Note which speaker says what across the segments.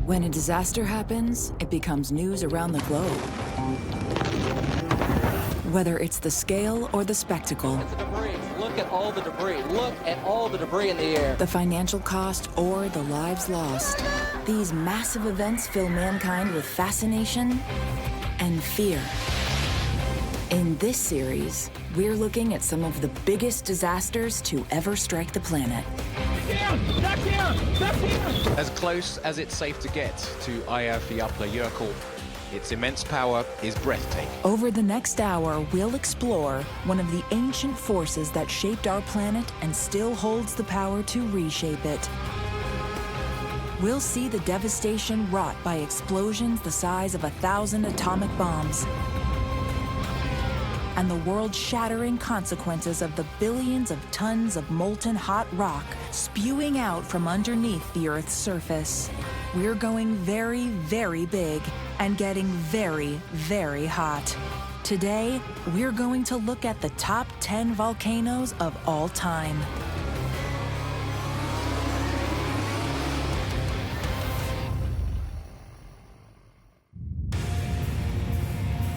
Speaker 1: When a disaster happens, it becomes news around the globe. Whether it's the scale or the spectacle.
Speaker 2: Look at the debris. Look at all the debris. Look at all the debris in the air.
Speaker 1: The financial cost or the lives lost. These massive events fill mankind with fascination and fear. In this series, we're looking at some of the biggest disasters to ever strike the planet.
Speaker 3: As close as it's safe to get to Eyjafjallajökull, its immense power is breathtaking.
Speaker 1: Over the next hour, we'll explore one of the ancient forces that shaped our planet and still holds the power to reshape it. We'll see the devastation wrought by explosions the size of 1,000 atomic bombs, and the world-shattering consequences of the billions of tons of molten hot rock spewing out from underneath the Earth's surface. We're going very, very big and getting very, very hot. Today, we're going to look at the top 10 volcanoes of all time.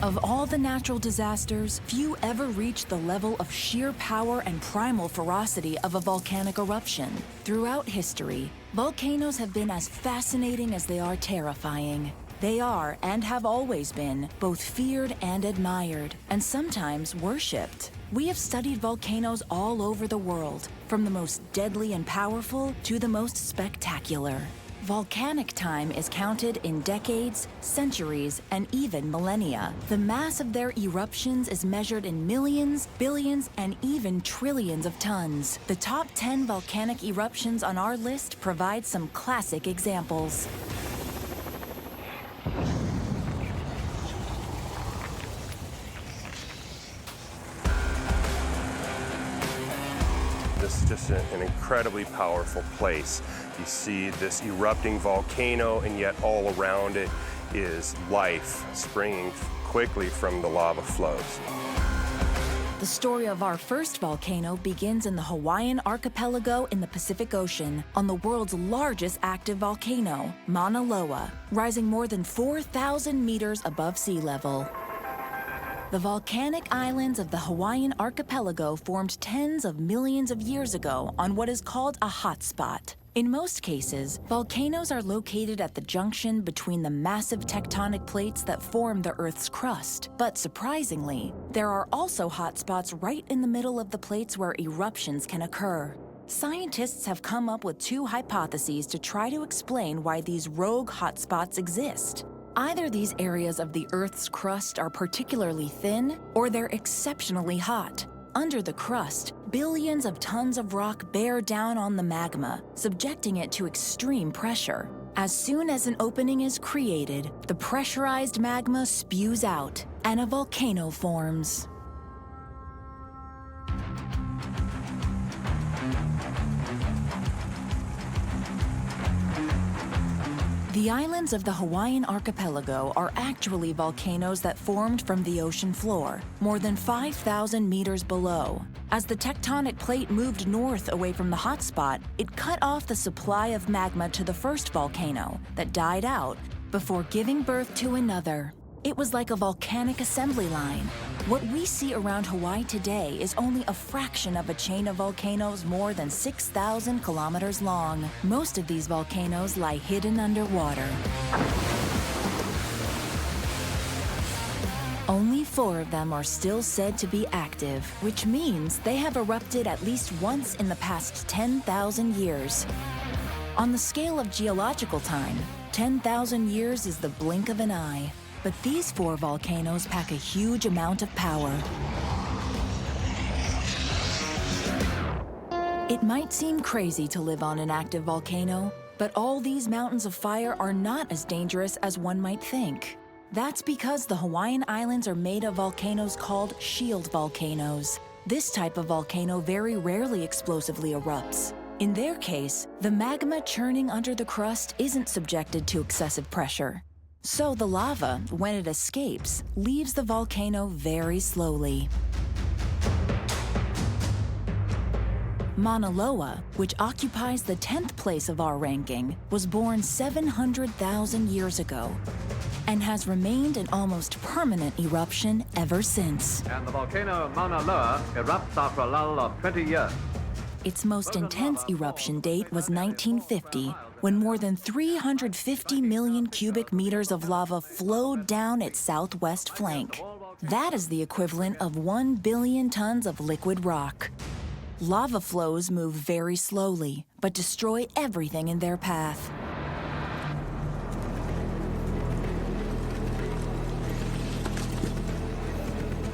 Speaker 1: Of all the natural disasters, few ever reach the level of sheer power and primal ferocity of a volcanic eruption. Throughout history, volcanoes have been as fascinating as they are terrifying. They are, and have always been, both feared and admired, and sometimes worshipped. We have studied volcanoes all over the world, from the most deadly and powerful to the most spectacular. Volcanic time is counted in decades, centuries, and even millennia. The mass of their eruptions is measured in millions, billions, and even trillions of tons. The top 10 volcanic eruptions on our list provide some classic examples.
Speaker 4: This is just an incredibly powerful place. You see this erupting volcano, and yet all around it is life springing quickly from the lava flows.
Speaker 1: The story of our first volcano begins in the Hawaiian archipelago in the Pacific Ocean, on the world's largest active volcano, Mauna Loa, rising more than 4,000 meters above sea level. The volcanic islands of the Hawaiian archipelago formed tens of millions of years ago on what is called a hotspot. In most cases, volcanoes are located at the junction between the massive tectonic plates that form the Earth's crust. But surprisingly, there are also hotspots right in the middle of the plates where eruptions can occur. Scientists have come up with two hypotheses to try to explain why these rogue hotspots exist. Either these areas of the Earth's crust are particularly thin, or they're exceptionally hot. Under the crust, billions of tons of rock bear down on the magma, subjecting it to extreme pressure. As soon as an opening is created, the pressurized magma spews out, and a volcano forms. The islands of the Hawaiian archipelago are actually volcanoes that formed from the ocean floor, more than 5,000 meters below. As the tectonic plate moved north away from the hotspot, it cut off the supply of magma to the first volcano that died out before giving birth to another. It was like a volcanic assembly line. What we see around Hawaii today is only a fraction of a chain of volcanoes more than 6,000 kilometers long. Most of these volcanoes lie hidden underwater. Only 4 of them are still said to be active, which means they have erupted at least once in the past 10,000 years. On the scale of geological time, 10,000 years is the blink of an eye. But these 4 volcanoes pack a huge amount of power. It might seem crazy to live on an active volcano, but all these mountains of fire are not as dangerous as one might think. That's because the Hawaiian Islands are made of volcanoes called shield volcanoes. This type of volcano very rarely explosively erupts. In their case, the magma churning under the crust isn't subjected to excessive pressure. So the lava, when it escapes, leaves the volcano very slowly. Mauna Loa, which occupies the 10th place of our ranking, was born 700,000 years ago and has remained an almost permanent eruption ever since.
Speaker 5: And the volcano Mauna Loa erupts after a lull of 20 years.
Speaker 1: Its most intense eruption date was 1950, when more than 350 million cubic meters of lava flowed down its southwest flank. That is the equivalent of 1 billion tons of liquid rock. Lava flows move very slowly, but destroy everything in their path.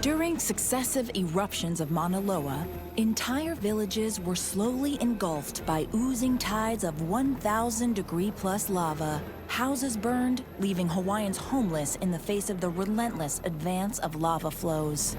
Speaker 1: During successive eruptions of Mauna Loa, entire villages were slowly engulfed by oozing tides of 1,000-degree-plus lava. Houses burned, leaving Hawaiians homeless in the face of the relentless advance of lava flows.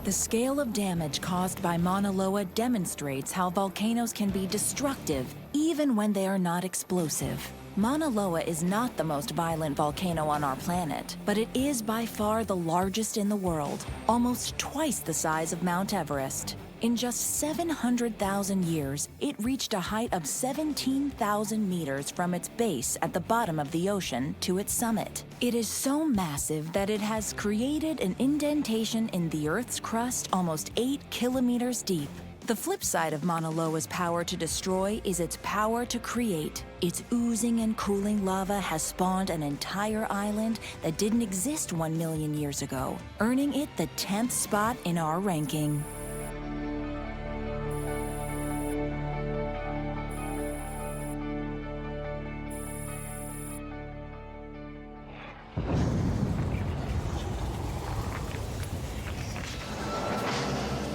Speaker 1: The scale of damage caused by Mauna Loa demonstrates how volcanoes can be destructive even when they are not explosive. Mauna Loa is not the most violent volcano on our planet, but it is by far the largest in the world, almost twice the size of Mount Everest. In just 700,000 years, it reached a height of 17,000 meters from its base at the bottom of the ocean to its summit. It is so massive that it has created an indentation in the Earth's crust almost 8 kilometers deep. The flip side of Mauna Loa's power to destroy is its power to create. Its oozing and cooling lava has spawned an entire island that didn't exist 1 million years ago, earning it the 10th spot in our ranking.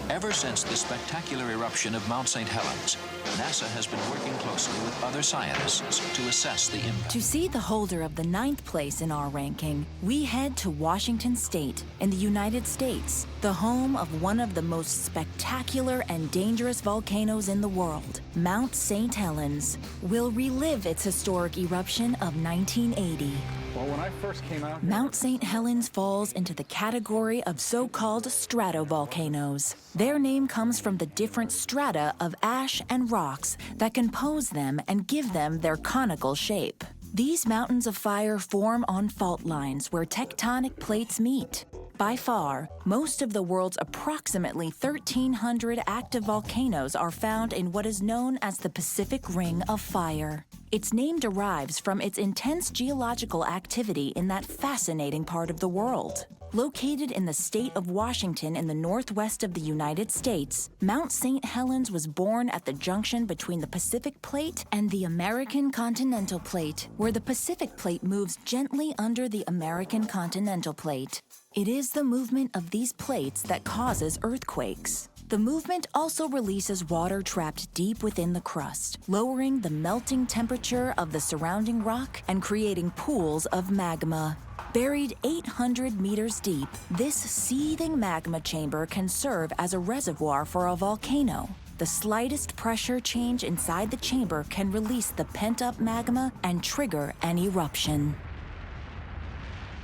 Speaker 6: Ever since the spectacular eruption of Mount St. Helens, NASA has been working closely with other scientists to assess the impact.
Speaker 1: To see the holder of the 9th place in our ranking, we head to Washington State in the United States, the home of one of the most spectacular and dangerous volcanoes in the world, Mount St. Helens. We'll relive its historic eruption of 1980.
Speaker 7: Well, when I first came out here,
Speaker 1: Mount St. Helens falls into the category of so-called stratovolcanoes. Their name comes from the different strata of ash and rocks that compose them and give them their conical shape. These mountains of fire form on fault lines where tectonic plates meet. By far, most of the world's approximately 1,300 active volcanoes are found in what is known as the Pacific Ring of Fire. Its name derives from its intense geological activity in that fascinating part of the world. Located in the state of Washington in the northwest of the United States, Mount St. Helens was born at the junction between the Pacific Plate and the American Continental Plate, where the Pacific Plate moves gently under the American Continental Plate. It is the movement of these plates that causes earthquakes. The movement also releases water trapped deep within the crust, lowering the melting temperature of the surrounding rock and creating pools of magma. Buried 800 meters deep, this seething magma chamber can serve as a reservoir for a volcano. The slightest pressure change inside the chamber can release the pent-up magma and trigger an eruption.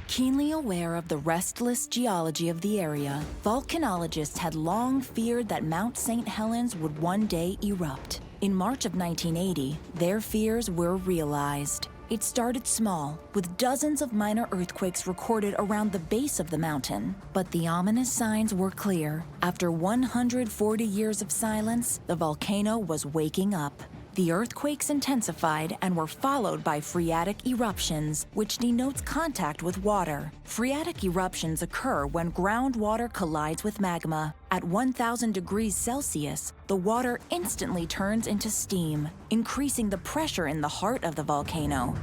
Speaker 1: Keenly aware of the restless geology of the area, volcanologists had long feared that Mount St. Helens would one day erupt. In March of 1980, their fears were realized. It started small, with dozens of minor earthquakes recorded around the base of the mountain. But the ominous signs were clear. After 140 years of silence, the volcano was waking up. The earthquakes intensified and were followed by phreatic eruptions, which denotes contact with water. Phreatic eruptions occur when groundwater collides with magma. At 1,000 degrees Celsius, the water instantly turns into steam, increasing the pressure in the heart of the volcano.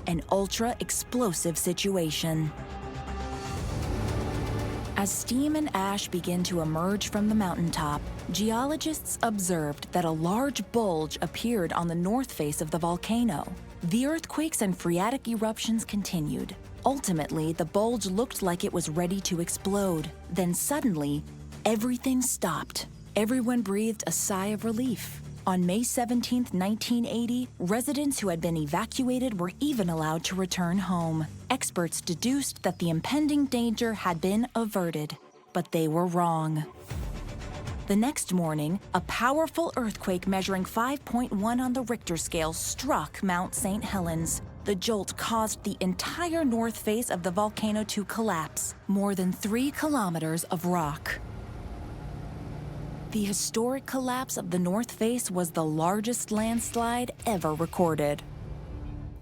Speaker 1: An ultra-explosive situation. As steam and ash begin to emerge from the mountaintop, geologists observed that a large bulge appeared on the north face of the volcano. The earthquakes and phreatic eruptions continued. Ultimately, the bulge looked like it was ready to explode. Then suddenly, everything stopped. Everyone breathed a sigh of relief. On May 17, 1980, residents who had been evacuated were even allowed to return home. Experts deduced that the impending danger had been averted, but they were wrong. The next morning, a powerful earthquake measuring 5.1 on the Richter scale struck Mount St. Helens. The jolt caused the entire north face of the volcano to collapse, more than 3 kilometers of rock. The historic collapse of the north face was the largest landslide ever recorded.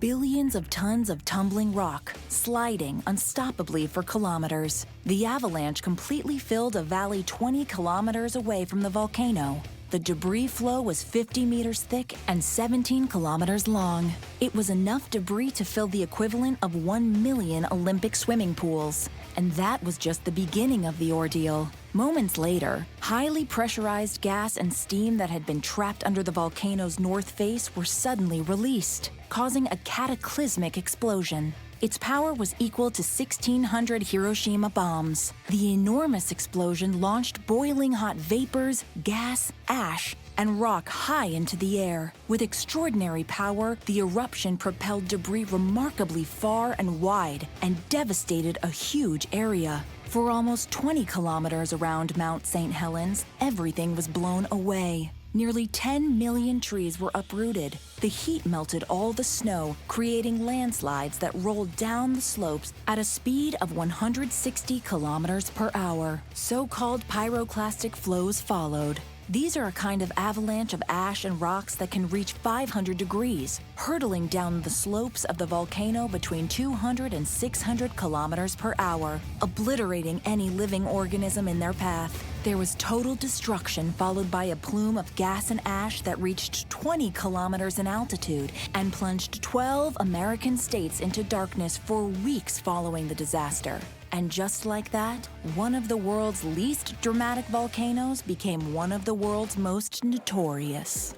Speaker 1: Billions of tons of tumbling rock, sliding unstoppably for kilometers. The avalanche completely filled a valley 20 kilometers away from the volcano. The debris flow was 50 meters thick and 17 kilometers long. It was enough debris to fill the equivalent of 1 million Olympic swimming pools. And that was just the beginning of the ordeal. Moments later, highly pressurized gas and steam that had been trapped under the volcano's north face were suddenly released, causing a cataclysmic explosion. Its power was equal to 1,600 Hiroshima bombs. The enormous explosion launched boiling hot vapors, gas, ash, and rock high into the air. With extraordinary power, the eruption propelled debris remarkably far and wide and devastated a huge area. For almost 20 kilometers around Mount St. Helens, everything was blown away. Nearly 10 million trees were uprooted. The heat melted all the snow, creating landslides that rolled down the slopes at a speed of 160 kilometers per hour. So-called pyroclastic flows followed. These are a kind of avalanche of ash and rocks that can reach 500 degrees, hurtling down the slopes of the volcano between 200 and 600 kilometers per hour, obliterating any living organism in their path. There was total destruction, followed by a plume of gas and ash that reached 20 kilometers in altitude and plunged 12 American states into darkness for weeks following the disaster. And just like that, one of the world's least dramatic volcanoes became one of the world's most notorious.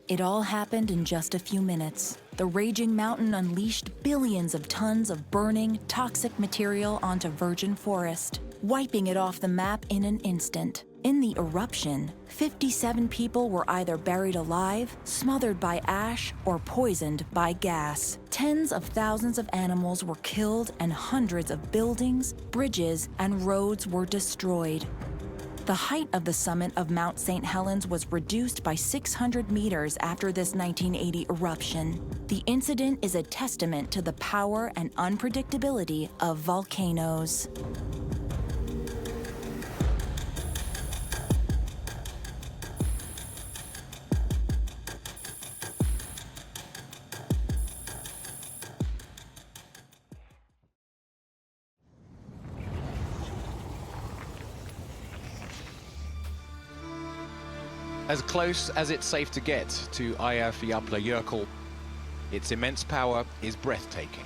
Speaker 1: It all happened in just a few minutes. The raging mountain unleashed billions of tons of burning, toxic material onto virgin forest, wiping it off the map in an instant. In the eruption, 57 people were either buried alive, smothered by ash, or poisoned by gas. Tens of thousands of animals were killed and hundreds of buildings, bridges, and roads were destroyed. The height of the summit of Mount St. Helens was reduced by 600 meters after this 1980 eruption. The incident is a testament to the power and unpredictability of volcanoes.
Speaker 3: As close as it's safe to get to Eyjafjallajökull, its immense power is breathtaking.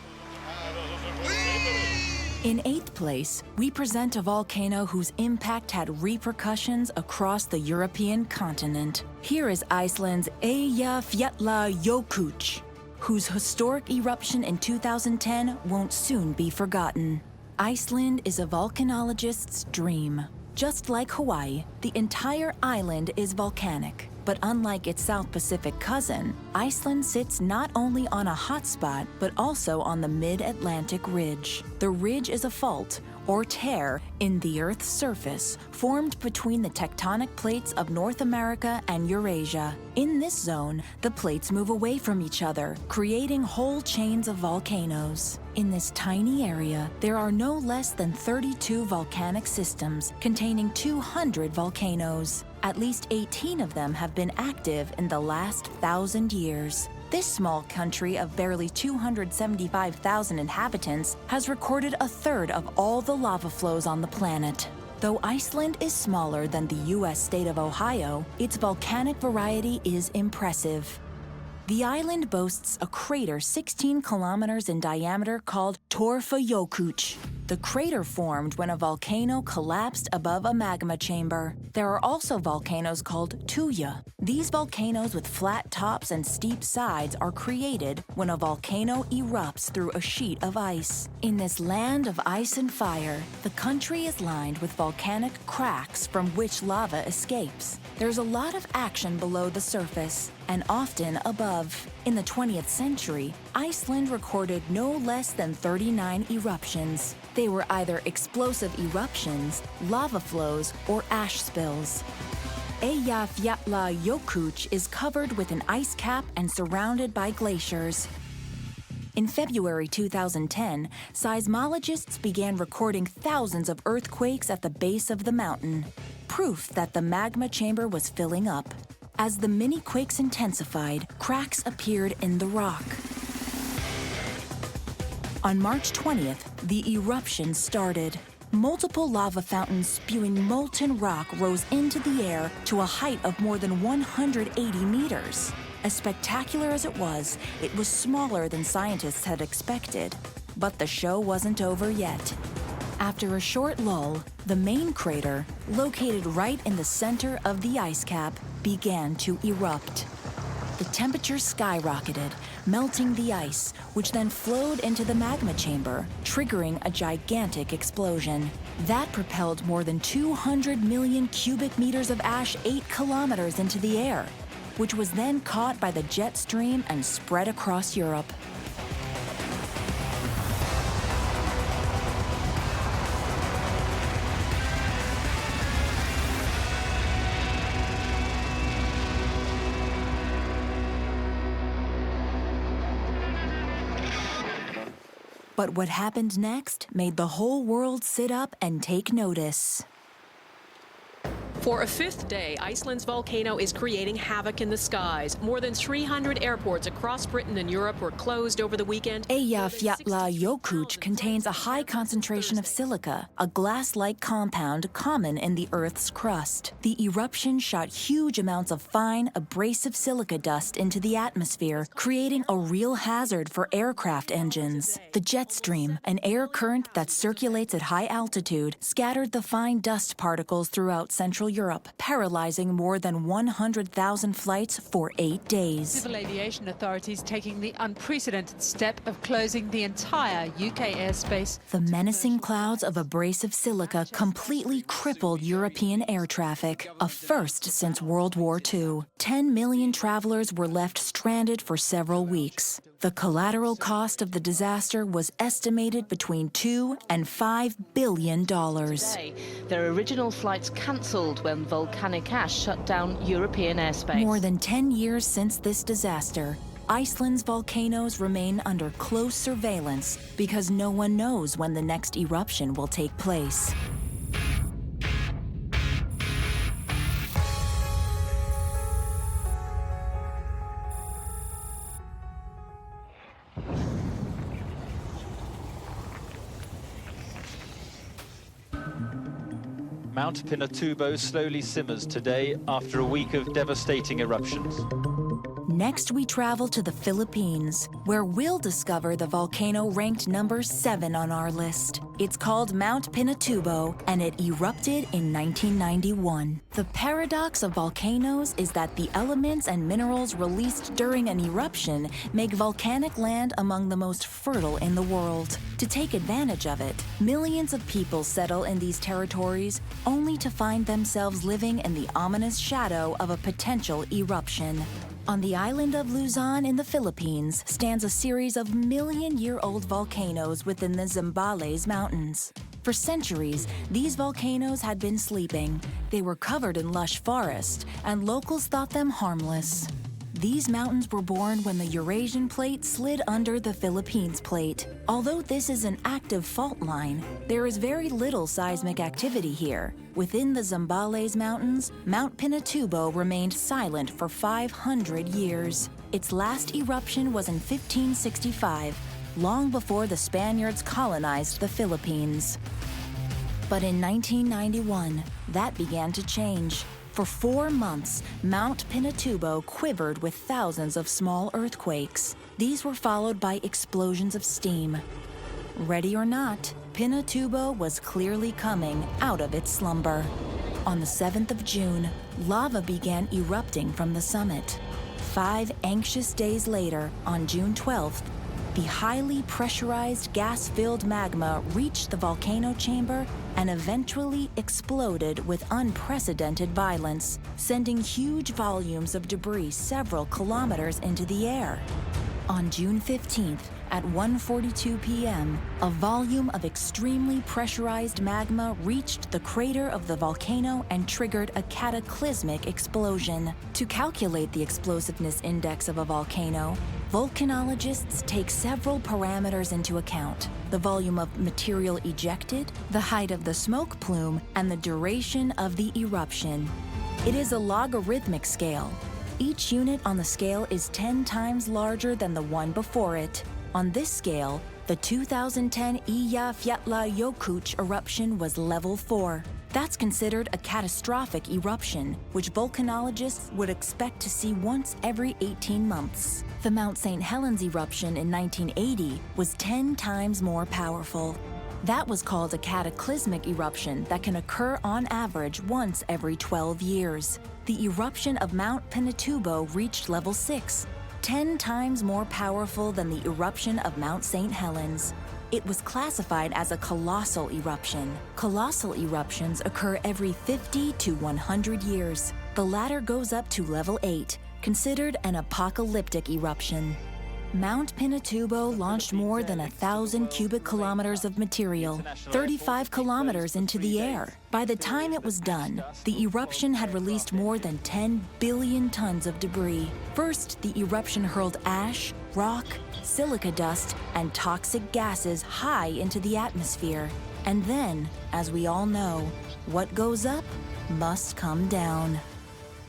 Speaker 1: In 8th place, we present a volcano whose impact had repercussions across the European continent. Here is Iceland's Eyjafjallajökull, whose historic eruption in 2010 won't soon be forgotten. Iceland is a volcanologist's dream. Just like Hawaii, the entire island is volcanic. But unlike its South Pacific cousin, Iceland sits not only on a hotspot, but also on the mid-Atlantic ridge. The ridge is a fault, or tear, in the Earth's surface, formed between the tectonic plates of North America and Eurasia. In this zone, the plates move away from each other, creating whole chains of volcanoes. In this tiny area, there are no less than 32 volcanic systems containing 200 volcanoes. At least 18 of them have been active in the last 1,000 years. This small country of barely 275,000 inhabitants has recorded a third of all the lava flows on the planet. Though Iceland is smaller than the U.S. state of Ohio, its volcanic variety is impressive. The island boasts a crater 16 kilometers in diameter called Torfajökull. The crater formed when a volcano collapsed above a magma chamber. There are also volcanoes called tuya. These volcanoes with flat tops and steep sides are created when a volcano erupts through a sheet of ice. In this land of ice and fire, the country is lined with volcanic cracks from which lava escapes. There's a lot of action below the surface, and often above. In the 20th century, Iceland recorded no less than 39 eruptions. They were either explosive eruptions, lava flows, or ash spills. Eyjafjallajökull is covered with an ice cap and surrounded by glaciers. In February 2010, seismologists began recording thousands of earthquakes at the base of the mountain, proof that the magma chamber was filling up. As the mini-quakes intensified, cracks appeared in the rock. On March 20th, the eruption started. Multiple lava fountains spewing molten rock rose into the air to a height of more than 180 meters. As spectacular as it was smaller than scientists had expected. But the show wasn't over yet. After a short lull, the main crater, located right in the center of the ice cap, began to erupt. The temperature skyrocketed, melting the ice, which then flowed into the magma chamber, triggering a gigantic explosion. That propelled more than 200 million cubic meters of ash 8 kilometers into the air, which was then caught by the jet stream and spread across Europe. But what happened next made the whole world sit up and take notice.
Speaker 8: For a fifth day, Iceland's volcano is creating havoc in the skies. More than 300 airports across Britain and Europe were closed over the weekend.
Speaker 1: Eyjafjallajökull contains a high concentration of silica, a glass-like compound common in the Earth's crust. The eruption shot huge amounts of fine, abrasive silica dust into the atmosphere, creating a real hazard for aircraft engines. The jet stream, an air current that circulates at high altitude, scattered the fine dust particles throughout Central Europe, paralyzing more than 100,000 flights for 8 days.
Speaker 9: Civil aviation authorities taking the unprecedented step of closing the entire UK airspace.
Speaker 1: The menacing clouds of abrasive silica completely crippled European air traffic, a first since World War II. 10 million travelers were left stranded for several weeks. The collateral cost of the disaster was estimated between $2 and $5 billion.
Speaker 10: Their original flights cancelled when volcanic ash shut down European airspace.
Speaker 1: More than 10 years since this disaster, Iceland's volcanoes remain under close surveillance because no one knows when the next eruption will take place.
Speaker 11: Mount Pinatubo slowly simmers today after a week of devastating eruptions.
Speaker 1: Next, we travel to the Philippines, where we'll discover the volcano ranked number 7 on our list. It's called Mount Pinatubo, and it erupted in 1991. The paradox of volcanoes is that the elements and minerals released during an eruption make volcanic land among the most fertile in the world. To take advantage of it, millions of people settle in these territories, only to find themselves living in the ominous shadow of a potential eruption. On the island of Luzon in the Philippines stands a series of million-year-old volcanoes within the Zambales Mountains. For centuries, these volcanoes had been sleeping. They were covered in lush forest, and locals thought them harmless. These mountains were born when the Eurasian plate slid under the Philippines plate. Although this is an active fault line, there is very little seismic activity here. Within the Zambales Mountains, Mount Pinatubo remained silent for 500 years. Its last eruption was in 1565, long before the Spaniards colonized the Philippines. But in 1991, that began to change. For 4 months, Mount Pinatubo quivered with thousands of small earthquakes. These were followed by explosions of steam. Ready or not, Pinatubo was clearly coming out of its slumber. On the 7th of June, lava began erupting from the summit. 5 anxious days later, on June 12th, the highly pressurized gas-filled magma reached the volcano chamber and eventually exploded with unprecedented violence, sending huge volumes of debris several kilometers into the air. On June 15th, at 1:42 p.m., a volume of extremely pressurized magma reached the crater of the volcano and triggered a cataclysmic explosion. To calculate the explosiveness index of a volcano, volcanologists take several parameters into account: the volume of material ejected, the height of the smoke plume, and the duration of the eruption. It is a logarithmic scale. Each unit on the scale is 10 times larger than the one before it. On this scale, the 2010 Eyjafjallajökull eruption was level 4. That's considered a catastrophic eruption, which volcanologists would expect to see once every 18 months. The Mount St. Helens eruption in 1980 was 10 times more powerful. That was called a cataclysmic eruption that can occur on average once every 12 years. The eruption of Mount Pinatubo reached level 6, 10 times more powerful than the eruption of Mount St. Helens. It was classified as a colossal eruption. Colossal eruptions occur every 50 to 100 years. The latter goes up to level 8, considered an apocalyptic eruption. Mount Pinatubo launched more than 1,000 cubic kilometers of material, 35 kilometers into the air. By the time it was done, the eruption had released more than 10 billion tons of debris. First, the eruption hurled ash, rock, silica dust, and toxic gases high into the atmosphere. And then, as we all know, what goes up must come down.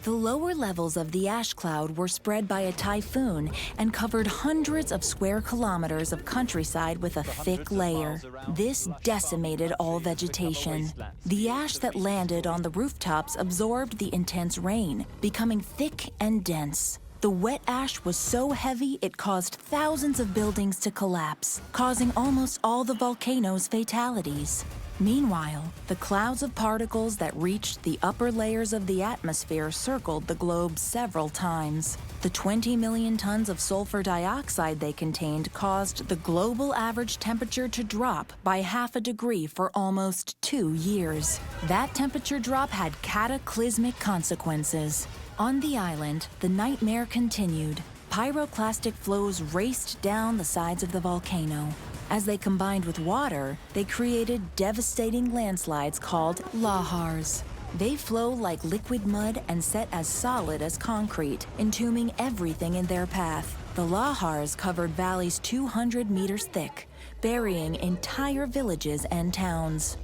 Speaker 1: The lower levels of the ash cloud were spread by a typhoon and covered hundreds of square kilometers of countryside with a thick layer. This decimated all vegetation. The ash that landed on the rooftops absorbed the intense rain, becoming thick and dense. The wet ash was so heavy it caused thousands of buildings to collapse, causing almost all the volcano's fatalities. Meanwhile, the clouds of particles that reached the upper layers of the atmosphere circled the globe several times. The 20 million tons of sulfur dioxide they contained caused the global average temperature to drop by half a degree for almost 2 years. That temperature drop had cataclysmic consequences. On the island, the nightmare continued. Pyroclastic flows raced down the sides of the volcano. As they combined with water, they created devastating landslides called lahars. They flow like liquid mud and set as solid as concrete, entombing everything in their path. The lahars covered valleys 200 meters thick, burying entire villages and towns.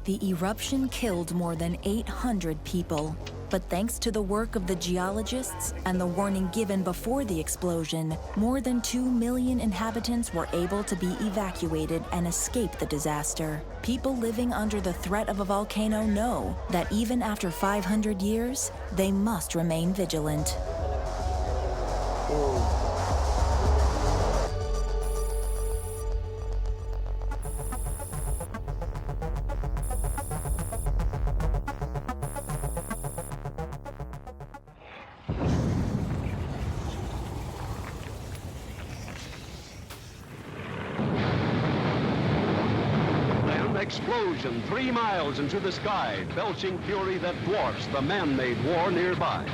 Speaker 1: The eruption killed more than 800 people. But thanks to the work of the geologists and the warning given before the explosion, more than 2 million inhabitants were able to be evacuated and escape the disaster. People living under the threat of a volcano know that even after 500 years, they must remain vigilant.
Speaker 12: Explosion 3 miles into the sky, belching fury that dwarfs the man-made war nearby.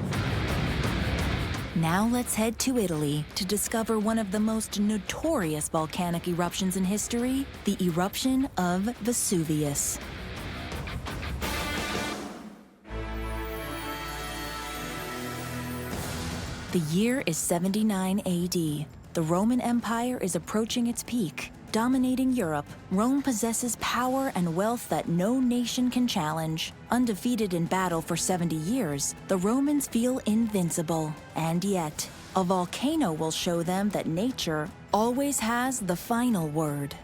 Speaker 1: Now let's head to Italy to discover one of the most notorious volcanic eruptions in history, the eruption of Vesuvius. The year is 79 AD. The Roman Empire is approaching its peak. Dominating Europe, Rome possesses power and wealth that no nation can challenge. Undefeated in battle for 70 years, the Romans feel invincible. And yet, a volcano will show them that nature always has the final word.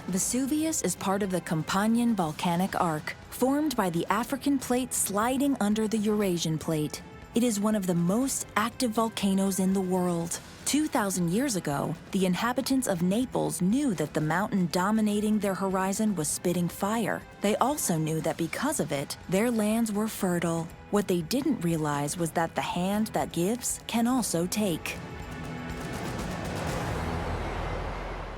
Speaker 1: Vesuvius is part of the Campanian volcanic arc, formed by the African plate sliding under the Eurasian plate. It is one of the most active volcanoes in the world. 2,000 years ago, the inhabitants of Naples knew that the mountain dominating their horizon was spitting fire. They also knew that because of it, their lands were fertile. What they didn't realize was that the hand that gives can also take.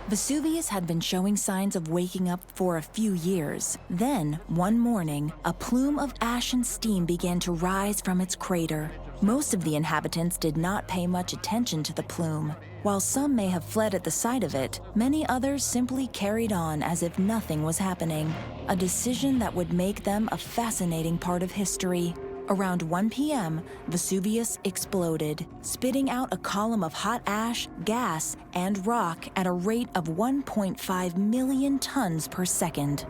Speaker 1: Vesuvius had been showing signs of waking up for a few years. Then, one morning, a plume of ash and steam began to rise from its crater. Most of the inhabitants did not pay much attention to the plume. While some may have fled at the sight of it, many others simply carried on as if nothing was happening, a decision that would make them a fascinating part of history. Around 1 p.m., Vesuvius exploded, spitting out a column of hot ash, gas, and rock at a rate of 1.5 million tons per second.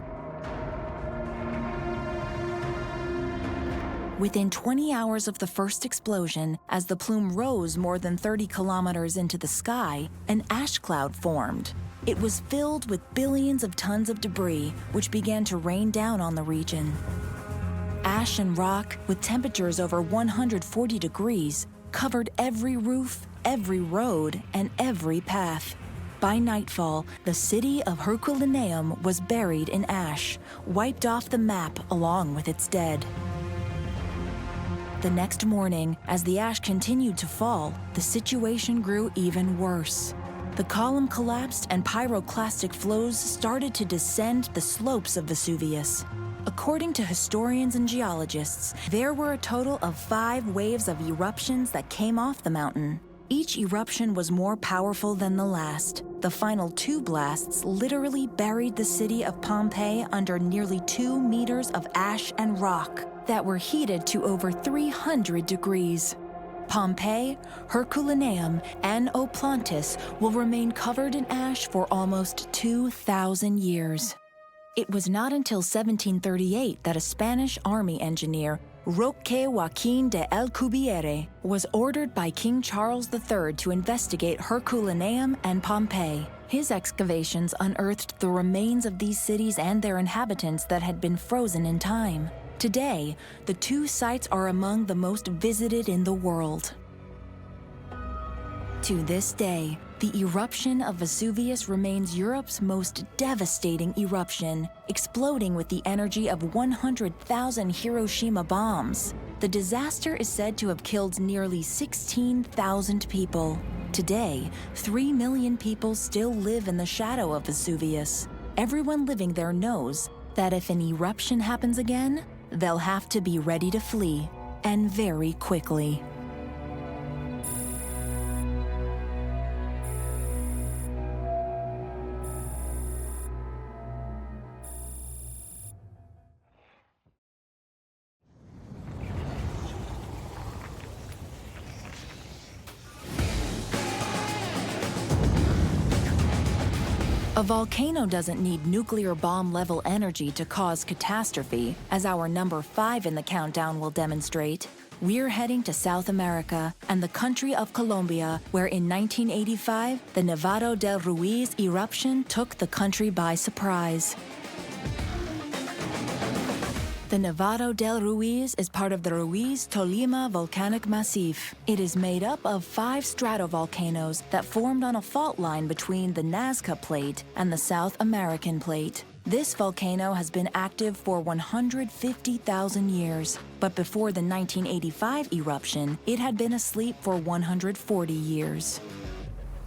Speaker 1: Within 20 hours of the first explosion, as the plume rose more than 30 kilometers into the sky, an ash cloud formed. It was filled with billions of tons of debris, which began to rain down on the region. Ash and rock, with temperatures over 140 degrees, covered every roof, every road, and every path. By nightfall, the city of Herculaneum was buried in ash, wiped off the map along with its dead. The next morning, as the ash continued to fall, the situation grew even worse. The column collapsed and pyroclastic flows started to descend the slopes of Vesuvius. According to historians and geologists, there were a total of 5 waves of eruptions that came off the mountain. Each eruption was more powerful than the last. The final 2 blasts literally buried the city of Pompeii under nearly 2 meters of ash and rock that were heated to over 300 degrees. Pompeii, Herculaneum, and Oplontis will remain covered in ash for almost 2,000 years. It was not until 1738 that a Spanish army engineer, Roque Joaquín de Alcubierre, was ordered by King Charles III to investigate Herculaneum and Pompeii. His excavations unearthed the remains of these cities and their inhabitants that had been frozen in time. Today, the 2 sites are among the most visited in the world. To this day, the eruption of Vesuvius remains Europe's most devastating eruption, exploding with the energy of 100,000 Hiroshima bombs. The disaster is said to have killed nearly 16,000 people. Today, 3 million people still live in the shadow of Vesuvius. Everyone living there knows that if an eruption happens again, they'll have to be ready to flee, and very quickly. A volcano doesn't need nuclear bomb-level energy to cause catastrophe, as our number 5 in the countdown will demonstrate. We're heading to South America and the country of Colombia, where in 1985, the Nevado del Ruiz eruption took the country by surprise. The Nevado del Ruiz is part of the Ruiz-Tolima volcanic massif. It is made up of 5 stratovolcanoes that formed on a fault line between the Nazca Plate and the South American Plate. This volcano has been active for 150,000 years, but before the 1985 eruption, it had been asleep for 140 years.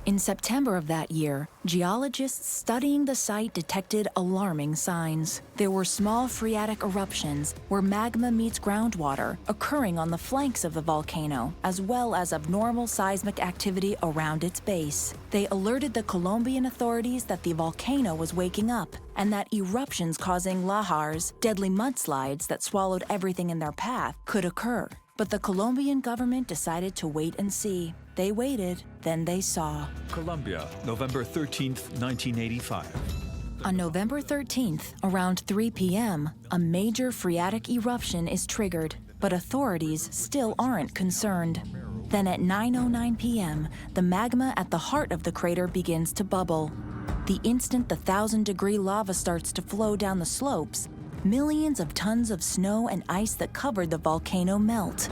Speaker 1: In September of that year, geologists studying the site detected alarming signs. There were small phreatic eruptions where magma meets groundwater occurring on the flanks of the volcano, as well as abnormal seismic activity around its base. They alerted the Colombian authorities that the volcano was waking up and that eruptions causing lahars, deadly mudslides that swallowed everything in their path, could occur. But the Colombian government decided to wait and see. They waited, then they saw.
Speaker 13: Colombia, November 13th, 1985.
Speaker 1: On November 13th, around 3 p.m., a major phreatic eruption is triggered, but authorities still aren't concerned. Then at 9:09 p.m., the magma at the heart of the crater begins to bubble. The instant the 1,000-degree lava starts to flow down the slopes, millions of tons of snow and ice that covered the volcano melt.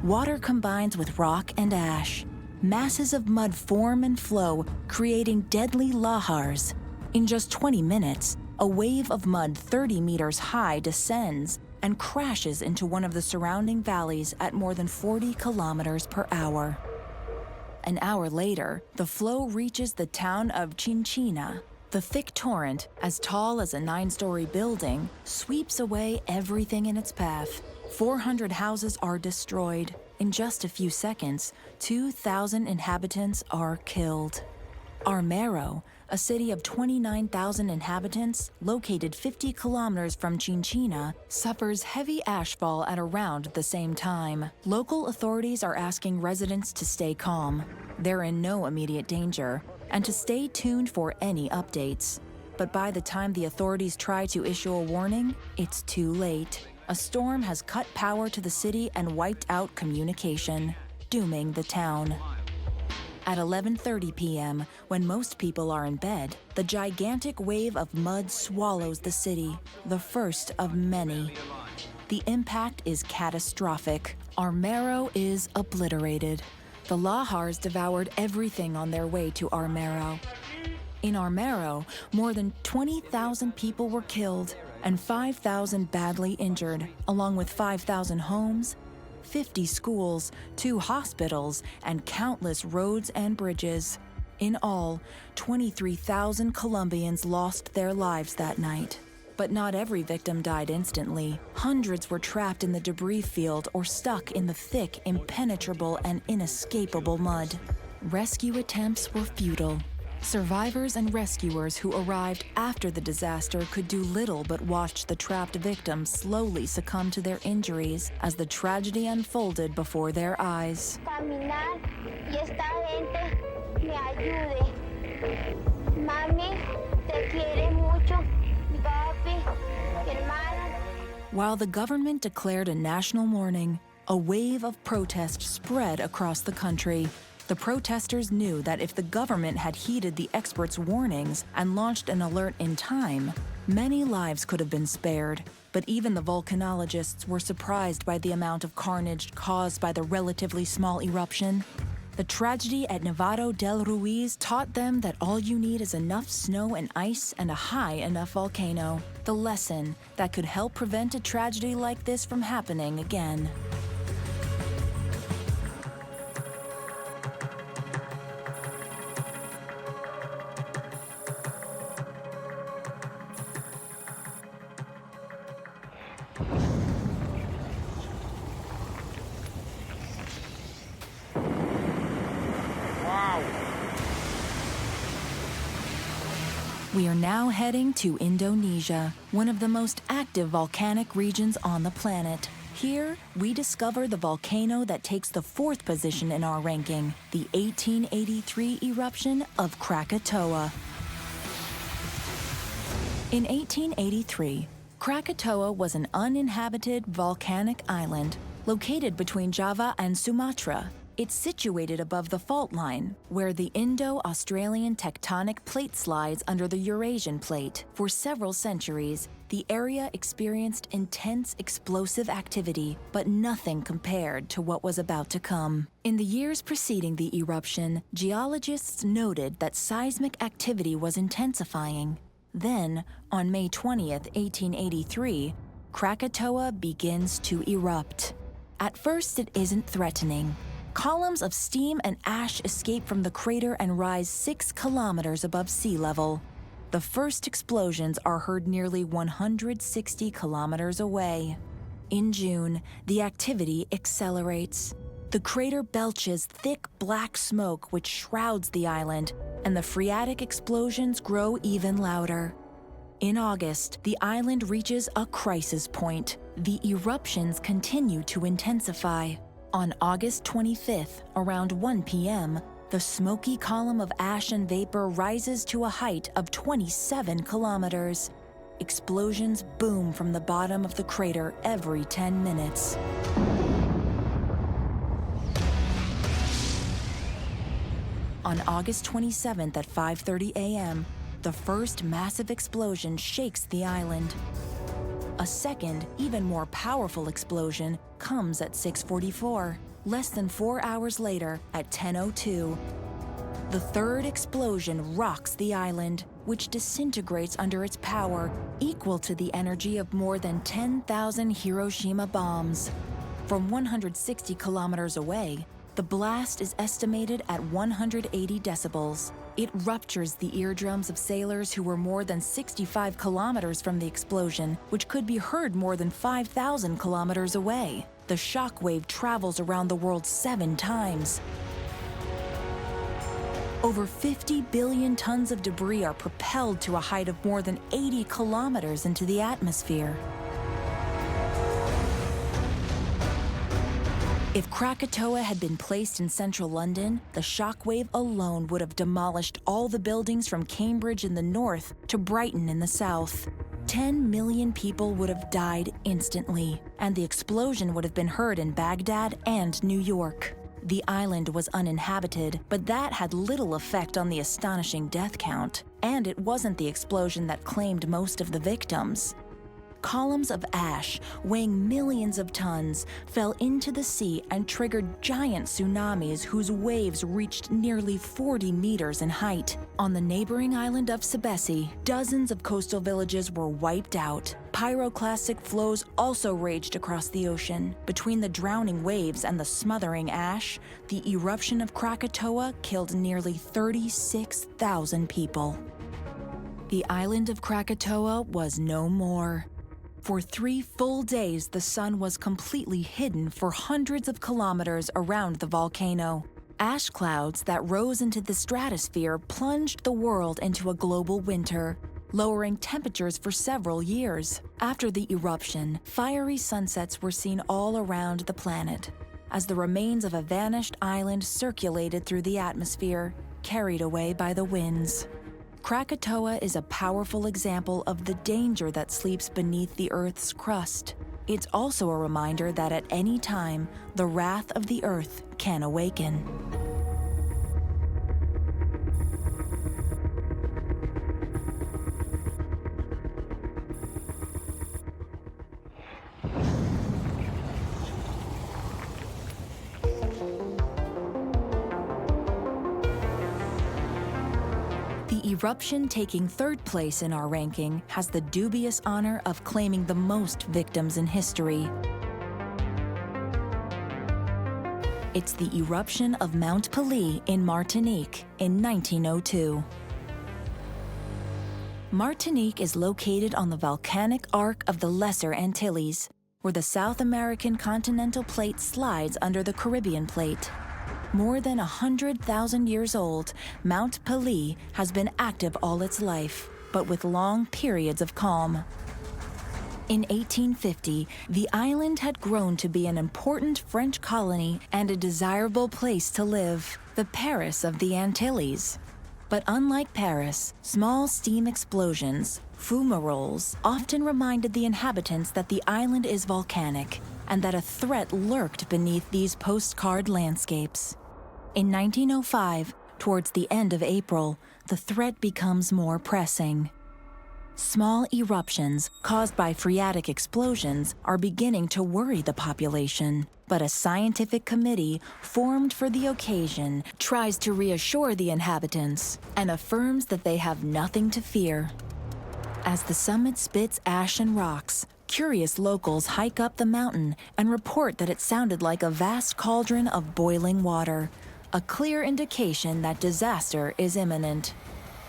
Speaker 1: Water combines with rock and ash. Masses of mud form and flow, creating deadly lahars. In just 20 minutes, a wave of mud 30 meters high descends and crashes into one of the surrounding valleys at more than 40 kilometers per hour. An hour later, the flow reaches the town of Chinchina. The thick torrent, as tall as a 9-story building, sweeps away everything in its path. 400 houses are destroyed. In just a few seconds, 2,000 inhabitants are killed. Armero, a city of 29,000 inhabitants, located 50 kilometers from Chinchina, suffers heavy ashfall at around the same time. Local authorities are asking residents to stay calm. They're in no immediate danger, and to stay tuned for any updates. But by the time the authorities try to issue a warning, it's too late. A storm has cut power to the city and wiped out communication, dooming the town. At 11:30 p.m., when most people are in bed, the gigantic wave of mud swallows the city, the first of many. The impact is catastrophic. Armero is obliterated. The lahars devoured everything on their way to Armero. In Armero, more than 20,000 people were killed and 5,000 badly injured, along with 5,000 homes, 50 schools, 2 hospitals, and countless roads and bridges. In all, 23,000 Colombians lost their lives that night. But not every victim died instantly. Hundreds were trapped in the debris field or stuck in the thick, impenetrable, and inescapable mud. Rescue attempts were futile. Survivors and rescuers who arrived after the disaster could do little but watch the trapped victims slowly succumb to their injuries as the tragedy unfolded before their eyes.
Speaker 14: Caminar y esta gente me ayude. Mami, te quiere mucho. Papi, hermano.
Speaker 1: While the government declared a national mourning, a wave of protest spread across the country. The protesters knew that if the government had heeded the experts' warnings and launched an alert in time, many lives could have been spared. But even the volcanologists were surprised by the amount of carnage caused by the relatively small eruption. The tragedy at Nevado del Ruiz taught them that all you need is enough snow and ice and a high enough volcano. The lesson that could help prevent a tragedy like this from happening again. We are now heading to Indonesia, one of the most active volcanic regions on the planet. Here, we discover the volcano that takes the 4th position in our ranking, the 1883 eruption of Krakatoa. In 1883, Krakatoa was an uninhabited volcanic island located between Java and Sumatra. It's situated above the fault line, where the Indo-Australian tectonic plate slides under the Eurasian plate. For several centuries, the area experienced intense explosive activity, but nothing compared to what was about to come. In the years preceding the eruption, geologists noted that seismic activity was intensifying. Then, on May 20th, 1883, Krakatoa begins to erupt. At first, it isn't threatening. Columns of steam and ash escape from the crater and rise 6 kilometers above sea level. The first explosions are heard nearly 160 kilometers away. In June, the activity accelerates. The crater belches thick black smoke which shrouds the island, and the phreatic explosions grow even louder. In August, the island reaches a crisis point. The eruptions continue to intensify. On August 25th, around 1 p.m., the smoky column of ash and vapor rises to a height of 27 kilometers. Explosions boom from the bottom of the crater every 10 minutes. On August 27th at 5:30 a.m., the first massive explosion shakes the island. A second, even more powerful explosion comes at 6:44. Less than 4 hours later, at 10:02, the third explosion rocks the island, which disintegrates under its power, equal to the energy of more than 10,000 Hiroshima bombs. From 160 kilometers away, the blast is estimated at 180 decibels. It ruptures the eardrums of sailors who were more than 65 kilometers from the explosion, which could be heard more than 5,000 kilometers away. the shock wave travels around the world 7 times. Over 50 billion tons of debris are propelled to a height of more than 80 kilometers into the atmosphere. If Krakatoa had been placed in central London, the shockwave alone would have demolished all the buildings from Cambridge in the north to Brighton in the south. 10 million people would have died instantly, and the explosion would have been heard in Baghdad and New York. The island was uninhabited, but that had little effect on the astonishing death count, and it wasn't the explosion that claimed most of the victims. Columns of ash, weighing millions of tons, fell into the sea and triggered giant tsunamis whose waves reached nearly 40 meters in height. On the neighboring island of Sebesi, dozens of coastal villages were wiped out. Pyroclastic flows also raged across the ocean. Between the drowning waves and the smothering ash, the eruption of Krakatoa killed nearly 36,000 people. The island of Krakatoa was no more. For 3 full days, the sun was completely hidden for hundreds of kilometers around the volcano. Ash clouds that rose into the stratosphere plunged the world into a global winter, lowering temperatures for several years. After the eruption, fiery sunsets were seen all around the planet, as the remains of a vanished island circulated through the atmosphere, carried away by the winds. Krakatoa is a powerful example of the danger that sleeps beneath the Earth's crust. It's also a reminder that at any time, the wrath of the Earth can awaken. The eruption taking 3rd place in our ranking has the dubious honor of claiming the most victims in history. It's the eruption of Mount Pelée in Martinique in 1902. Martinique is located on the volcanic arc of the Lesser Antilles, where the South American continental plate slides under the Caribbean plate. More than 100,000 years old, Mount Pelée has been active all its life, but with long periods of calm. In 1850, the island had grown to be an important French colony and a desirable place to live, the Paris of the Antilles. But unlike Paris, small steam explosions, fumaroles, often reminded the inhabitants that the island is volcanic and that a threat lurked beneath these postcard landscapes. In 1905, towards the end of April, the threat becomes more pressing. Small eruptions caused by phreatic explosions are beginning to worry the population, but a scientific committee formed for the occasion tries to reassure the inhabitants and affirms that they have nothing to fear. As the summit spits ash and rocks, curious locals hike up the mountain and report that it sounded like a vast cauldron of boiling water, a clear indication that disaster is imminent.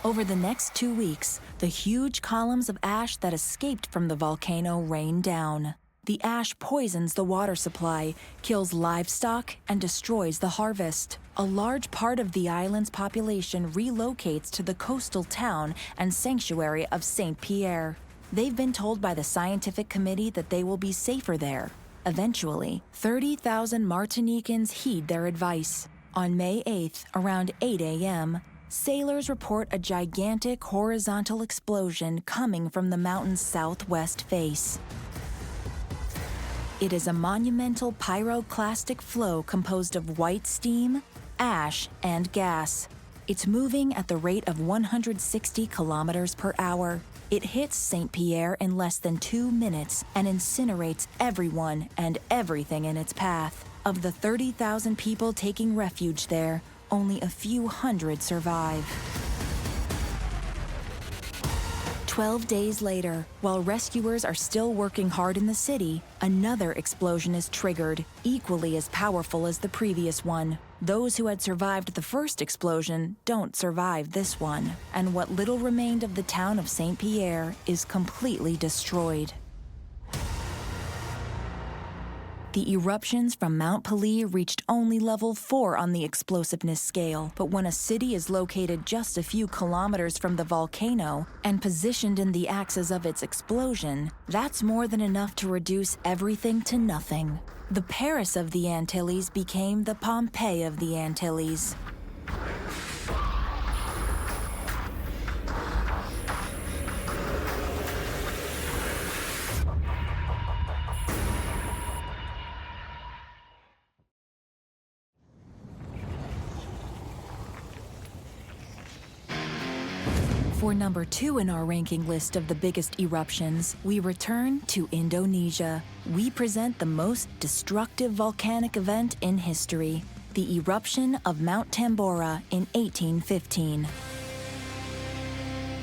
Speaker 1: Over the next 2 weeks, the huge columns of ash that escaped from the volcano rain down. The ash poisons the water supply, kills livestock, and destroys the harvest. A large part of the island's population relocates to the coastal town and sanctuary of St. Pierre. They've been told by the scientific committee that they will be safer there. Eventually, 30,000 Martinicans heed their advice. On May 8th, around 8 a.m., sailors report a gigantic horizontal explosion coming from the mountain's southwest face. It is a monumental pyroclastic flow composed of white steam, ash, and gas. It's moving at the rate of 160 kilometers per hour. It hits St. Pierre in less than 2 minutes and incinerates everyone and everything in its path. Of the 30,000 people taking refuge there, only a few hundred survive. 12 days later, while rescuers are still working hard in the city, another explosion is triggered, equally as powerful as the previous one. Those who had survived the first explosion don't survive this one, and what little remained of the town of St. Pierre is completely destroyed. The eruptions from Mount Pelée reached only level 4 on the explosiveness scale, but when a city is located just a few kilometers from the volcano and positioned in the axis of its explosion, that's more than enough to reduce everything to nothing. The Paris of the Antilles became the Pompeii of the Antilles. For number 2 in our ranking list of the biggest eruptions, we return to Indonesia. We present the most destructive volcanic event in history, the eruption of Mount Tambora in 1815.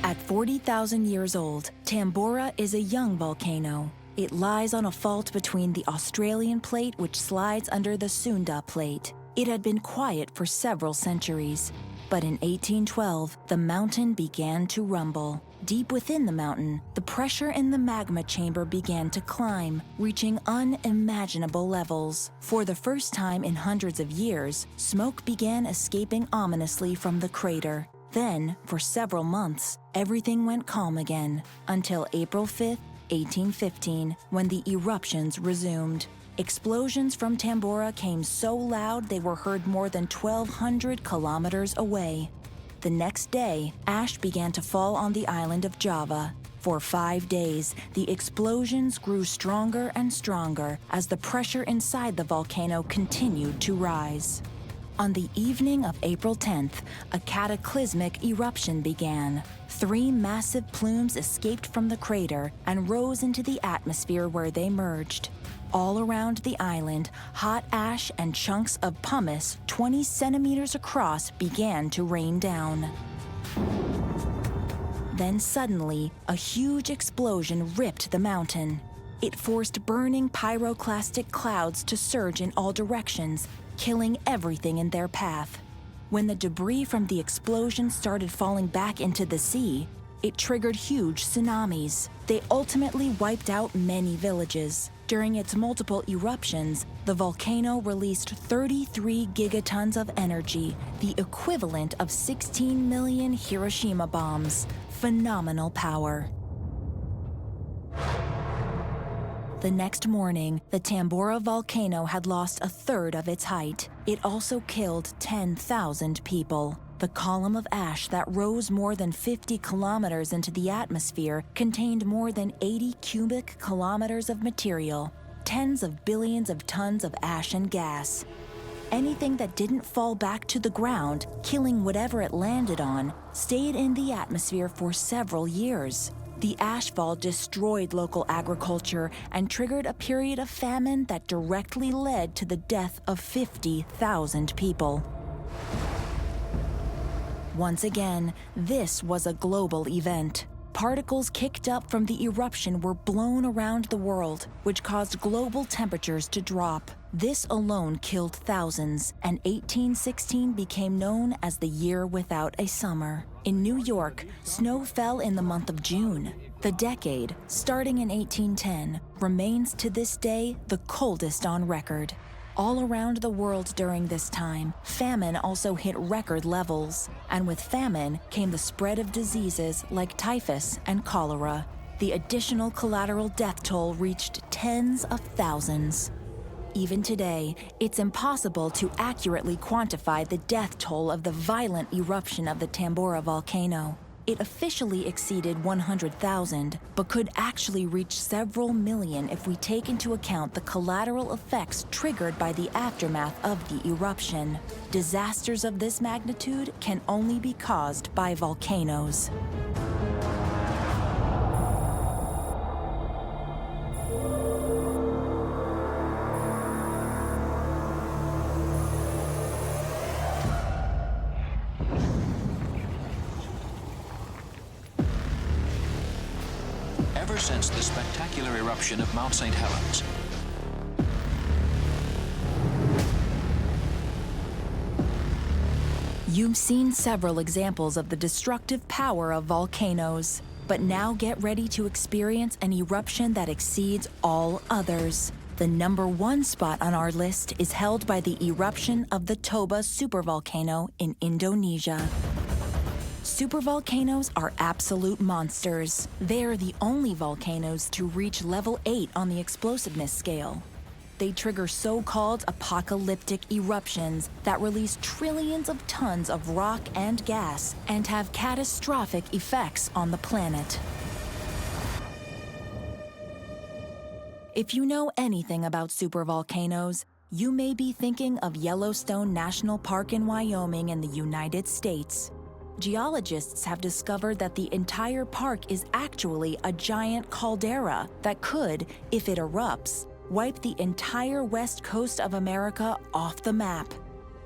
Speaker 1: At 40,000 years old, Tambora is a young volcano. It lies on a fault between the Australian plate, which slides under the Sunda plate. It had been quiet for several centuries. But in 1812, the mountain began to rumble. Deep within the mountain, the pressure in the magma chamber began to climb, reaching unimaginable levels. For the first time in hundreds of years, smoke began escaping ominously from the crater. Then, for several months, everything went calm again, until April 5th, 1815, when the eruptions resumed. Explosions from Tambora came so loud they were heard more than 1,200 kilometers away. The next day, ash began to fall on the island of Java. For 5 days, the explosions grew stronger and stronger as the pressure inside the volcano continued to rise. On the evening of April 10th, a cataclysmic eruption began. 3 massive plumes escaped from the crater and rose into the atmosphere where they merged. All around the island, hot ash and chunks of pumice 20 centimeters across began to rain down. Then suddenly, a huge explosion ripped the mountain. It forced burning pyroclastic clouds to surge in all directions, killing everything in their path. When the debris from the explosion started falling back into the sea, it triggered huge tsunamis. They ultimately wiped out many villages. During its multiple eruptions, the volcano released 33 gigatons of energy, the equivalent of 16 million Hiroshima bombs. Phenomenal power. The next morning, the Tambora volcano had lost a third of its height. It also killed 10,000 people. The column of ash that rose more than 50 kilometers into the atmosphere contained more than 80 cubic kilometers of material, tens of billions of tons of ash and gas. Anything that didn't fall back to the ground, killing whatever it landed on, stayed in the atmosphere for several years. The ashfall destroyed local agriculture and triggered a period of famine that directly led to the death of 50,000 people. Once again, this was a global event. Particles kicked up from the eruption were blown around the world, which caused global temperatures to drop. This alone killed thousands, and 1816 became known as the year without a summer. In New York, snow fell in the month of June. The decade, starting in 1810, remains to this day the coldest on record. All around the world during this time, famine also hit record levels. And with famine came the spread of diseases like typhus and cholera. The additional collateral death toll reached tens of thousands. Even today, it's impossible to accurately quantify the death toll of the violent eruption of the Tambora volcano. It officially exceeded 100,000, but could actually reach several million if we take into account the collateral effects triggered by the aftermath of the eruption. Disasters of this magnitude can only be caused by volcanoes.
Speaker 6: Ever since the spectacular eruption of Mount St. Helens,
Speaker 1: You've seen several examples of the destructive power of volcanoes, but now get ready to experience an eruption that exceeds all others. The #1 spot on our list is held by the eruption of the Toba supervolcano in Indonesia. Supervolcanoes are absolute monsters. They are the only volcanoes to reach level 8 on the explosiveness scale. They trigger so-called apocalyptic eruptions that release trillions of tons of rock and gas and have catastrophic effects on the planet. If you know anything about supervolcanoes, you may be thinking of Yellowstone National Park in Wyoming in the United States. Geologists have discovered that the entire park is actually a giant caldera that could, if it erupts, wipe the entire west coast of America off the map.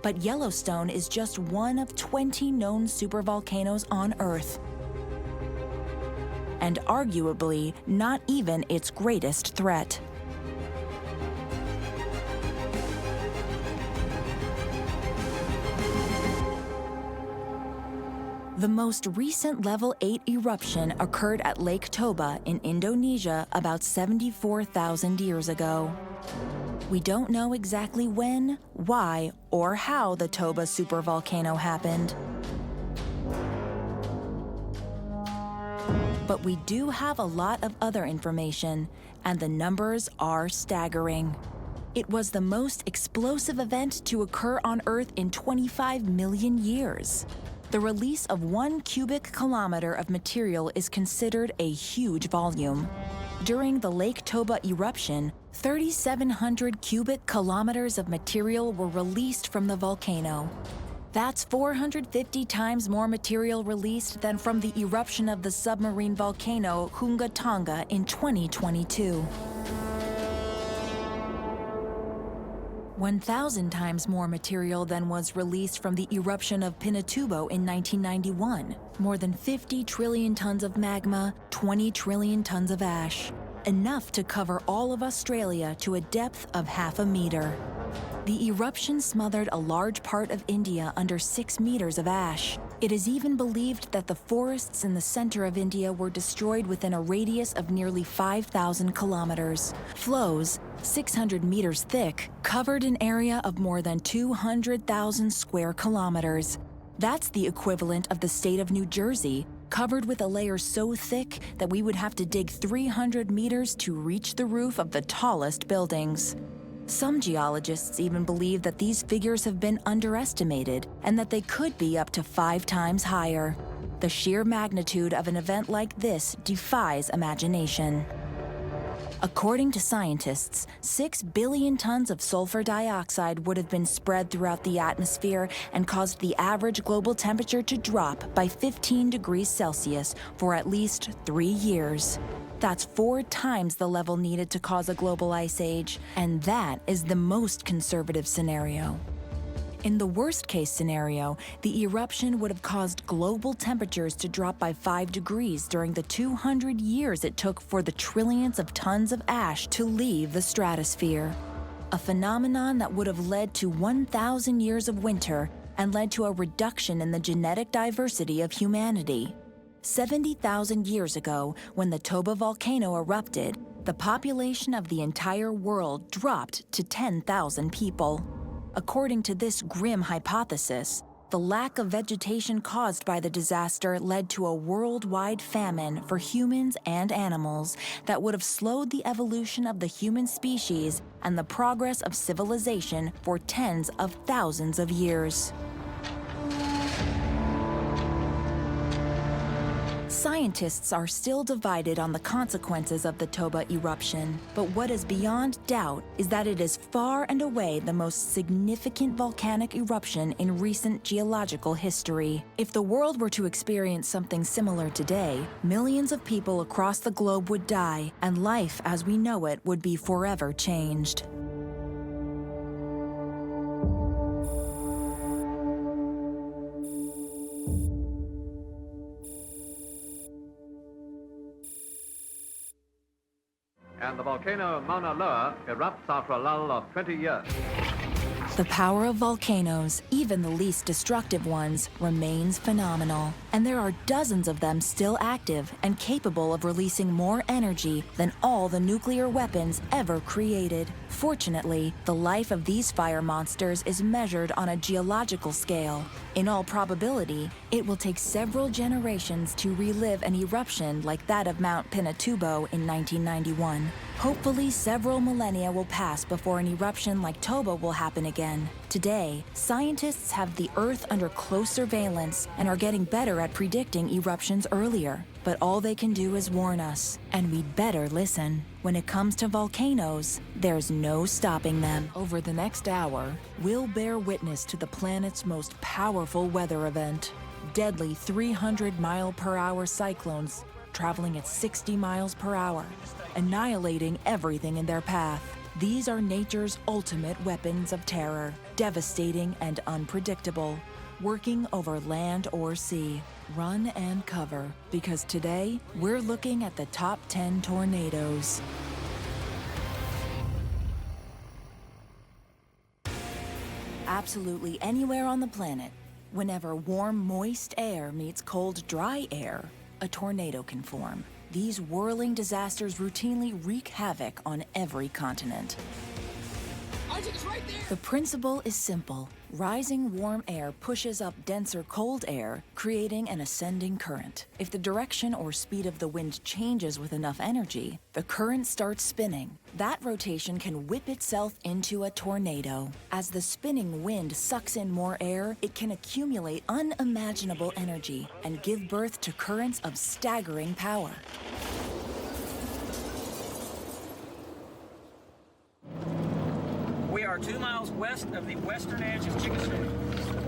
Speaker 1: But Yellowstone is just one of 20 known supervolcanoes on Earth, and arguably not even its greatest threat. The most recent level 8 eruption occurred at Lake Toba in Indonesia about 74,000 years ago. We don't know exactly when, why, or how the Toba supervolcano happened. But we do have a lot of other information, and the numbers are staggering. It was the most explosive event to occur on Earth in 25 million years. The release of 1 cubic kilometer of material is considered a huge volume. During the Lake Toba eruption, 3,700 cubic kilometers of material were released from the volcano. That's 450 times more material released than from the eruption of the submarine volcano Hunga Tonga in 2022. 1,000 times more material than was released from the eruption of Pinatubo in 1991. More than 50 trillion tons of magma, 20 trillion tons of ash. Enough to cover all of Australia to a depth of half a meter. The eruption smothered a large part of India under 6 meters of ash. It is even believed that the forests in the center of India were destroyed within a radius of nearly 5,000 kilometers. Flows, 600 meters thick, covered an area of more than 200,000 square kilometers. That's the equivalent of the state of New Jersey, covered with a layer so thick that we would have to dig 300 meters to reach the roof of the tallest buildings. Some geologists even believe that these figures have been underestimated and that they could be up to 5 times higher. The sheer magnitude of an event like this defies imagination. According to scientists, 6 billion tons of sulfur dioxide would have been spread throughout the atmosphere and caused the average global temperature to drop by 15 degrees Celsius for at least 3 years. That's 4 times the level needed to cause a global ice age, and that is the most conservative scenario. In the worst-case scenario, the eruption would have caused global temperatures to drop by 5 degrees during the 200 years it took for the trillions of tons of ash to leave the stratosphere. A phenomenon that would have led to 1,000 years of winter and led to a reduction in the genetic diversity of humanity. 70,000 years ago, when the Toba volcano erupted, the population of the entire world dropped to 10,000 people. According to this grim hypothesis, the lack of vegetation caused by the disaster led to a worldwide famine for humans and animals that would have slowed the evolution of the human species and the progress of civilization for tens of thousands of years. Scientists are still divided on the consequences of the Toba eruption, but what is beyond doubt is that it is far and away the most significant volcanic eruption in recent geological history. If the world were to experience something similar today, millions of people across the globe would die, and life as we know it would be forever changed.
Speaker 5: And the volcano Mauna Loa erupts after a lull of 20 years.
Speaker 1: The power of volcanoes, even the least destructive ones, remains phenomenal. And there are dozens of them still active and capable of releasing more energy than all the nuclear weapons ever created. Fortunately, the life of these fire monsters is measured on a geological scale. In all probability, it will take several generations to relive an eruption like that of Mount Pinatubo in 1991. Hopefully, several millennia will pass before an eruption like Toba will happen again. Today, scientists have the Earth under close surveillance and are getting better at predicting eruptions earlier. But all they can do is warn us, and we'd better listen. When it comes to volcanoes, there's no stopping them. Over the next hour, we'll bear witness to the planet's most powerful weather event. Deadly 300-mile-per-hour cyclones traveling at 60 miles per hour, annihilating everything in their path. These are nature's ultimate weapons of terror, devastating and unpredictable, working over land or sea. Run and cover, because today we're looking at the top 10 tornadoes. Absolutely anywhere on the planet, whenever warm, moist air meets cold, dry air, a tornado can form. These whirling disasters routinely wreak havoc on every continent. Right there. The principle is simple. Rising warm air pushes up denser cold air, creating an ascending current. If the direction or speed of the wind changes with enough energy, the current starts spinning. That rotation can whip itself into a tornado. As the spinning wind sucks in more air, it can accumulate unimaginable energy and give birth to currents of staggering power.
Speaker 15: We are 2 miles west of the western edge of Chickasaw.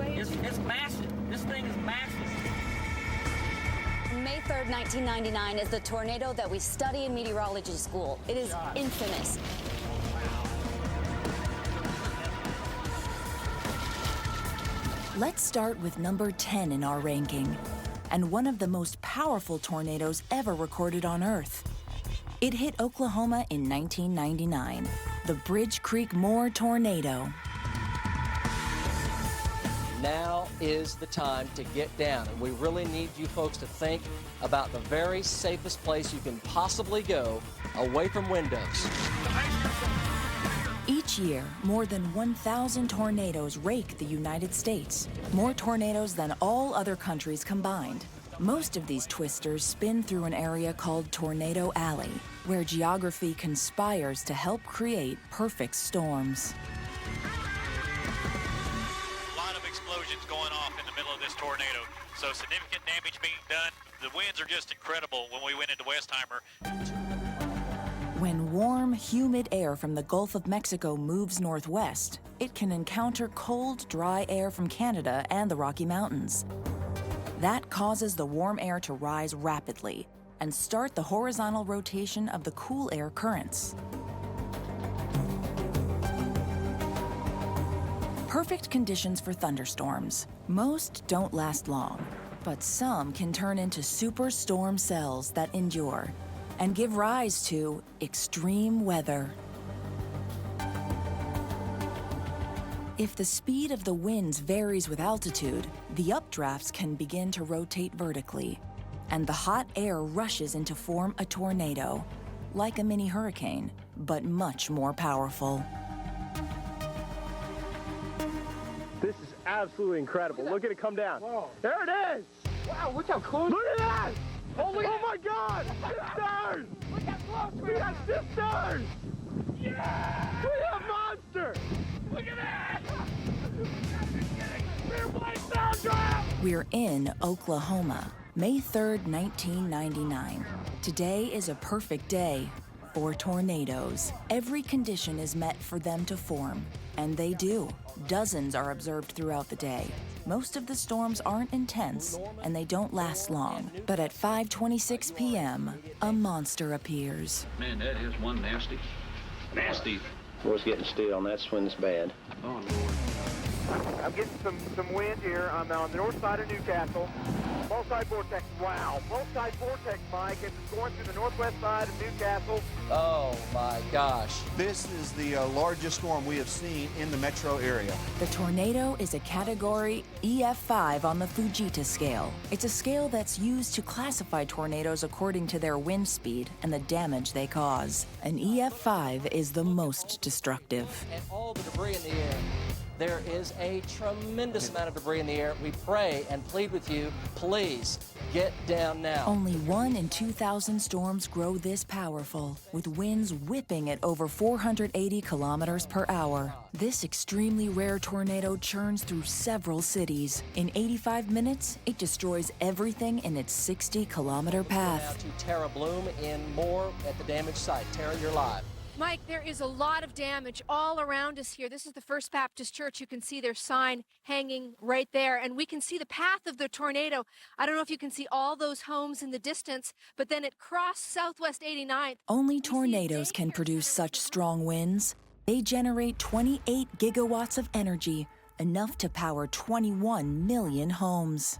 Speaker 15: It's massive. This thing is massive.
Speaker 16: May 3rd, 1999 is the tornado that we study in meteorology school. It is infamous.
Speaker 1: Let's start with number 10 in our ranking, and one of the most powerful tornadoes ever recorded on Earth. It hit Oklahoma in 1999, the Bridge Creek Moore tornado.
Speaker 2: Now is the time to get down, and we really need you folks to think about the very safest place you can possibly go, away from windows.
Speaker 1: Each year, more than 1,000 tornadoes rake the United States, more tornadoes than all other countries combined. Most of these twisters spin through an area called Tornado Alley, where geography conspires to help create perfect storms.
Speaker 17: A lot of explosions going off in the middle of this tornado, so significant damage being done. The winds are just incredible when we went into Westheimer.
Speaker 1: When warm, humid air from the Gulf of Mexico moves northwest, it can encounter cold, dry air from Canada and the Rocky Mountains. That causes the warm air to rise rapidly and start the horizontal rotation of the cool air currents. Perfect conditions for thunderstorms. Most don't last long, but some can turn into superstorm cells that endure and give rise to extreme weather. If the speed of the winds varies with altitude, the updrafts can begin to rotate vertically, and the hot air rushes in to form a tornado, like a mini hurricane, but much more powerful.
Speaker 18: This is absolutely incredible. Look at it come down.
Speaker 19: Whoa.
Speaker 18: There it is!
Speaker 19: Wow, look how close.
Speaker 18: Look at that! Oh my God! Cisterns!
Speaker 19: Look how close
Speaker 18: we got cisterns! Yeah! We have monsters!
Speaker 19: Look at that!
Speaker 1: We're in Oklahoma, May 3rd, 1999. Today is a perfect day for tornadoes. Every condition is met for them to form, and they do. Dozens are observed throughout the day. Most of the storms aren't intense, and they don't last long. But at 5:26 p.m., a monster appears.
Speaker 12: Man, that is one nasty. Nasty.
Speaker 20: Well, it's getting still, and that's when it's bad.
Speaker 12: Oh, Lord.
Speaker 18: I'm getting some wind here. I'm on the north side of Newcastle. multi vortex. Wow, multi vortex, Mike. It's going through the northwest side of Newcastle.
Speaker 2: Oh my gosh.
Speaker 21: This is the largest storm we have seen in the metro area.
Speaker 1: The tornado is a category EF5 on the Fujita scale. It's a scale that's used to classify tornadoes according to their wind speed and the damage they cause. An EF5 is the most destructive.
Speaker 2: And all the debris in the air. There is a tremendous amount of debris in the air. We pray and plead with you, please get down now.
Speaker 1: Only 1 in 2,000 storms grow this powerful, with winds whipping at over 480 kilometers per hour. This extremely rare tornado churns through several cities. In 85 minutes, it destroys everything in its 60-kilometer path.
Speaker 2: Now to Tara Bloom in more at the damage site. Tara, you're live.
Speaker 22: Mike, there is a lot of damage all around us here. This is the First Baptist Church. You can see their sign hanging right there, and we can see the path of the tornado. I don't know if you can see all those homes in the distance, but then it crossed Southwest 89th.
Speaker 1: Only tornadoes can produce such strong winds. They generate 28 gigawatts of energy, enough to power 21 million homes.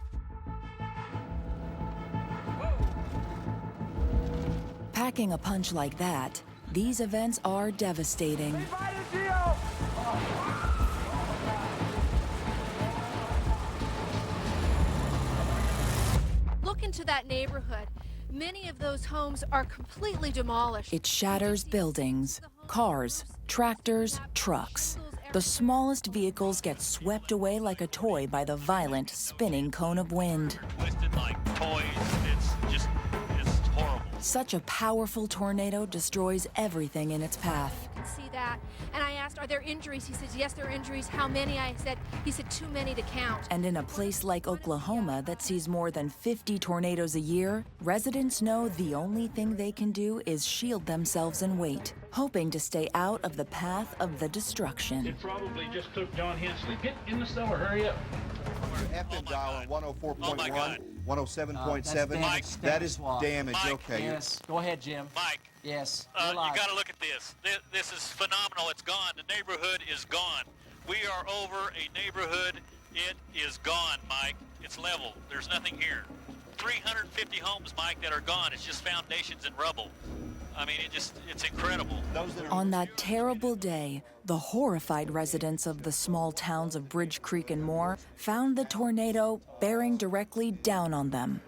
Speaker 1: Packing a punch like that, these events are devastating.
Speaker 22: Look into that neighborhood. Many of those homes are completely demolished.
Speaker 1: It shatters buildings, cars, tractors, trucks. The smallest vehicles get swept away like a toy by the violent, spinning cone of wind.
Speaker 17: Twisted like toys. It's horrible.
Speaker 1: Such a powerful tornado destroys everything in its path.
Speaker 22: You can see that. And I asked, are there injuries? He says, yes, there are injuries. How many? He said, too many to count.
Speaker 1: And in a place like Oklahoma that sees more than 50 tornadoes a year, residents know the only thing they can do is shield themselves and wait, hoping to stay out of the path of the destruction.
Speaker 12: It probably just took John Hensley. Get in the cellar, hurry up.
Speaker 21: FM dial on 104.1, 107.7. That is damage.
Speaker 2: Mike,
Speaker 21: Okay.
Speaker 2: Yes. Go ahead, Jim.
Speaker 17: Mike.
Speaker 2: Yes.
Speaker 17: You got to look at this. This is phenomenal. It's gone. The neighborhood is gone. We are over a neighborhood. It is gone, Mike. It's level. There's nothing here. 350 homes, Mike, that are gone. It's just foundations and rubble. I mean, it's incredible.
Speaker 1: On that terrible day, the horrified residents of the small towns of Bridge Creek and more found the tornado bearing directly down on them.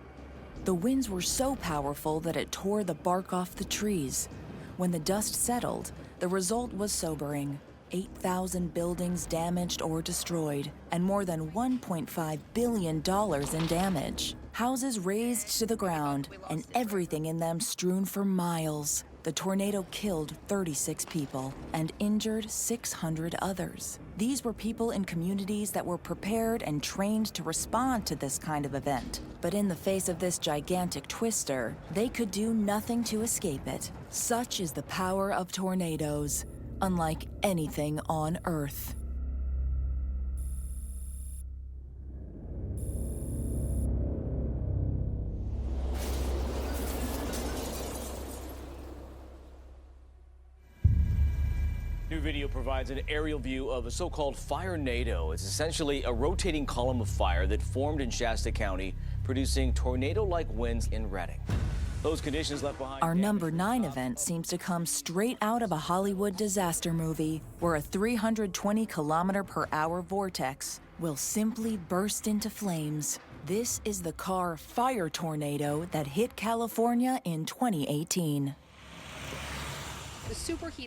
Speaker 1: The winds were so powerful that it tore the bark off the trees. When the dust settled, the result was sobering. 8,000 buildings damaged or destroyed, and more than $1.5 billion in damage. Houses razed to the ground, and everything in them strewn for miles. The tornado killed 36 people and injured 600 others. These were people in communities that were prepared and trained to respond to this kind of event. But in the face of this gigantic twister, they could do nothing to escape it. Such is the power of tornadoes, unlike anything on Earth.
Speaker 23: New video provides an aerial view of a so-called fire-nado. It's essentially a rotating column of fire that formed in Shasta County, producing tornado-like winds in Redding. Those conditions left behind...
Speaker 1: Our number 9 event seems to come straight out of a Hollywood disaster movie, where a 320-kilometer-per-hour vortex will simply burst into flames. This is the Carr fire tornado that hit California in 2018.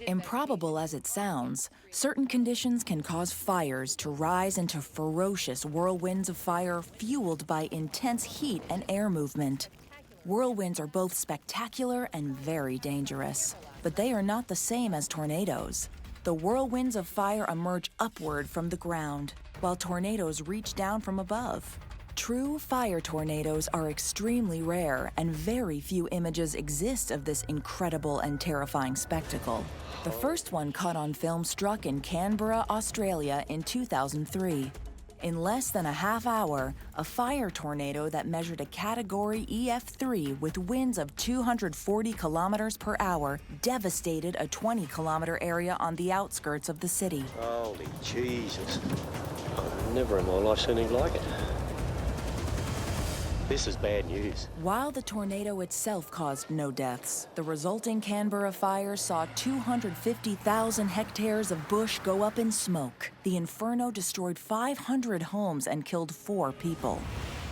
Speaker 1: Improbable as it sounds, certain conditions can cause fires to rise into ferocious whirlwinds of fire fueled by intense heat and air movement. Whirlwinds are both spectacular and very dangerous, but they are not the same as tornadoes. The whirlwinds of fire emerge upward from the ground, while tornadoes reach down from above. True fire tornadoes are extremely rare, and very few images exist of this incredible and terrifying spectacle. The first one caught on film struck in Canberra, Australia in 2003. In less than a half hour, a fire tornado that measured a category EF3 with winds of 240 kilometers per hour devastated a 20-kilometer area on the outskirts of the city.
Speaker 20: Holy Jesus. I've never in my life seen anything like it.
Speaker 3: This is bad news.
Speaker 1: While the tornado itself caused no deaths, the resulting Canberra fire saw 250,000 hectares of bush go up in smoke. The inferno destroyed 500 homes and killed 4 people.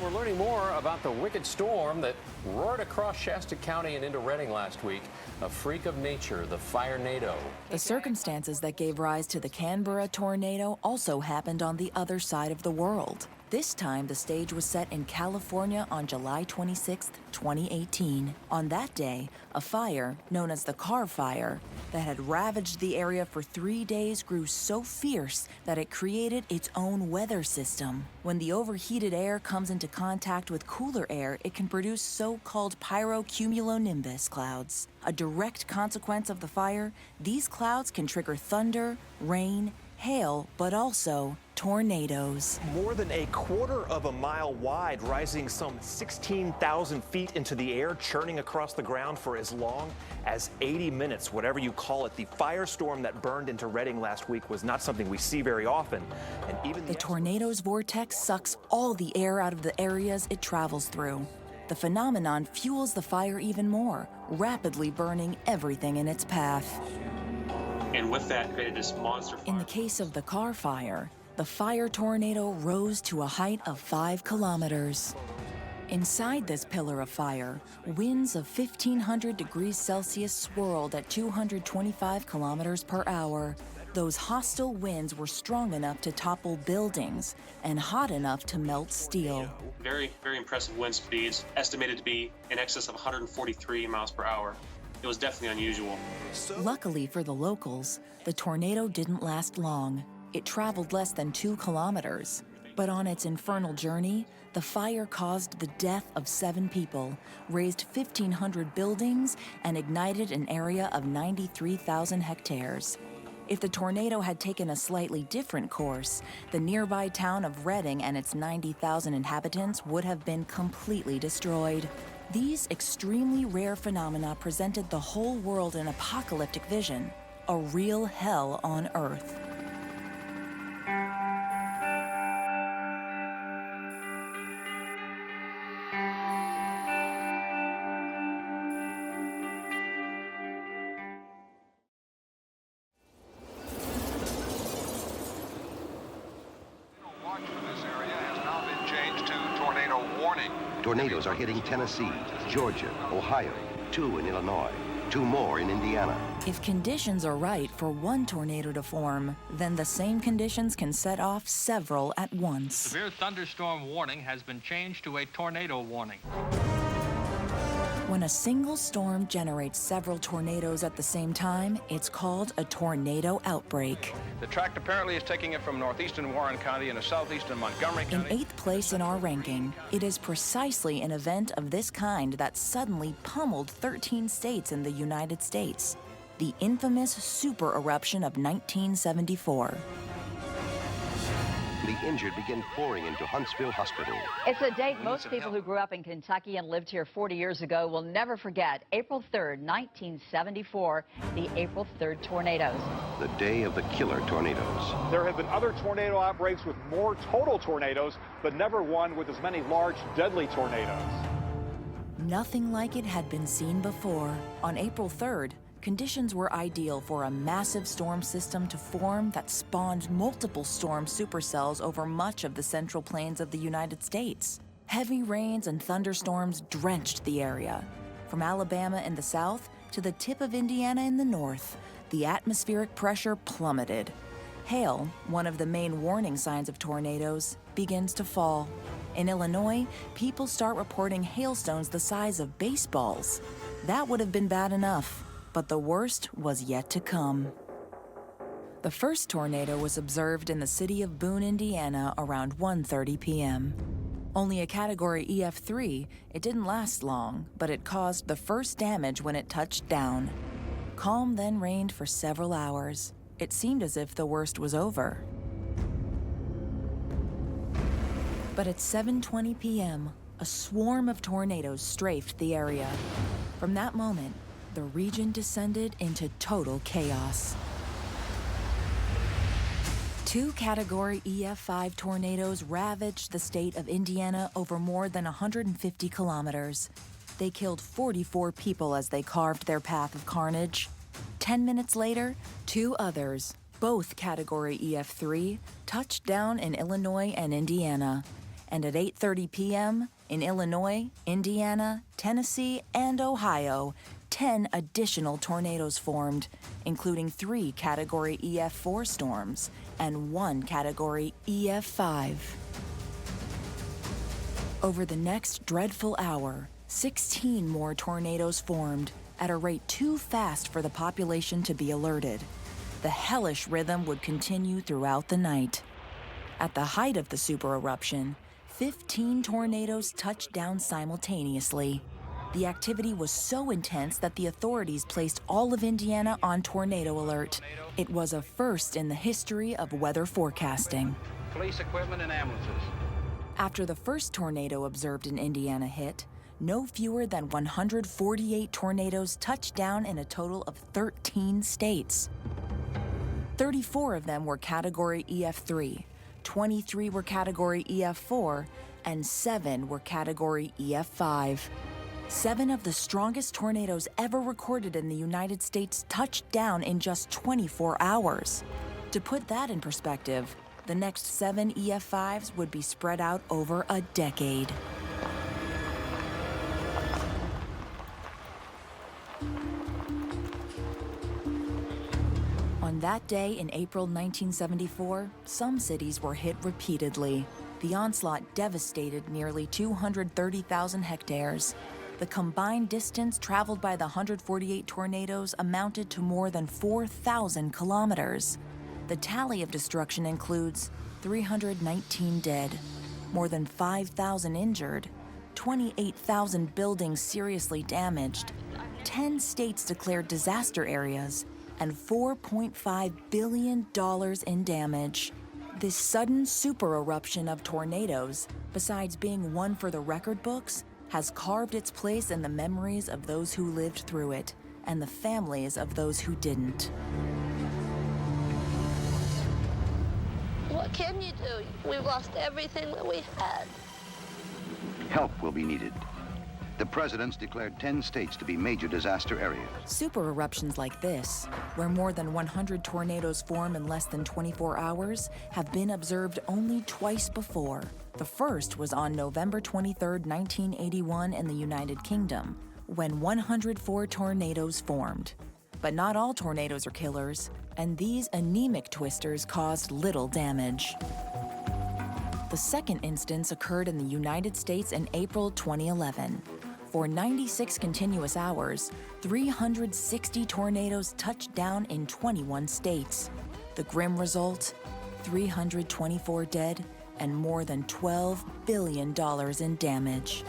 Speaker 4: We're learning more about the wicked storm that roared across Shasta County and into Redding last week. A freak of nature, the fire-nado.
Speaker 1: The circumstances that gave rise to the Canberra tornado also happened on the other side of the world. This time, the stage was set in California on July 26, 2018. On that day, a fire, known as the Car Fire, that had ravaged the area for 3 days grew so fierce that it created its own weather system. When the overheated air comes into contact with cooler air, it can produce so-called pyrocumulonimbus clouds. A direct consequence of the fire, these clouds can trigger thunder, rain, hail, but also tornadoes.
Speaker 7: More than a quarter of a mile wide, rising some 16,000 feet into the air, churning across the ground for as long as 80 minutes, whatever you call it. The firestorm that burned into Redding last week was not something we see very often. And even
Speaker 1: the tornado's vortex sucks all the air out of the areas it travels through. The phenomenon fuels the fire even more, rapidly burning everything in its path.
Speaker 3: And with that, created this monster fire.
Speaker 1: In the case of the Car Fire, the fire tornado rose to a height of 5 kilometers. Inside this pillar of fire, winds of 1,500 degrees Celsius swirled at 225 kilometers per hour. Those hostile winds were strong enough to topple buildings and hot enough to melt steel.
Speaker 3: Very, very impressive wind speeds, estimated to be in excess of 143 miles per hour. It was definitely unusual.
Speaker 1: Luckily for the locals, the tornado didn't last long. It traveled less than 2 kilometers. But on its infernal journey, the fire caused the death of 7 people, razed 1,500 buildings, and ignited an area of 93,000 hectares. If the tornado had taken a slightly different course, the nearby town of Redding and its 90,000 inhabitants would have been completely destroyed. These extremely rare phenomena presented the whole world an apocalyptic vision, a real hell on Earth.
Speaker 24: Tornadoes are hitting Tennessee, Georgia, Ohio, 2 in Illinois, 2 more in Indiana.
Speaker 1: If conditions are right for one tornado to form, then the same conditions can set off several at once.
Speaker 25: Severe thunderstorm warning has been changed to a tornado warning.
Speaker 1: When a single storm generates several tornadoes at the same time, it's called a tornado outbreak.
Speaker 4: The tract apparently is taking it from northeastern Warren County into southeastern Montgomery
Speaker 1: In
Speaker 4: County.
Speaker 1: 8th place in our ranking, it is precisely an event of this kind that suddenly pummeled 13 states in the United States. The infamous super eruption of 1974.
Speaker 24: The injured begin pouring into Huntsville Hospital.
Speaker 26: It's a date most people who grew up in Kentucky and lived here 40 years ago will never forget. April 3rd, 1974, the April 3rd tornadoes.
Speaker 24: The day of the killer tornadoes.
Speaker 21: There have been other tornado outbreaks with more total tornadoes, but never one with as many large, deadly tornadoes.
Speaker 1: Nothing like it had been seen before. On April 3rd, conditions were ideal for a massive storm system to form that spawned multiple storm supercells over much of the central plains of the United States. Heavy rains and thunderstorms drenched the area. From Alabama in the south to the tip of Indiana in the north, the atmospheric pressure plummeted. Hail, one of the main warning signs of tornadoes, begins to fall. In Illinois, people start reporting hailstones the size of baseballs. That would have been bad enough. But the worst was yet to come. The first tornado was observed in the city of Boone, Indiana around 1:30 p.m. Only a category EF3, it didn't last long, but it caused the first damage when it touched down. Calm then reigned for several hours. It seemed as if the worst was over. But at 7:20 p.m., a swarm of tornadoes strafed the area. From that moment, the region descended into total chaos. Two Category EF5 tornadoes ravaged the state of Indiana over more than 150 kilometers. They killed 44 people as they carved their path of carnage. 10 minutes later, two others, both Category EF3, touched down in Illinois and Indiana. And at 8:30 p.m., in Illinois, Indiana, Tennessee, and Ohio, 10 additional tornadoes formed, including 3 Category EF4 storms and 1 Category EF5. Over the next dreadful hour, 16 more tornadoes formed at a rate too fast for the population to be alerted. The hellish rhythm would continue throughout the night. At the height of the super eruption, 15 tornadoes touched down simultaneously. The activity was so intense that the authorities placed all of Indiana on tornado alert. It was a first in the history of weather forecasting.
Speaker 25: Police equipment and ambulances.
Speaker 1: After the first tornado observed in Indiana hit, no fewer than 148 tornadoes touched down in a total of 13 states. 34 of them were Category EF3, 23 were Category EF4, and 7 were Category EF5. 7 of the strongest tornadoes ever recorded in the United States touched down in just 24 hours. To put that in perspective, the next 7 EF5s would be spread out over a decade. On that day in April 1974, some cities were hit repeatedly. The onslaught devastated nearly 230,000 hectares. The combined distance traveled by the 148 tornadoes amounted to more than 4,000 kilometers. The tally of destruction includes 319 dead, more than 5,000 injured, 28,000 buildings seriously damaged, 10 states declared disaster areas, and $4.5 billion in damage. This sudden super eruption of tornadoes, besides being one for the record books, has carved its place in the memories of those who lived through it and the families of those who didn't.
Speaker 8: What can you do? We've lost everything that we had.
Speaker 24: Help will be needed. The president's declared 10 states to be major disaster areas.
Speaker 1: Super eruptions like this, where more than 100 tornadoes form in less than 24 hours, have been observed only twice before. The first was on November 23, 1981 in the United Kingdom, when 104 tornadoes formed. But not all tornadoes are killers, and these anemic twisters caused little damage. The second instance occurred in the United States in April 2011. For 96 continuous hours, 360 tornadoes touched down in 21 states. The grim result? 324 dead and more than $12 billion in damage.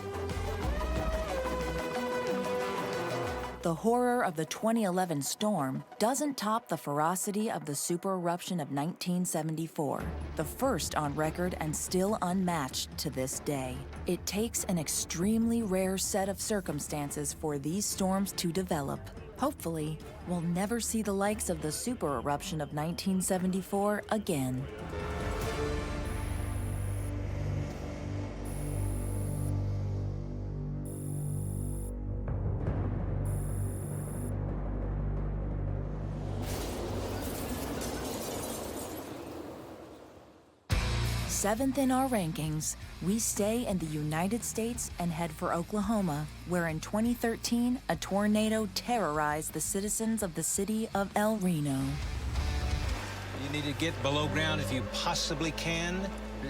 Speaker 1: The horror of the 2011 storm doesn't top the ferocity of the super eruption of 1974, the first on record and still unmatched to this day. It takes an extremely rare set of circumstances for these storms to develop. Hopefully, we'll never see the likes of the super eruption of 1974 again. Seventh in our rankings, we stay in the United States and head for Oklahoma, where in 2013, a tornado terrorized the citizens of the city of El Reno.
Speaker 9: You need to get below ground if you possibly can.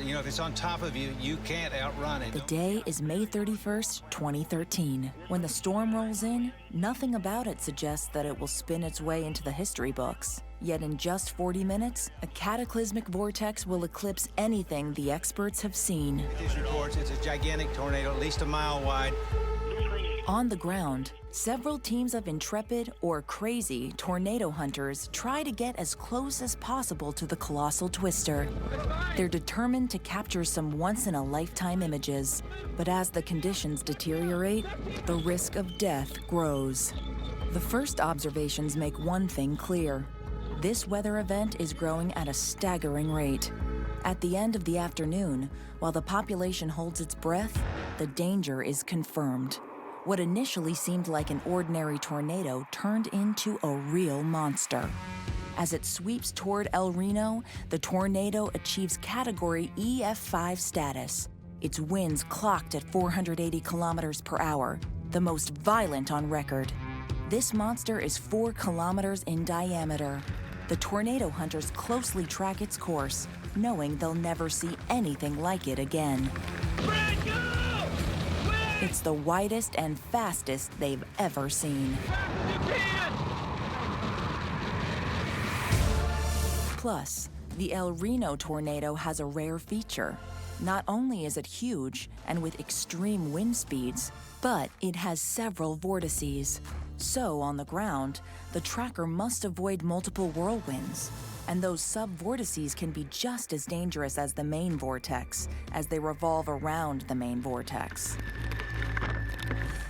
Speaker 9: You know, if it's on top of you, you can't outrun it.
Speaker 1: The day is May 31st, 2013. When the storm rolls in, nothing about it suggests that it will spin its way into the history books. Yet in just 40 minutes, a cataclysmic vortex will eclipse anything the experts have seen.
Speaker 9: These reports, it's a gigantic tornado, at least a mile wide.
Speaker 1: On the ground, several teams of intrepid or crazy tornado hunters try to get as close as possible to the colossal twister. They're determined to capture some once-in-a-lifetime images, but as the conditions deteriorate, the risk of death grows. The first observations make one thing clear. This weather event is growing at a staggering rate. At the end of the afternoon, while the population holds its breath, the danger is confirmed. What initially seemed like an ordinary tornado turned into a real monster. As it sweeps toward El Reno, the tornado achieves Category EF5 status. Its winds clocked at 480 kilometers per hour, the most violent on record. This monster is 4 kilometers in diameter. The tornado hunters closely track its course, knowing they'll never see anything like it again. It's the widest and fastest they've ever seen. Plus, the El Reno tornado has a rare feature. Not only is it huge and with extreme wind speeds, but it has several vortices. So, on the ground, the tracker must avoid multiple whirlwinds. And those sub-vortices can be just as dangerous as the main vortex, as they revolve around the main vortex.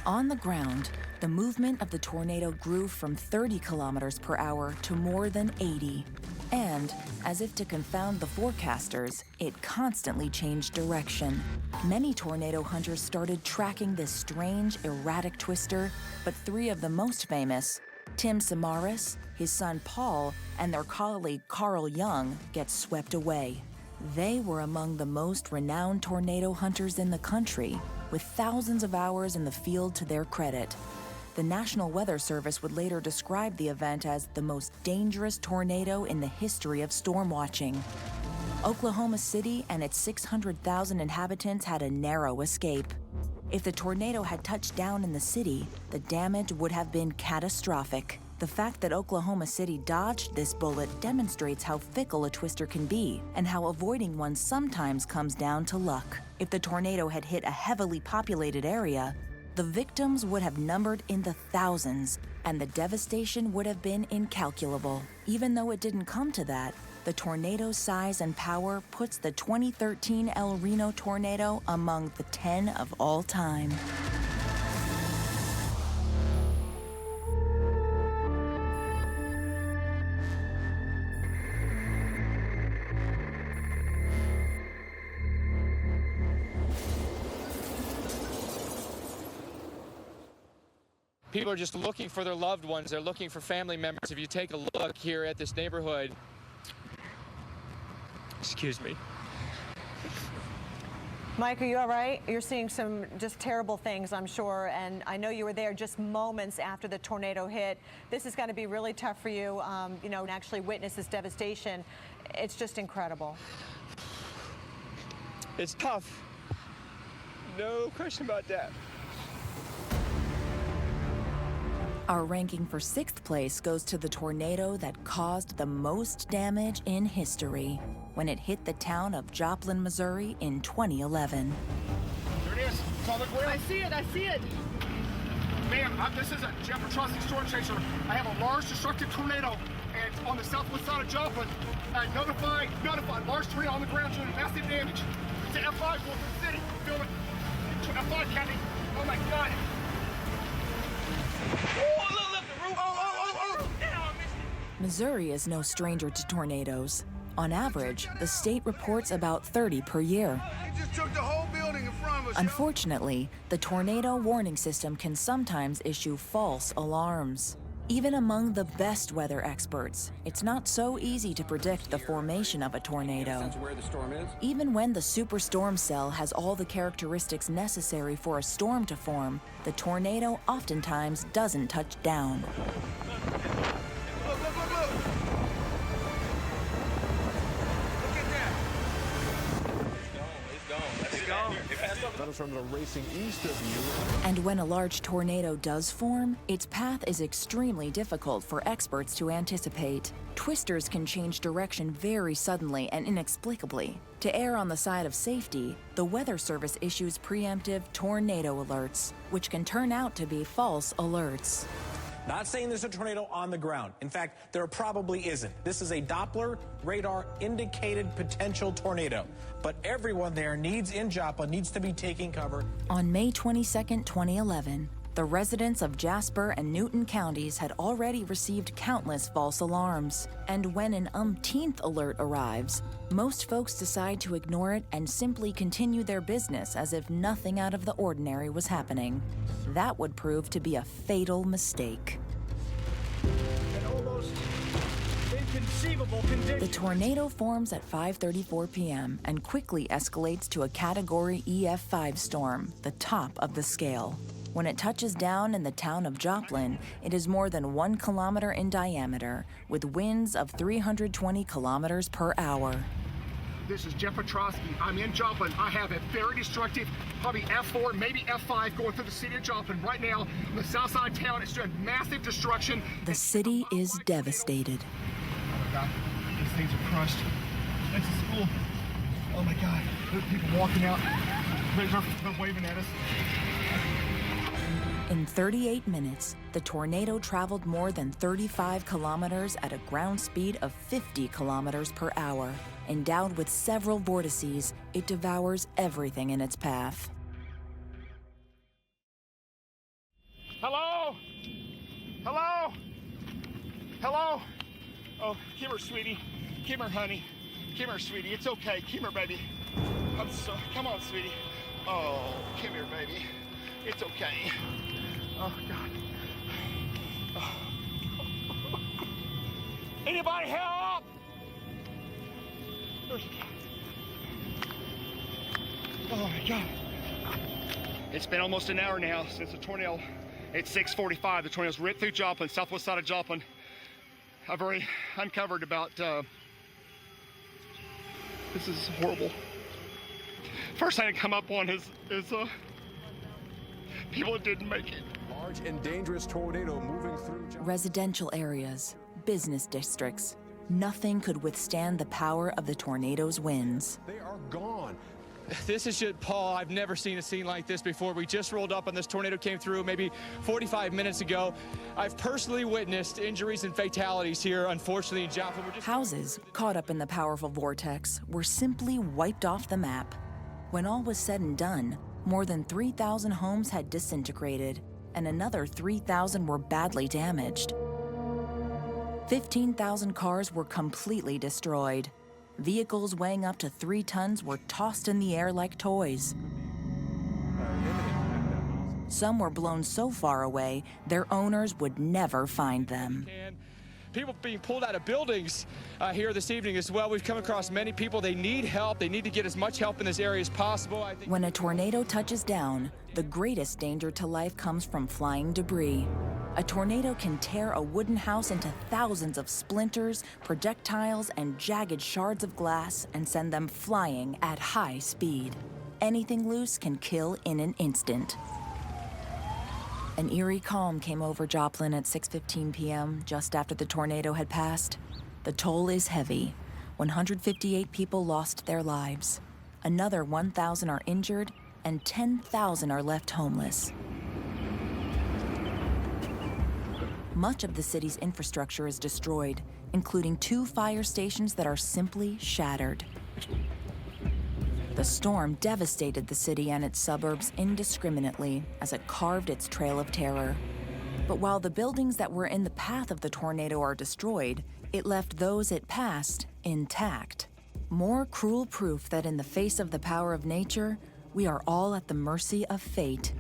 Speaker 1: On the ground, the movement of the tornado grew from 30 kilometers per hour to more than 80. And, as if to confound the forecasters, it constantly changed direction. Many tornado hunters started tracking this strange, erratic twister, but 3 of the most famous, Tim Samaras, his son Paul, and their colleague Carl Young, get swept away. They were among the most renowned tornado hunters in the country, with thousands of hours in the field to their credit. The National Weather Service would later describe the event as the most dangerous tornado in the history of storm watching. Oklahoma City and its 600,000 inhabitants had a narrow escape. If the tornado had touched down in the city, the damage would have been catastrophic. The fact that Oklahoma City dodged this bullet demonstrates how fickle a twister can be and how avoiding one sometimes comes down to luck. If the tornado had hit a heavily populated area, the victims would have numbered in the thousands, and the devastation would have been incalculable. Even though it didn't come to that, the tornado's size and power puts the 2013 El Reno tornado among the 10 of all time.
Speaker 5: People are just looking for their loved ones. They're looking for family members. If you take a look here at this neighborhood, excuse me.
Speaker 6: Mike, are you all right? You're seeing some just terrible things, I'm sure, and I know you were there just moments after the tornado hit. This is going to be really tough for you, you know, to actually witness this devastation. It's just incredible.
Speaker 5: It's tough. No question about that.
Speaker 1: Our ranking for 6th place goes to the tornado that caused the most damage in history when it hit the town of Joplin, Missouri in 2011.
Speaker 18: There it is. It's on the ground. I see it. I see it. Ma'am, this is a Jeff Trusty storm chaser. I have a large destructive tornado and it's on the southwest side of Joplin. Notified. Large tornado on the ground doing massive damage. It's an F5 going through the city. Feel it. F5 county. Oh my God. Oh, look, the roof. Oh. Damn, I missed it.
Speaker 1: Missouri is no stranger to tornadoes. On average, the state reports about 30 per year.
Speaker 18: He just took the whole building in front of us.
Speaker 1: Unfortunately, the tornado warning system can sometimes issue false alarms. Even among the best weather experts, it's not so easy to predict the formation of a tornado.
Speaker 4: Where the storm is?
Speaker 1: Even when the superstorm cell has all the characteristics necessary for a storm to form, the tornado oftentimes doesn't touch down.
Speaker 12: That is from the racing east of you.
Speaker 1: And when a large tornado does form, its path is extremely difficult for experts to anticipate. Twisters can change direction very suddenly and inexplicably. To err on the side of safety, the Weather Service issues preemptive tornado alerts, which can turn out to be false alerts.
Speaker 10: Not saying there's a tornado on the ground. In fact, there probably isn't. This is a Doppler radar indicated potential tornado. But everyone there in Joplin needs to be taking cover.
Speaker 1: On May 22, 2011, The residents of Jasper and Newton counties had already received countless false alarms. And when an umpteenth alert arrives, most folks decide to ignore it and simply continue their business as if nothing out of the ordinary was happening. That would prove to be a fatal mistake. The tornado forms at 5:34 p.m. and quickly escalates to a Category EF5 storm, the top of the scale. When it touches down in the town of Joplin, it is more than 1 kilometer in diameter, with winds of 320 kilometers per hour.
Speaker 18: This is Jeff Petrosky. I'm in Joplin. I have a very destructive, probably F4, maybe F5 going through the city of Joplin right now. On the south side of town, it's doing massive destruction.
Speaker 1: The city is devastated.
Speaker 18: Oh my God, these things are crushed. It's a school. Oh my God, there's people walking out. They're waving at us.
Speaker 1: In 38 minutes, the tornado traveled more than 35 kilometers at a ground speed of 50 kilometers per hour. Endowed with several vortices, it devours everything in its path.
Speaker 18: Hello? Hello? Hello? Oh, come here, sweetie. Come here, honey. Come here, sweetie. It's okay. Come here, baby. Come on, sweetie. Oh, come here, baby. It's okay. Oh, God. Oh. Anybody help? Oh, my God. It's been almost an hour now since the tornado. It's 6:45. The tornado's ripped through Joplin, southwest side of Joplin. I've already uncovered about, this is horrible. First thing I come up on is people that didn't make it.
Speaker 4: Large and dangerous tornado moving through
Speaker 1: residential areas, business districts. Nothing could withstand the power of the tornado's winds.
Speaker 4: They are gone.
Speaker 5: This is just, Paul, I've never seen a scene like this before. We just rolled up and this tornado came through maybe 45 minutes ago. I've personally witnessed injuries and fatalities here, unfortunately, in Joplin.
Speaker 1: Houses, caught up in the powerful vortex, were simply wiped off the map. When all was said and done, more than 3,000 homes had disintegrated, and another 3,000 were badly damaged. 15,000 cars were completely destroyed. Vehicles weighing up to 3 tons were tossed in the air like toys. Some were blown so far away, their owners would never find them.
Speaker 5: People being pulled out of buildings here this evening as well. We've come across many people. They need help. They need to get as much help in this area as possible.
Speaker 1: When a tornado touches down, the greatest danger to life comes from flying debris. A tornado can tear a wooden house into thousands of splinters, projectiles, and jagged shards of glass and send them flying at high speed. Anything loose can kill in an instant. An eerie calm came over Joplin at 6:15 p.m., just after the tornado had passed. The toll is heavy. 158 people lost their lives. Another 1,000 are injured, and 10,000 are left homeless. Much of the city's infrastructure is destroyed, including 2 fire stations that are simply shattered. The storm devastated the city and its suburbs indiscriminately as it carved its trail of terror. But while the buildings that were in the path of the tornado are destroyed, it left those it passed intact. More cruel proof that in the face of the power of nature, we are all at the mercy of fate.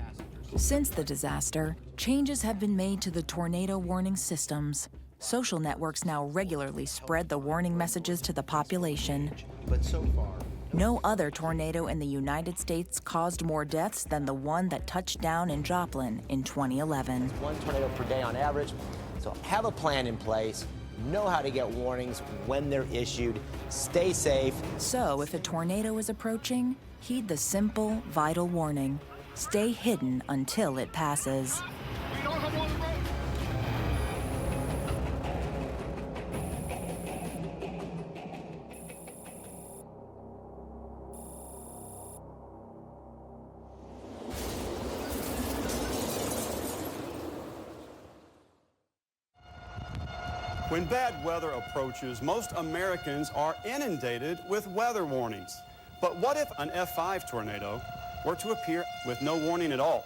Speaker 1: Since the disaster, changes have been made to the tornado warning systems. Social networks now regularly spread the warning messages to the population.
Speaker 11: But so far,
Speaker 1: no other tornado in the United States caused more deaths than the one that touched down in Joplin in 2011.
Speaker 11: 1 tornado per day on average. So have a plan in place, know how to get warnings when they're issued, stay safe.
Speaker 1: So if a tornado is approaching, heed the simple, vital warning. Stay hidden until it passes.
Speaker 18: We don't have on the road.
Speaker 13: When bad weather approaches, most Americans are inundated with weather warnings. But what if an F5 tornado were to appear with no warning at all?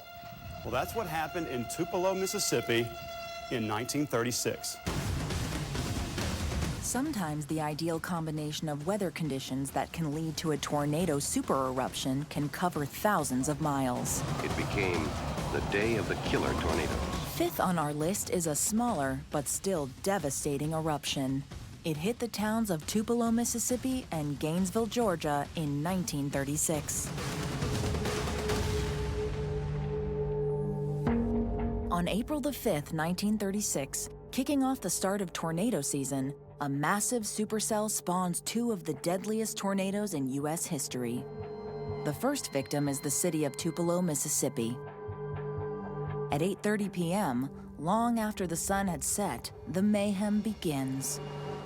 Speaker 13: Well, that's what happened in Tupelo, Mississippi in 1936.
Speaker 1: Sometimes the ideal combination of weather conditions that can lead to a tornado supereruption can cover thousands of miles.
Speaker 24: It became the day of the killer tornado.
Speaker 1: Fifth on our list is a smaller but still devastating eruption. It hit the towns of Tupelo, Mississippi and Gainesville, Georgia in 1936. On April the 5th, 1936, kicking off the start of tornado season, a massive supercell spawns two of the deadliest tornadoes in U.S. history. The first victim is the city of Tupelo, Mississippi. At 8:30 p.m., long after the sun had set, the mayhem begins.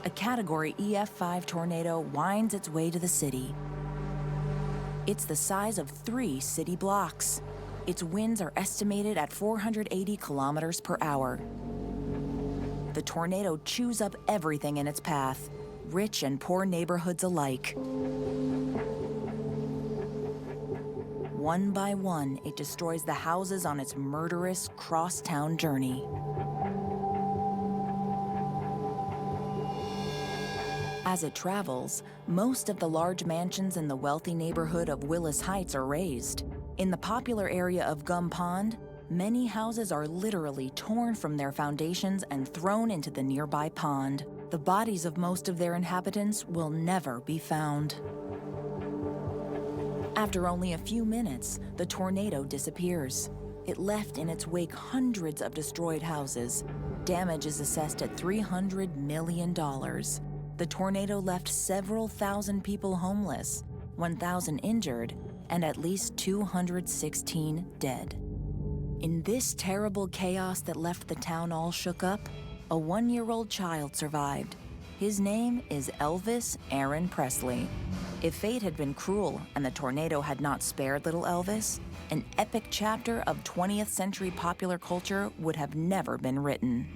Speaker 1: A Category EF5 tornado winds its way to the city. It's the size of 3 city blocks. Its winds are estimated at 480 kilometers per hour. The tornado chews up everything in its path, rich and poor neighborhoods alike. One by one, it destroys the houses on its murderous cross-town journey. As it travels, most of the large mansions in the wealthy neighborhood of Willis Heights are razed. In the popular area of Gum Pond, many houses are literally torn from their foundations and thrown into the nearby pond. The bodies of most of their inhabitants will never be found. After only a few minutes, the tornado disappears. It left in its wake hundreds of destroyed houses. Damage is assessed at $300 million. The tornado left several thousand people homeless, 1,000 injured, and at least 216 dead. In this terrible chaos that left the town all shook up, a 1-year-old child survived. His name is Elvis Aaron Presley. If fate had been cruel and the tornado had not spared little Elvis, an epic chapter of 20th century popular culture would have never been written.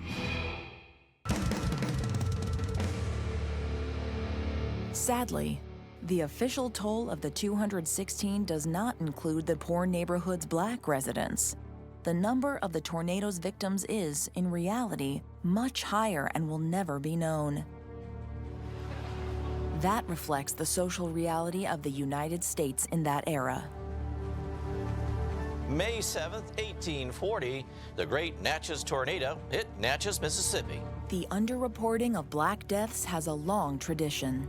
Speaker 1: Sadly, the official toll of the 216 does not include the poor neighborhood's black residents. The number of the tornado's victims is, in reality, much higher and will never be known. That reflects the social reality of the United States in that era.
Speaker 2: May 7th, 1840, the Great Natchez Tornado hit Natchez, Mississippi.
Speaker 1: The underreporting of black deaths has a long tradition.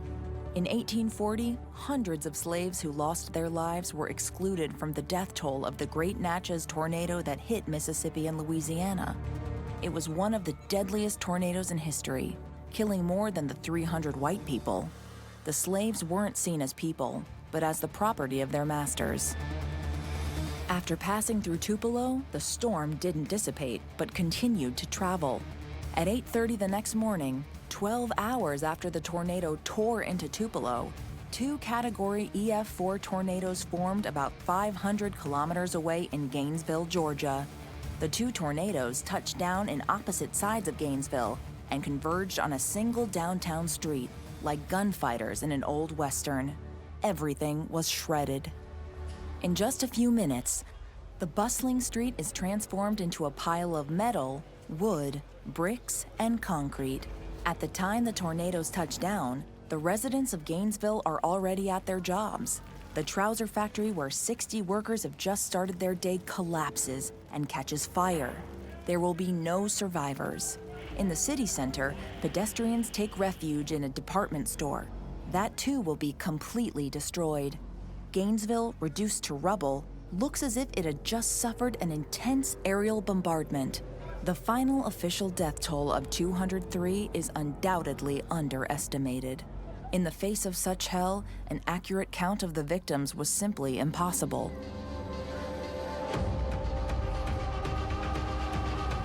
Speaker 1: In 1840, hundreds of slaves who lost their lives were excluded from the death toll of the Great Natchez Tornado that hit Mississippi and Louisiana. It was one of the deadliest tornadoes in history, killing more than the 300 white people. The slaves weren't seen as people, but as the property of their masters. After passing through Tupelo, the storm didn't dissipate, but continued to travel. At 8:30 the next morning, 12 hours after the tornado tore into Tupelo, 2 Category EF4 tornadoes formed about 500 kilometers away in Gainesville, Georgia. The 2 tornadoes touched down in opposite sides of Gainesville and converged on a single downtown street, like gunfighters in an old Western. Everything was shredded. In just a few minutes, the bustling street is transformed into a pile of metal, wood, bricks, and concrete. At the time the tornadoes touch down, the residents of Gainesville are already at their jobs. The trouser factory where 60 workers have just started their day collapses and catches fire. There will be no survivors. In the city center, pedestrians take refuge in a department store. That too will be completely destroyed. Gainesville, reduced to rubble, looks as if it had just suffered an intense aerial bombardment. The final official death toll of 203 is undoubtedly underestimated. In the face of such hell, an accurate count of the victims was simply impossible.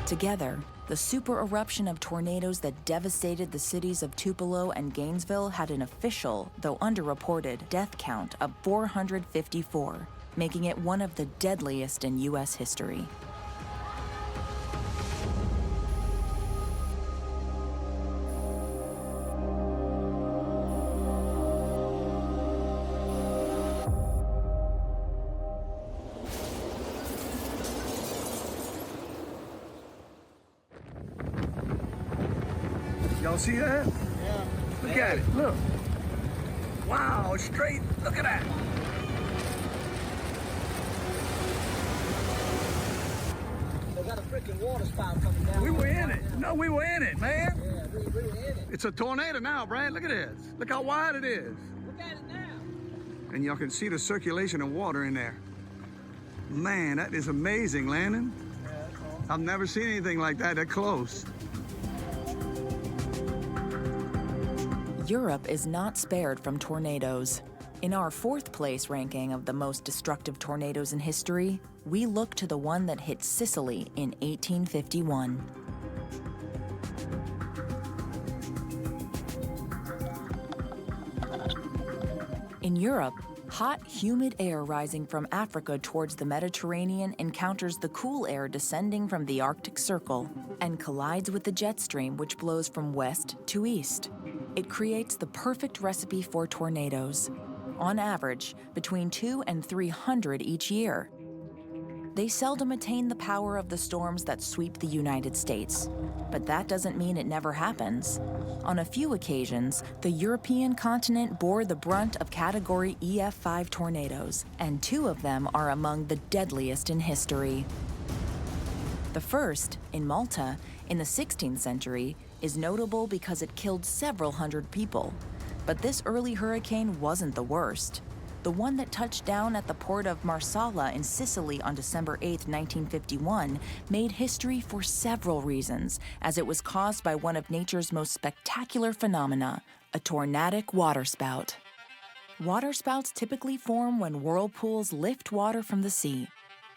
Speaker 1: Together, the super eruption of tornadoes that devastated the cities of Tupelo and Gainesville had an official, though underreported, death count of 454, making it one of the deadliest in U.S. history.
Speaker 14: Y'all see that? Yeah. Look at it, look. Wow, straight, look at that.
Speaker 15: They got a freaking water spout coming down.
Speaker 14: We were in it. No, we were in it, man.
Speaker 15: Yeah, we were in it.
Speaker 14: It's a tornado now, Brad. Look at this. Look how wide it is.
Speaker 15: Look at it now.
Speaker 14: And y'all can see the circulation of water in there. Man, that is amazing, Landon.
Speaker 15: Yeah, that's awesome.
Speaker 14: I've never seen anything like that close.
Speaker 1: Europe is not spared from tornadoes. In our 4th place ranking of the most destructive tornadoes in history, we look to the one that hit Sicily in 1851. In Europe, hot, humid air rising from Africa towards the Mediterranean encounters the cool air descending from the Arctic Circle and collides with the jet stream which blows from west to east. It creates the perfect recipe for tornadoes. On average, between 200 and 300 each year. They seldom attain the power of the storms that sweep the United States, but that doesn't mean it never happens. On a few occasions, the European continent bore the brunt of Category EF5 tornadoes, and 2 of them are among the deadliest in history. The first, in Malta, in the 16th century, is notable because it killed several hundred people. But this early hurricane wasn't the worst. The one that touched down at the port of Marsala in Sicily on December 8, 1951, made history for several reasons, as it was caused by one of nature's most spectacular phenomena, a tornadic waterspout. Waterspouts typically form when whirlpools lift water from the sea.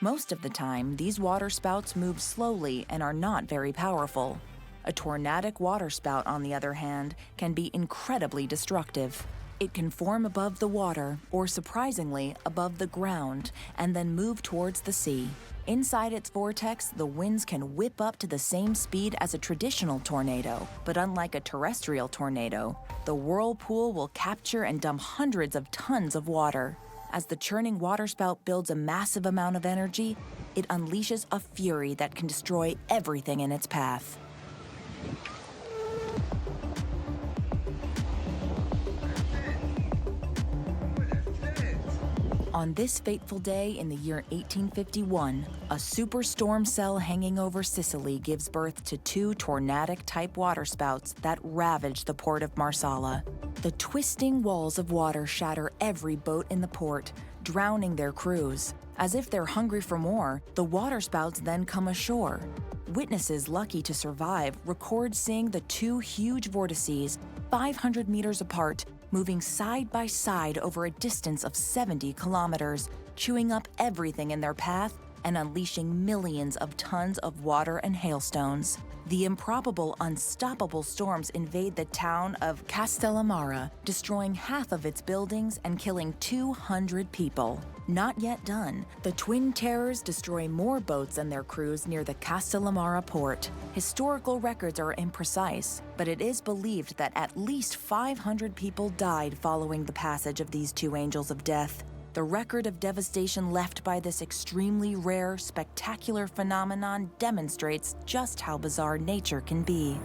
Speaker 1: Most of the time, these waterspouts move slowly and are not very powerful. A tornadic waterspout, on the other hand, can be incredibly destructive. It can form above the water, or surprisingly, above the ground, and then move towards the sea. Inside its vortex, the winds can whip up to the same speed as a traditional tornado, but unlike a terrestrial tornado, the whirlpool will capture and dump hundreds of tons of water. As the churning waterspout builds a massive amount of energy, it unleashes a fury that can destroy everything in its path. On this fateful day in the year 1851, a superstorm cell hanging over Sicily gives birth to 2 tornadic-type waterspouts that ravage the port of Marsala. The twisting walls of water shatter every boat in the port, drowning their crews. As if they're hungry for more, the waterspouts then come ashore. Witnesses lucky to survive record seeing the 2 huge vortices, 500 meters apart, moving side by side over a distance of 70 kilometers, chewing up everything in their path and unleashing millions of tons of water and hailstones. The improbable, unstoppable storms invade the town of Castellamare, destroying half of its buildings and killing 200 people. Not yet done, the Twin Terrors destroy more boats and their crews near the Castellamare port. Historical records are imprecise, but it is believed that at least 500 people died following the passage of these 2 angels of death. The record of devastation left by this extremely rare, spectacular phenomenon demonstrates just how bizarre nature can be.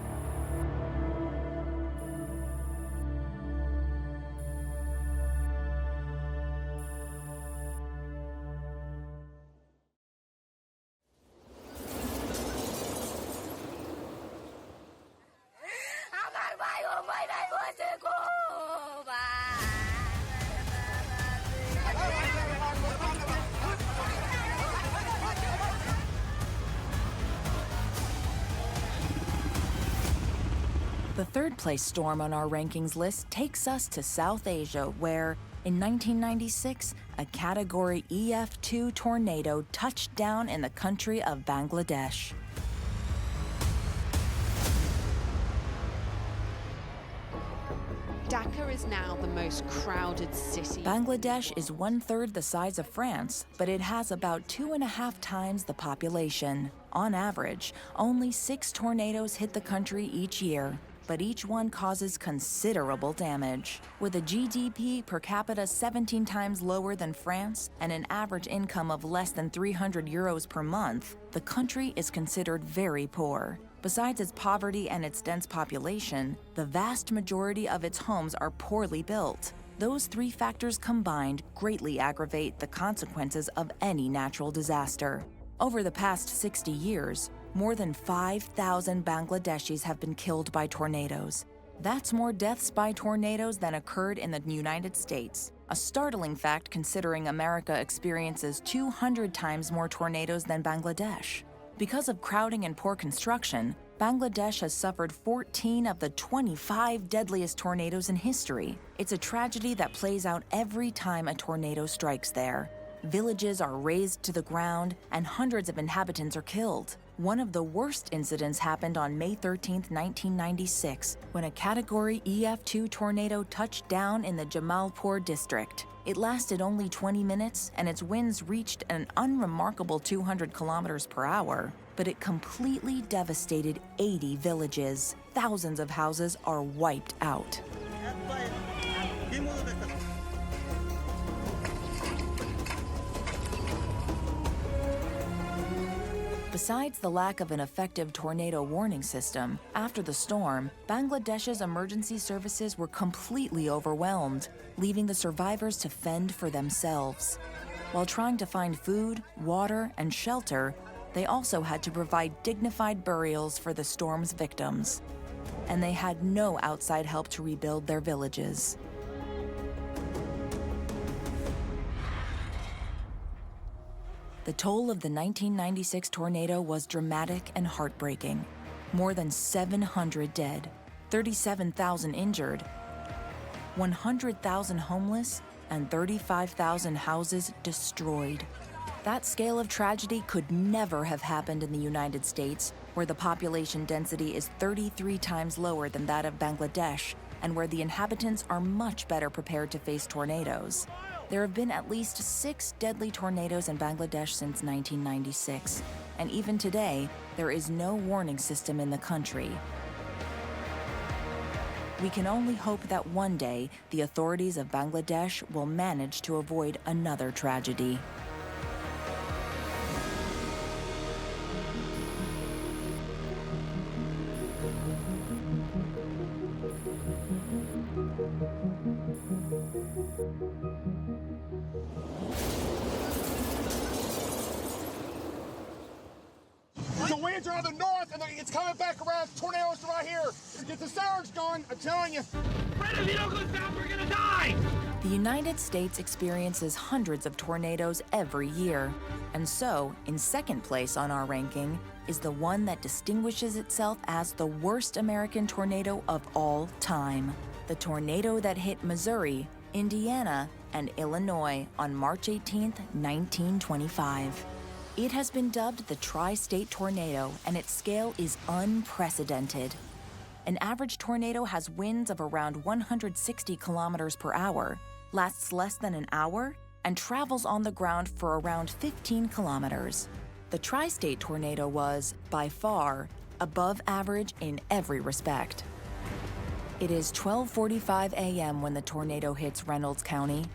Speaker 1: The 3rd place storm on our rankings list takes us to South Asia, where, in 1996, a Category EF2 tornado touched down in the country of Bangladesh.
Speaker 16: Dhaka is now the most crowded city.
Speaker 1: Bangladesh is 1/3 the size of France, but it has about 2.5 times the population. On average, only 6 tornadoes hit the country each year, but each one causes considerable damage. With a GDP per capita 17 times lower than France and an average income of less than 300 euros per month, the country is considered very poor. Besides its poverty and its dense population, the vast majority of its homes are poorly built. Those three factors combined greatly aggravate the consequences of any natural disaster. Over the past 60 years, more than 5,000 Bangladeshis have been killed by tornadoes. That's more deaths by tornadoes than occurred in the United States, a startling fact considering America experiences 200 times more tornadoes than Bangladesh. Because of crowding and poor construction, Bangladesh has suffered 14 of the 25 deadliest tornadoes in history. It's a tragedy that plays out every time a tornado strikes there. Villages are razed to the ground, and hundreds of inhabitants are killed. One of the worst incidents happened on May 13, 1996, when a Category EF2 tornado touched down in the Jamalpur district. It lasted only 20 minutes, and its winds reached an unremarkable 200 kilometers per hour, but it completely devastated 80 villages. Thousands of houses are wiped out. Besides the lack of an effective tornado warning system, after the storm, Bangladesh's emergency services were completely overwhelmed, leaving the survivors to fend for themselves. While trying to find food, water, and shelter, they also had to provide dignified burials for the storm's victims. And they had no outside help to rebuild their villages. The toll of the 1996 tornado was dramatic and heartbreaking. More than 700 dead, 37,000 injured, 100,000 homeless, and 35,000 houses destroyed. That scale of tragedy could never have happened in the United States, where the population density is 33 times lower than that of Bangladesh, and where the inhabitants are much better prepared to face tornadoes. There have been at least 6 deadly tornadoes in Bangladesh since 1996, and even today, there is no warning system in the country. We can only hope that one day the authorities of Bangladesh will manage to avoid another tragedy.
Speaker 18: The winds are on the north, and it's coming back around. Tornadoes right here. Get the sirens going, I'm telling you. Fred, if you don't go south, we're gonna die!
Speaker 1: The United States experiences hundreds of tornadoes every year. And so, in second place on our ranking, is the one that distinguishes itself as the worst American tornado of all time. The tornado that hit Missouri, Indiana, and Illinois on March 18, 1925. It has been dubbed the Tri-State Tornado, and its scale is unprecedented. An average tornado has winds of around 160 kilometers per hour, lasts less than an hour, and travels on the ground for around 15 kilometers. The Tri-State Tornado was, by far, above average in every respect. It is 12:45 a.m. when the tornado hits Reynolds County.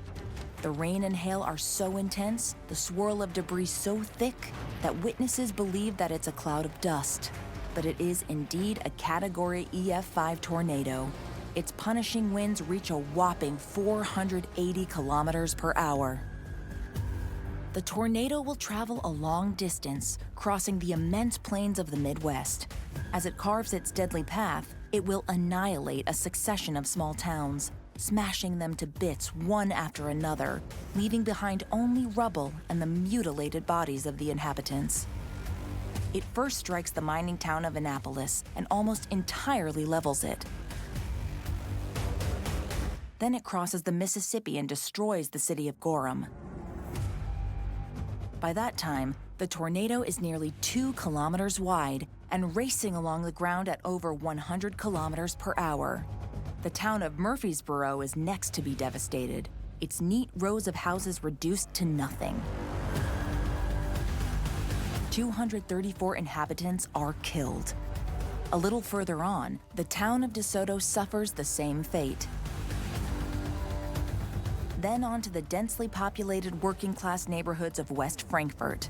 Speaker 1: The rain and hail are so intense, the swirl of debris so thick, that witnesses believe that it's a cloud of dust. But it is indeed a Category EF5 tornado. Its punishing winds reach a whopping 480 kilometers per hour. The tornado will travel a long distance, crossing the immense plains of the Midwest. As it carves its deadly path, it will annihilate a succession of small towns, smashing them to bits one after another, leaving behind only rubble and the mutilated bodies of the inhabitants. It first strikes the mining town of Annapolis and almost entirely levels it. Then it crosses the Mississippi and destroys the city of Gorham. By that time, the tornado is nearly 2 kilometers wide and racing along the ground at over 100 kilometers per hour. The town of Murfreesboro is next to be devastated, its neat rows of houses reduced to nothing. 234 inhabitants are killed. A little further on, the town of DeSoto suffers the same fate. Then on to the densely populated working-class neighborhoods of West Frankfort.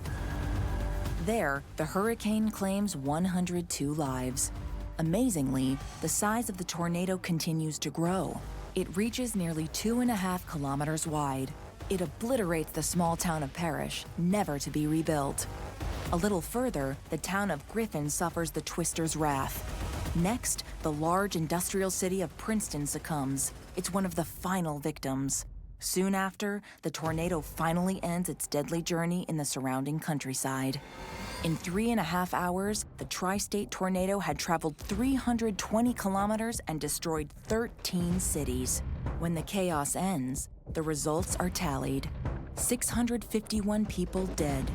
Speaker 1: there, the hurricane claims 102 lives. Amazingly, the size of the tornado continues to grow. It reaches nearly 2.5 kilometers wide. It obliterates the small town of Parrish, never to be rebuilt. A little further, the town of Griffin suffers the twister's wrath. Next, the large industrial city of Princeton succumbs. It's one of the final victims. Soon after, the tornado finally ends its deadly journey in the surrounding countryside. In 3.5 hours, the tri-state tornado had traveled 320 kilometers and destroyed 13 cities. When the chaos ends, the results are tallied. 651 people dead,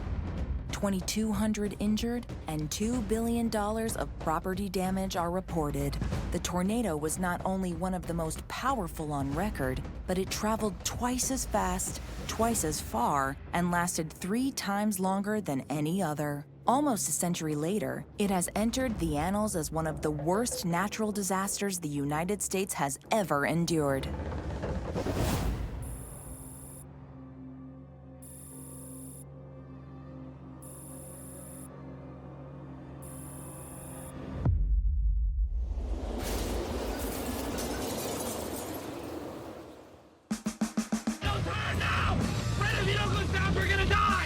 Speaker 1: 2,200 injured, and $2 billion of property damage are reported. The tornado was not only one of the most powerful on record, but it traveled twice as fast, twice as far, and lasted 3 times longer than any other. Almost a century later, it has entered the annals as one of the worst natural disasters the United States has ever endured.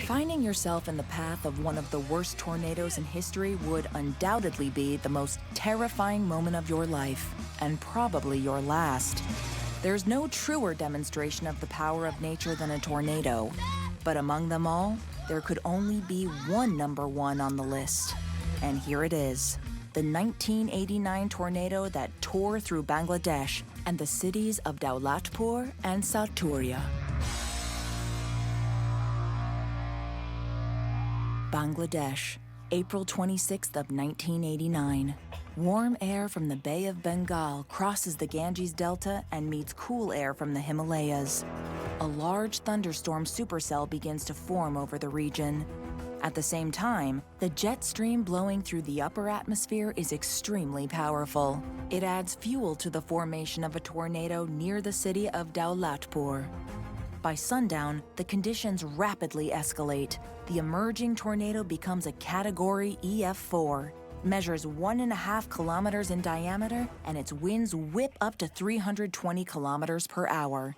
Speaker 1: Finding yourself in the path of one of the worst tornadoes in history would undoubtedly be the most terrifying moment of your life, and probably your last. There's no truer demonstration of the power of nature than a tornado. But among them all, there could only be one number one on the list. And here it is, the 1989 tornado that tore through Bangladesh and the cities of Daulatpur and Saturya. Bangladesh, April 26th of 1989. Warm air from the Bay of Bengal crosses the Ganges Delta and meets cool air from the Himalayas. A large thunderstorm supercell begins to form over the region. At the same time, the jet stream blowing through the upper atmosphere is extremely powerful. It adds fuel to the formation of a tornado near the city of Daulatpur. By sundown, the conditions rapidly escalate. The emerging tornado becomes a Category EF4, measures 1.5 kilometers in diameter, and its winds whip up to 320 kilometers per hour.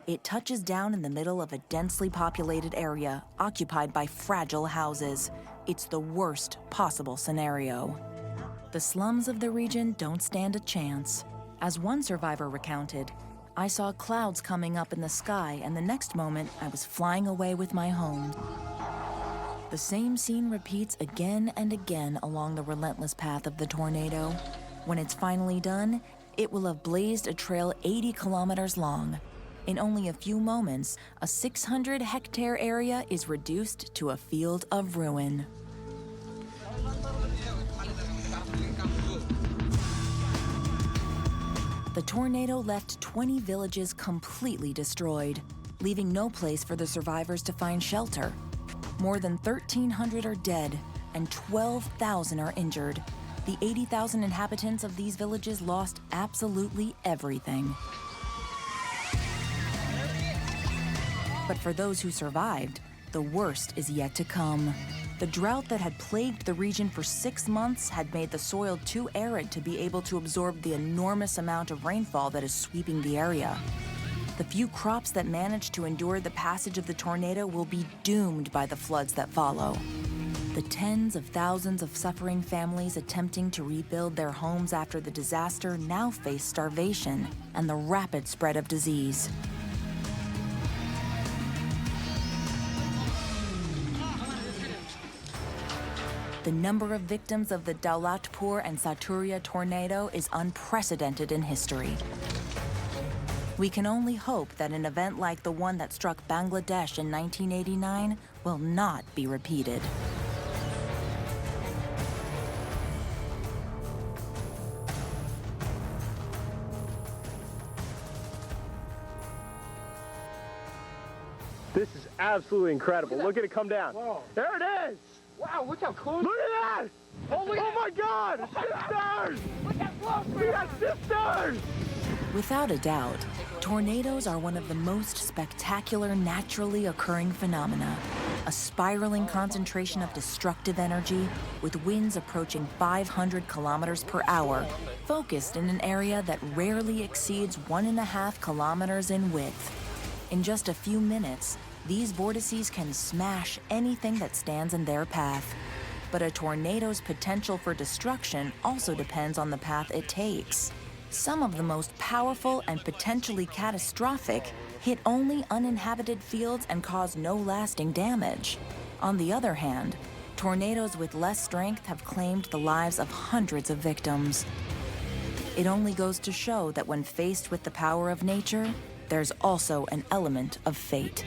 Speaker 1: It touches down in the middle of a densely populated area, occupied by fragile houses. It's the worst possible scenario. The slums of the region don't stand a chance. As one survivor recounted, I saw clouds coming up in the sky, and the next moment, I was flying away with my home. The same scene repeats again and again along the relentless path of the tornado. When it's finally done, it will have blazed a trail 80 kilometers long. In only a few moments, a 600-hectare area is reduced to a field of ruin. The tornado left 20 villages completely destroyed, leaving no place for the survivors to find shelter. More than 1,300 are dead, and 12,000 are injured. The 80,000 inhabitants of these villages lost absolutely everything. But for those who survived, the worst is yet to come. The drought that had plagued the region for 6 months had made the soil too arid to be able to absorb the enormous amount of rainfall that is sweeping the area. The few crops that managed to endure the passage of the tornado will be doomed by the floods that follow. The tens of thousands of suffering families attempting to rebuild their homes after the disaster now face starvation and the rapid spread of disease. The number of victims of the Daulatpur and Saturya tornado is unprecedented in history. We can only hope that an event like the one that struck Bangladesh in 1989 will not be repeated.
Speaker 7: This is absolutely incredible. Look at it come down.
Speaker 18: Whoa.
Speaker 7: There it is!
Speaker 18: Wow, look how close.
Speaker 7: Look at that! Oh my God! Sisters!
Speaker 18: Look how close
Speaker 7: we got sisters!
Speaker 1: Without a doubt, tornadoes are one of the most spectacular naturally occurring phenomena. a spiraling concentration of destructive energy with winds approaching 500 kilometers per hour, focused in an area that rarely exceeds 1.5 kilometers in width. In just a few minutes, these vortices can smash anything that stands in their path. But a tornado's potential for destruction also depends on the path it takes. Some of the most powerful and potentially catastrophic hit only uninhabited fields and cause no lasting damage. On the other hand, tornadoes with less strength have claimed the lives of hundreds of victims. It only goes to show that when faced with the power of nature, there's also an element of fate.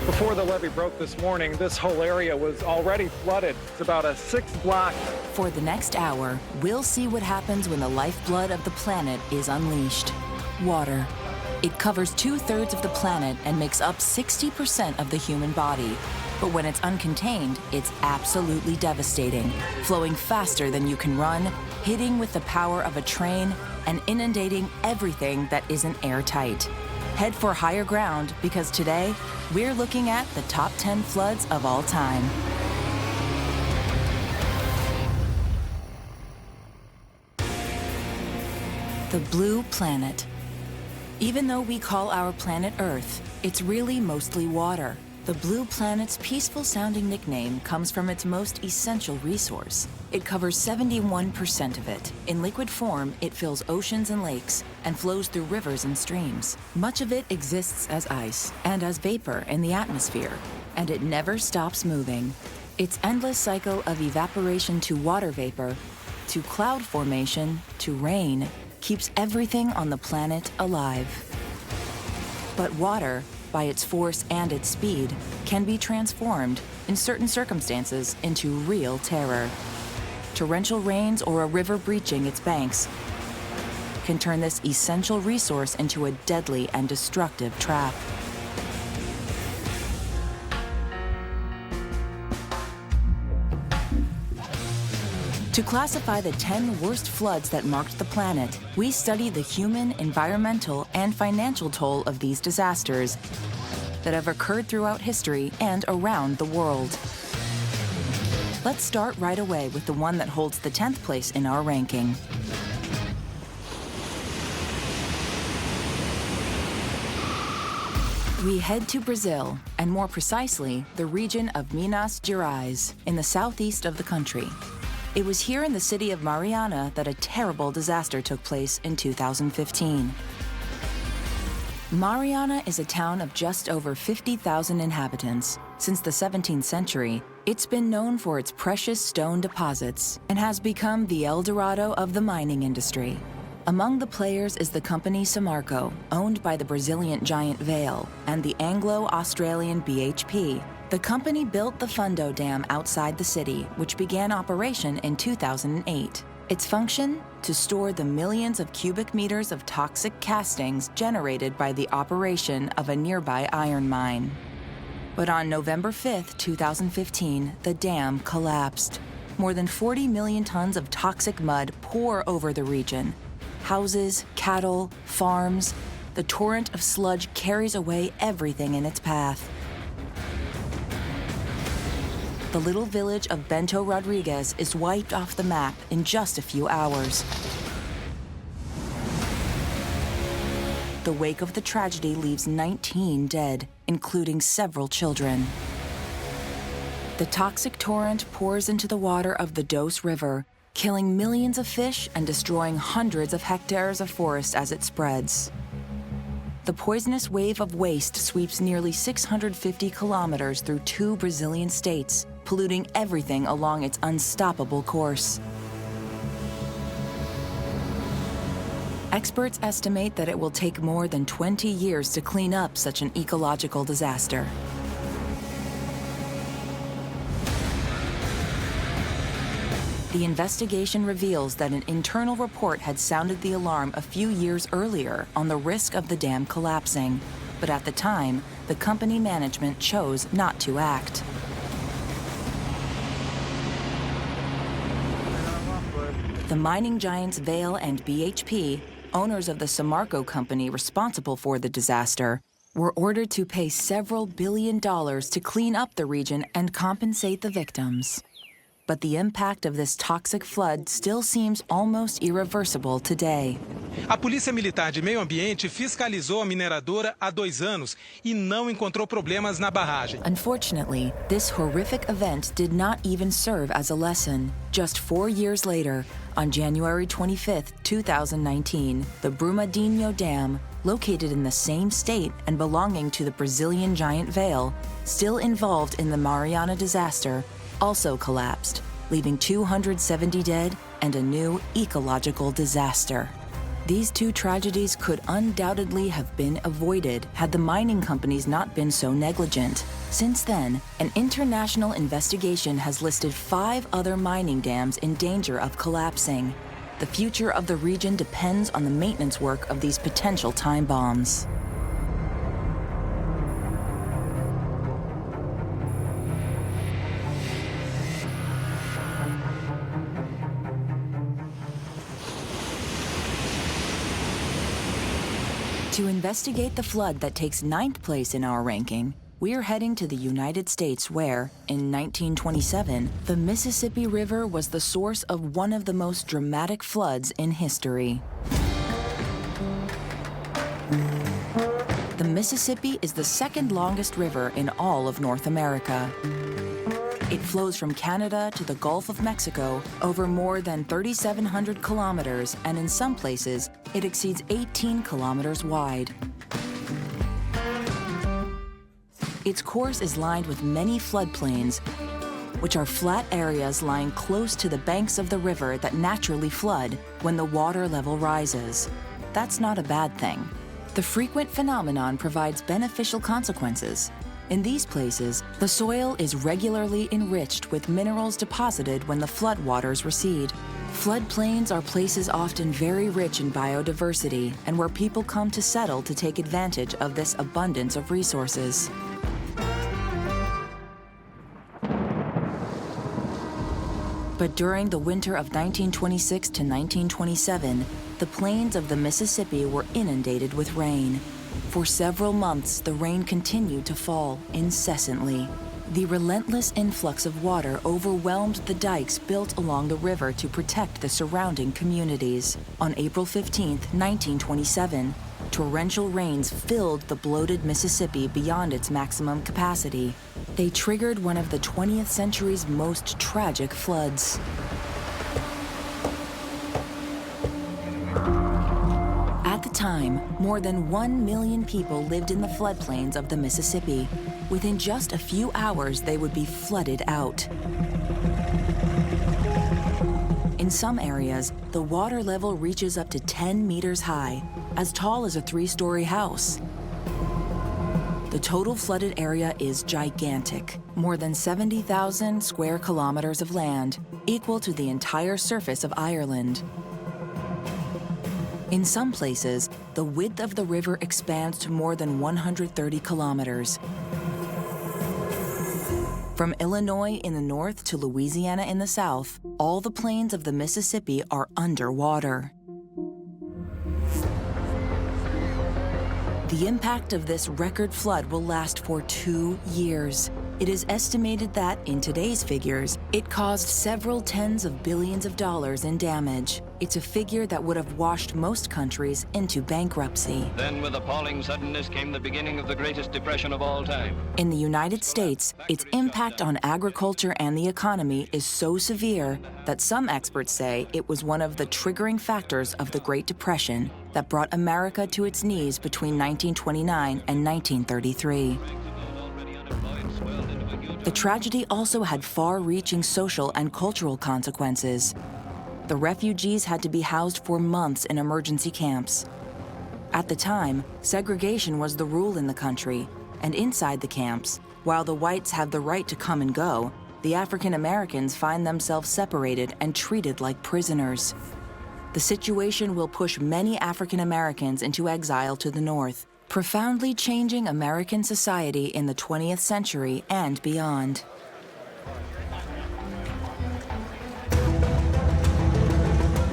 Speaker 21: Before the levee broke this morning, this whole area was already flooded. It's about a 6-block.
Speaker 1: For the next hour, we'll see what happens when the lifeblood of the planet is unleashed. Water. It covers 2/3 of the planet and makes up 60% of the human body. But when it's uncontained, it's absolutely devastating, flowing faster than you can run, hitting with the power of a train, and inundating everything that isn't airtight. Head for higher ground because today, we're looking at the top 10 floods of all time. The blue planet. Even though we call our planet Earth, it's really mostly water. The blue planet's peaceful-sounding nickname comes from its most essential resource. It covers 71% of it. In liquid form, it fills oceans and lakes and flows through rivers and streams. Much of it exists as ice and as vapor in the atmosphere, and it never stops moving. Its endless cycle of evaporation to water vapor, to cloud formation, to rain, keeps everything on the planet alive. But water, by its force and its speed, can be transformed, in certain circumstances, into real terror. Torrential rains or a river breaching its banks can turn this essential resource into a deadly and destructive trap. To classify the 10 worst floods that marked the planet, we study the human, environmental, and financial toll of these disasters that have occurred throughout history and around the world. Let's start right away with the one that holds the 10th place in our ranking. We head to Brazil, and more precisely, the region of Minas Gerais, in the southeast of the country. It was here in the city of Mariana that a terrible disaster took place in 2015. Mariana is a town of just over 50,000 inhabitants. Since the 17th century, it's been known for its precious stone deposits and has become the El Dorado of the mining industry. Among the players is the company Samarco, owned by the Brazilian giant Vale, and the Anglo-Australian BHP. The company built the Fundo Dam outside the city, which began operation in 2008. Its function? To store the millions of cubic meters of toxic castings generated by the operation of a nearby iron mine. But on November 5, 2015, the dam collapsed. More than 40 million tons of toxic mud pour over the region. Houses, cattle, farms. The torrent of sludge carries away everything in its path. The little village of Bento Rodrigues is wiped off the map in just a few hours. The wake of the tragedy leaves 19 dead, including several children. The toxic torrent pours into the water of the Doce River, killing millions of fish and destroying hundreds of hectares of forest as it spreads. The poisonous wave of waste sweeps nearly 650 kilometers through 2 Brazilian states, polluting everything along its unstoppable course. Experts estimate that it will take more than 20 years to clean up such an ecological disaster. The investigation reveals that an internal report had sounded the alarm a few years earlier on the risk of the dam collapsing, but at the time, the company management chose not to act. The mining giants Vale and BHP, owners of the Samarco company responsible for the disaster, were ordered to pay several $billion to clean up the region and compensate the victims. But the impact of this toxic flood still seems almost irreversible today.
Speaker 3: A Polícia Militar de Meio Ambiente fiscalizou a mineradora há 2 anos e não encontrou problemas na barragem.
Speaker 1: Unfortunately, this horrific event did not even serve as a lesson. Just 4 years later, on January 25, 2019, the Brumadinho Dam, located in the same state and belonging to the Brazilian giant Vale, still involved in the Mariana disaster, also collapsed, leaving 270 dead and a new ecological disaster. These 2 tragedies could undoubtedly have been avoided had the mining companies not been so negligent. Since then, an international investigation has listed 5 other mining dams in danger of collapsing. The future of the region depends on the maintenance work of these potential time bombs. To investigate the flood that takes 9th place in our ranking, we're heading to the United States where, in 1927, the Mississippi River was the source of one of the most dramatic floods in history. The Mississippi is the 2nd longest river in all of North America. It flows from Canada to the Gulf of Mexico over more than 3,700 kilometers, and in some places, it exceeds 18 kilometers wide. Its course is lined with many floodplains, which are flat areas lying close to the banks of the river that naturally flood when the water level rises. That's not a bad thing. The frequent phenomenon provides beneficial consequences. In these places, the soil is regularly enriched with minerals deposited when the floodwaters recede. Floodplains are places often very rich in biodiversity and where people come to settle to take advantage of this abundance of resources. But during the winter of 1926 to 1927, the plains of the Mississippi were inundated with rain. For several months, the rain continued to fall incessantly. The relentless influx of water overwhelmed the dikes built along the river to protect the surrounding communities. On April 15, 1927, torrential rains filled the bloated Mississippi beyond its maximum capacity. They triggered one of the 20th century's most tragic floods. At the time, more than 1 million people lived in the floodplains of the Mississippi. Within just a few hours, they would be flooded out. In some areas, the water level reaches up to 10 meters high, as tall as a 3-story house. The total flooded area is gigantic, more than 70,000 square kilometers of land, equal to the entire surface of Ireland. In some places, the width of the river expands to more than 130 kilometers. From Illinois in the north to Louisiana in the south, all the plains of the Mississippi are underwater. The impact of this record flood will last for 2 years. It is estimated that, in today's figures, it caused several tens of billions of dollars in damage. It's a figure that would have washed most countries into bankruptcy.
Speaker 25: Then, with appalling suddenness, came the beginning of the greatest depression of all time.
Speaker 1: In the United States, its impact on agriculture and the economy is so severe that some experts say it was one of the triggering factors of the Great Depression that brought America to its knees between 1929 and 1933. The tragedy also had far-reaching social and cultural consequences. The refugees had to be housed for months in emergency camps. At the time, segregation was the rule in the country, and inside the camps, while the whites have the right to come and go, the African Americans find themselves separated and treated like prisoners. The situation will push many African Americans into exile to the north, profoundly changing American society in the 20th century and beyond.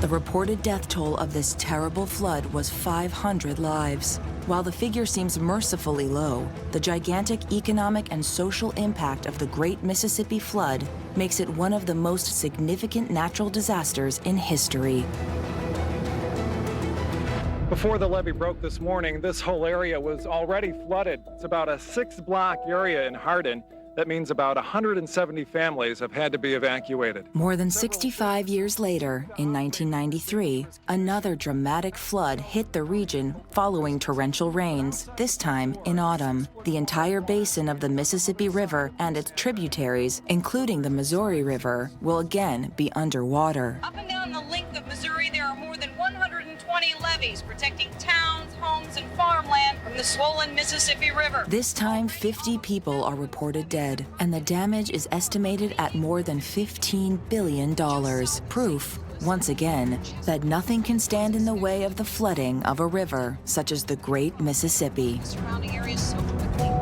Speaker 1: The reported death toll of this terrible flood was 500 lives. While the figure seems mercifully low, the gigantic economic and social impact of the Great Mississippi Flood makes it one of the most significant natural disasters in history.
Speaker 21: Before the levee broke this morning, this whole area was already flooded. It's about a 6-block area in Hardin. That means about 170 families have had to be evacuated.
Speaker 1: More than 65 years later, in 1993, another dramatic flood hit the region following torrential rains, this time in autumn. The entire basin of the Mississippi River and its tributaries, including the Missouri River, will again be underwater.
Speaker 17: Up and down the length of Missouri, there are more than 120 levees protecting towns, homes, and farmland from the swollen Mississippi River.
Speaker 1: This time, 50 people are reported dead, and the damage is estimated at more than $15 billion. Proof, once again, that nothing can stand in the way of the flooding of a river such as the Great Mississippi.
Speaker 17: Surrounding areas so quickly.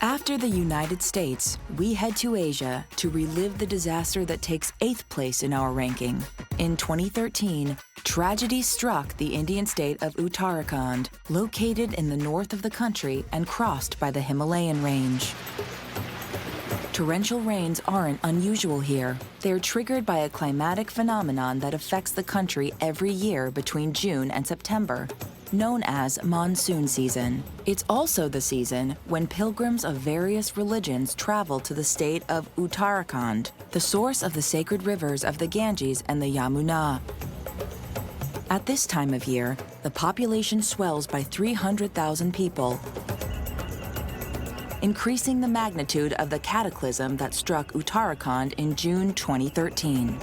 Speaker 1: After the United States, we head to Asia to relive the disaster that takes 8th place in our ranking. In 2013, tragedy struck the Indian state of Uttarakhand, located in the north of the country and crossed by the Himalayan range. Torrential rains aren't unusual here. They're triggered by a climatic phenomenon that affects the country every year between June and September, known as monsoon season. It's also the season when pilgrims of various religions travel to the state of Uttarakhand, the source of the sacred rivers of the Ganges and the Yamuna. At this time of year, the population swells by 300,000 people, increasing the magnitude of the cataclysm that struck Uttarakhand in June 2013.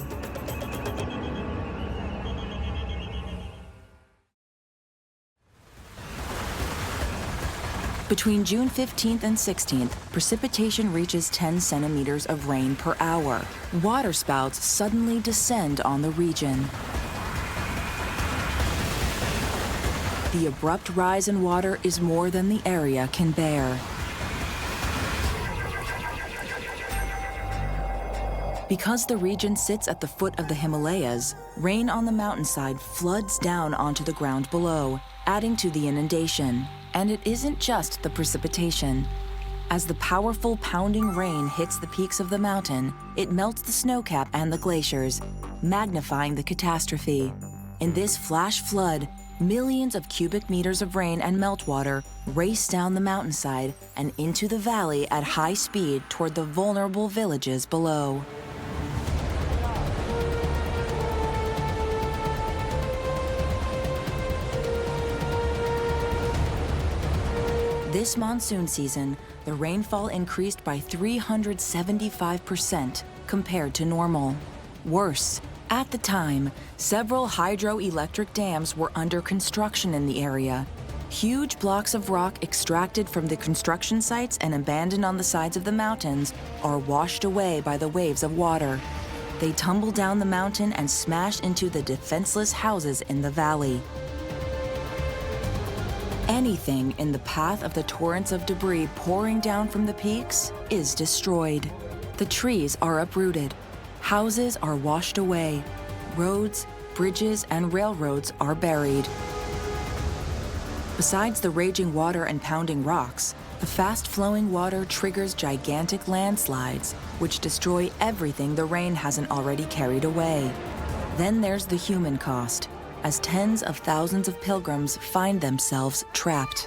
Speaker 1: Between June 15th and 16th, precipitation reaches 10 centimeters of rain per hour. Waterspouts suddenly descend on the region. The abrupt rise in water is more than the area can bear. Because the region sits at the foot of the Himalayas, rain on the mountainside floods down onto the ground below, adding to the inundation. And it isn't just the precipitation. As the powerful pounding rain hits the peaks of the mountain, it melts the snowcap and the glaciers, magnifying the catastrophe. In this flash flood, millions of cubic meters of rain and meltwater race down the mountainside and into the valley at high speed toward the vulnerable villages below. This monsoon season, the rainfall increased by 375% compared to normal. Worse, at the time, several hydroelectric dams were under construction in the area. Huge blocks of rock extracted from the construction sites and abandoned on the sides of the mountains are washed away by the waves of water. They tumble down the mountain and smash into the defenseless houses in the valley. Anything in the path of the torrents of debris pouring down from the peaks is destroyed. The trees are uprooted. Houses are washed away. Roads, bridges, and railroads are buried. Besides the raging water and pounding rocks, the fast-flowing water triggers gigantic landslides, which destroy everything the rain hasn't already carried away. Then there's the human cost, as tens of thousands of pilgrims find themselves trapped.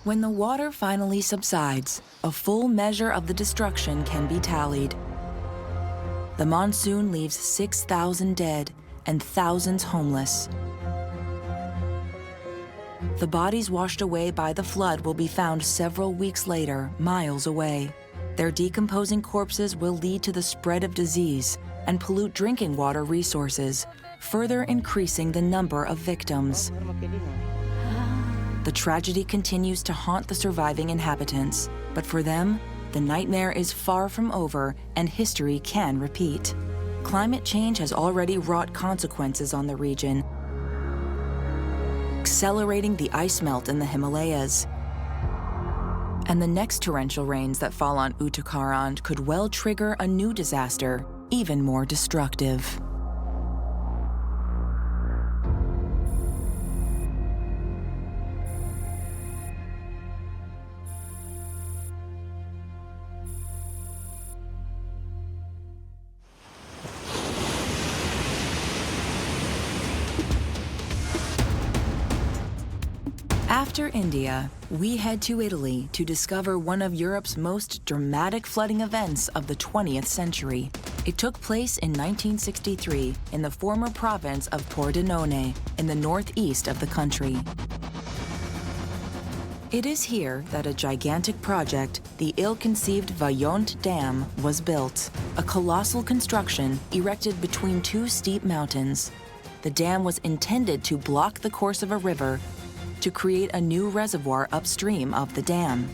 Speaker 1: When the water finally subsides, a full measure of the destruction can be tallied. The monsoon leaves 6,000 dead and thousands homeless. The bodies washed away by the flood will be found several weeks later, miles away. Their decomposing corpses will lead to the spread of disease and pollute drinking water resources, further increasing the number of victims. The tragedy continues to haunt the surviving inhabitants, but for them, the nightmare is far from over and history can repeat. Climate change has already wrought consequences on the region, accelerating the ice melt in the Himalayas. And the next torrential rains that fall on Uttarakhand could well trigger a new disaster, even more destructive. After India, we head to Italy to discover one of Europe's most dramatic flooding events of the 20th century. It took place in 1963 in the former province of Pordenone in the northeast of the country. It is here that a gigantic project, the ill-conceived Vajont Dam, was built, a colossal construction erected between two steep mountains. The dam was intended to block the course of a river to create a new reservoir upstream of the dam.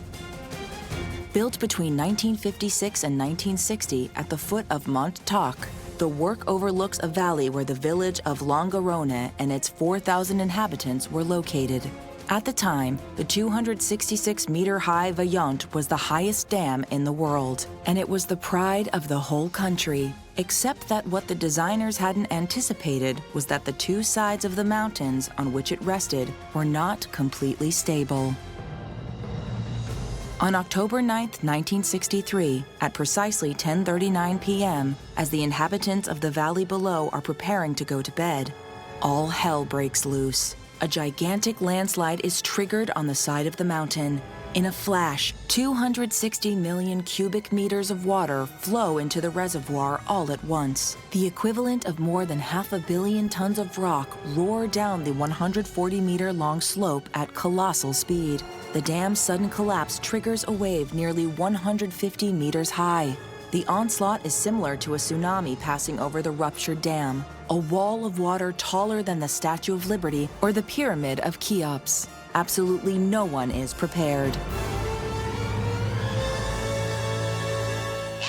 Speaker 1: Built between 1956 and 1960 at the foot of Mont Toc, the work overlooks a valley where the village of Longarone and its 4,000 inhabitants were located. At the time, the 266-meter-high Vajont was the highest dam in the world, and it was the pride of the whole country, except that what the designers hadn't anticipated was that the two sides of the mountains on which it rested were not completely stable. On October 9, 1963, at precisely 10:39 p.m., as the inhabitants of the valley below are preparing to go to bed, all hell breaks loose. A gigantic landslide is triggered on the side of the mountain. In a flash, 260 million cubic meters of water flow into the reservoir all at once. The equivalent of more than 500 million tons of rock roar down the 140-meter-long slope at colossal speed. The dam's sudden collapse triggers a wave nearly 150 meters high. The onslaught is similar to a tsunami passing over the ruptured dam, a wall of water taller than the Statue of Liberty or the Pyramid of Cheops. Absolutely no one is prepared.
Speaker 8: One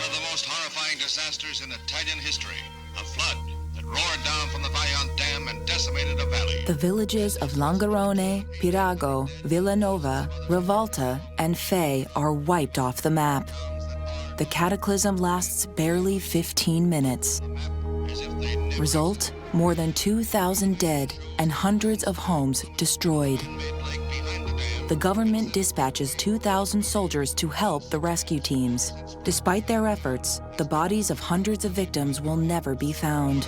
Speaker 8: of the most horrifying disasters in Italian history, a flood that roared down from the Vajont Dam and decimated a valley.
Speaker 1: The villages of Longarone, Pirago, Villanova, Rivalta, and Fay are wiped off the map. The cataclysm lasts barely 15 minutes. Result? More than 2,000 dead and hundreds of homes destroyed. The government dispatches 2,000 soldiers to help the rescue teams. Despite their efforts, the bodies of hundreds of victims will never be found.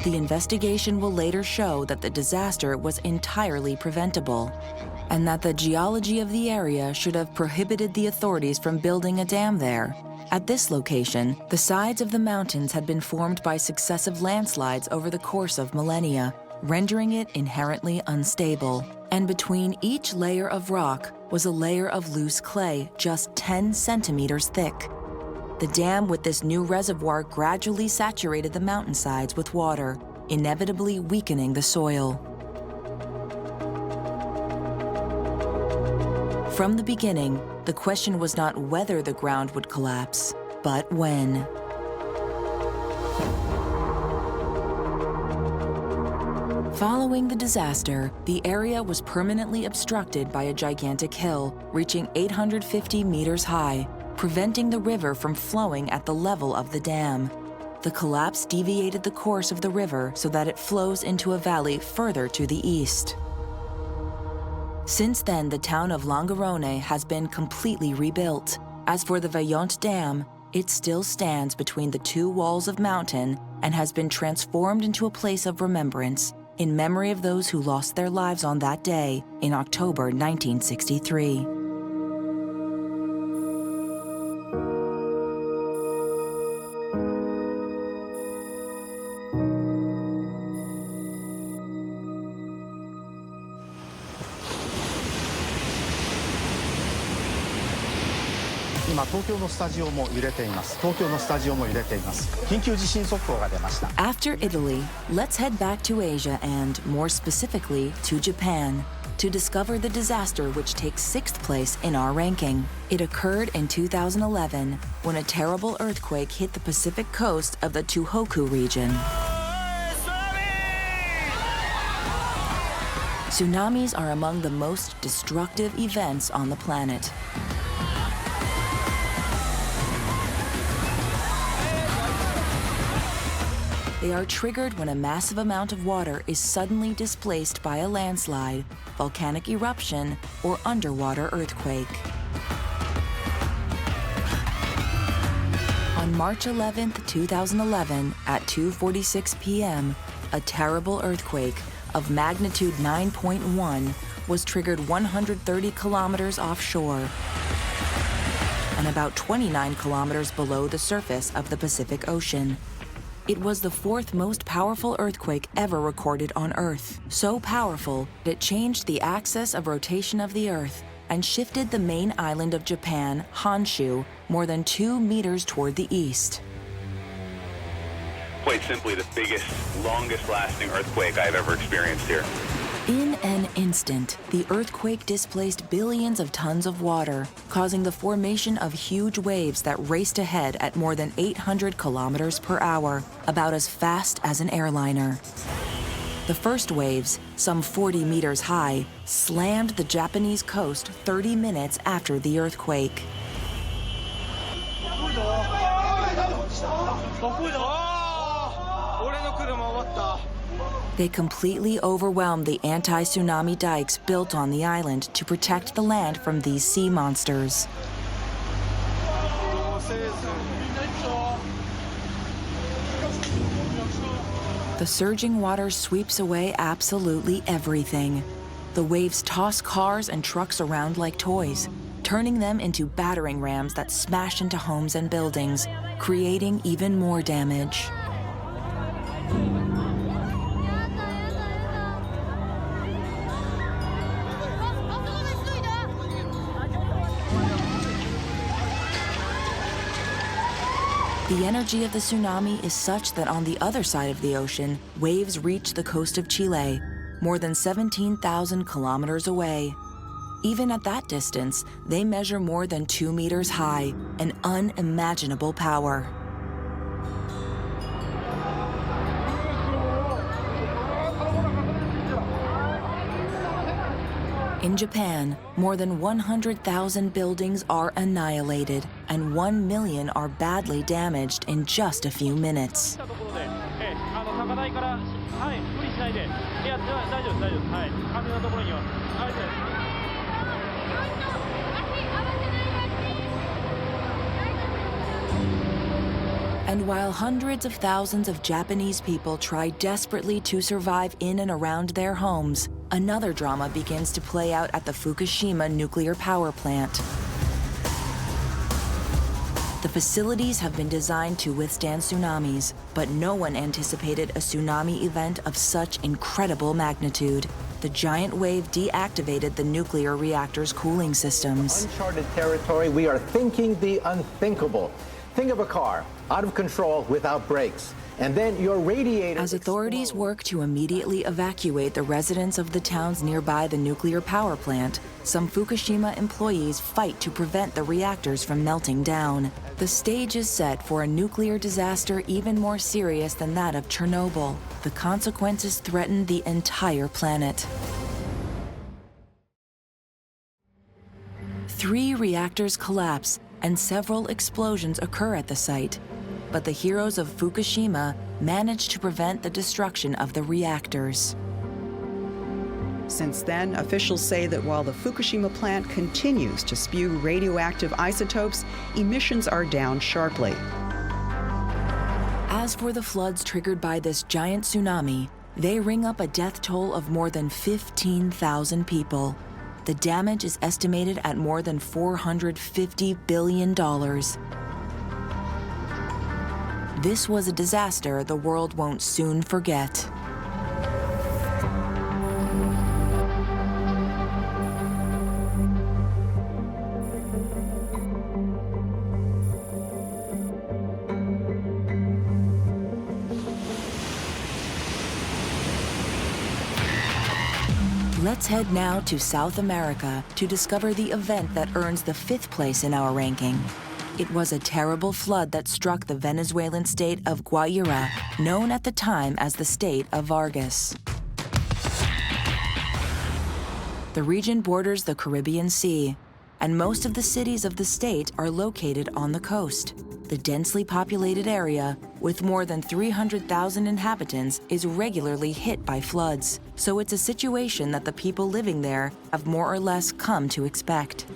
Speaker 1: The investigation will later show that the disaster was entirely preventable, and that the geology of the area should have prohibited the authorities from building a dam there. At this location, the sides of the mountains had been formed by successive landslides over the course of millennia, rendering it inherently unstable. And between each layer of rock was a layer of loose clay just 10 centimeters thick. The dam with this new reservoir gradually saturated the mountainsides with water, inevitably weakening the soil. From the beginning, the question was not whether the ground would collapse, but when. Following the disaster, the area was permanently obstructed by a gigantic hill, reaching 850 meters high, preventing the river from flowing at the level of the dam. The collapse deviated the course of the river so that it flows into a valley further to the east. Since then, the town of Longarone has been completely rebuilt. As for the Vajont Dam, it still stands between the two walls of mountain and has been transformed into a place of remembrance in memory of those who lost their lives on that day in October 1963. After Italy, let's head back to Asia and, more specifically, to Japan. to discover the disaster which takes 6th place in our ranking. It occurred in 2011 when a terrible earthquake hit the Pacific coast of the Tohoku region. Tsunamis are among the most destructive events on the planet. They are triggered when a massive amount of water is suddenly displaced by a landslide, volcanic eruption, or underwater earthquake. On March 11, 2011, at 2:46 p.m., a terrible earthquake of magnitude 9.1 was triggered 130 kilometers offshore and about 29 kilometers below the surface of the Pacific Ocean. It was the 4th most powerful earthquake ever recorded on Earth. So powerful, it changed the axis of rotation of the Earth and shifted the main island of Japan, Honshu, more than 2 meters toward the east.
Speaker 9: Quite simply, the biggest, longest-lasting earthquake I've ever experienced here.
Speaker 1: In an instant, the earthquake displaced billions of tons of water, causing the formation of huge waves that raced ahead at more than 800 kilometers per hour, about as fast as an airliner. The first waves, some 40 meters high, slammed the Japanese coast 30 minutes after the earthquake. They completely overwhelmed the anti-tsunami dikes built on the island to protect the land from these sea monsters. The surging water sweeps away absolutely everything. The waves toss cars and trucks around like toys, turning them into battering rams that smash into homes and buildings, creating even more damage. The energy of the tsunami is such that on the other side of the ocean, waves reach the coast of Chile, more than 17,000 kilometers away. Even at that distance, they measure more than 2 meters high, an unimaginable power. In Japan, more than 100,000 buildings are annihilated, and 1 million are badly damaged in just a few minutes. And while hundreds of thousands of Japanese people try desperately to survive in and around their homes, another drama begins to play out at the Fukushima nuclear power plant. The facilities have been designed to withstand tsunamis, but no one anticipated a tsunami event of such incredible magnitude. The giant wave deactivated the nuclear reactor's cooling systems.
Speaker 19: Uncharted territory, we are thinking the unthinkable. Think of a car, out of control, without brakes. And then your radiator.
Speaker 1: As authorities work to immediately evacuate the residents of the towns nearby the nuclear power plant, some Fukushima employees fight to prevent the reactors from melting down. The stage is set for a nuclear disaster even more serious than that of Chernobyl. The consequences threaten the entire planet. 3 reactors collapse and several explosions occur at the site. But the heroes of Fukushima managed to prevent the destruction of the reactors.
Speaker 20: Since then, officials say that while the Fukushima plant continues to spew radioactive isotopes, emissions are down sharply.
Speaker 1: As for the floods triggered by this giant tsunami, they ring up a death toll of more than 15,000 people. The damage is estimated at more than $450 billion. This was a disaster the world won't soon forget. Let's head now to South America to discover the event that earns the 5th place in our ranking. It was a terrible flood that struck the Venezuelan state of Guaira, known at the time as the state of Vargas. The region borders the Caribbean Sea, and most of the cities of the state are located on the coast. The densely populated area, with more than 300,000 inhabitants, is regularly hit by floods. So it's a situation that the people living there have more or less come to expect.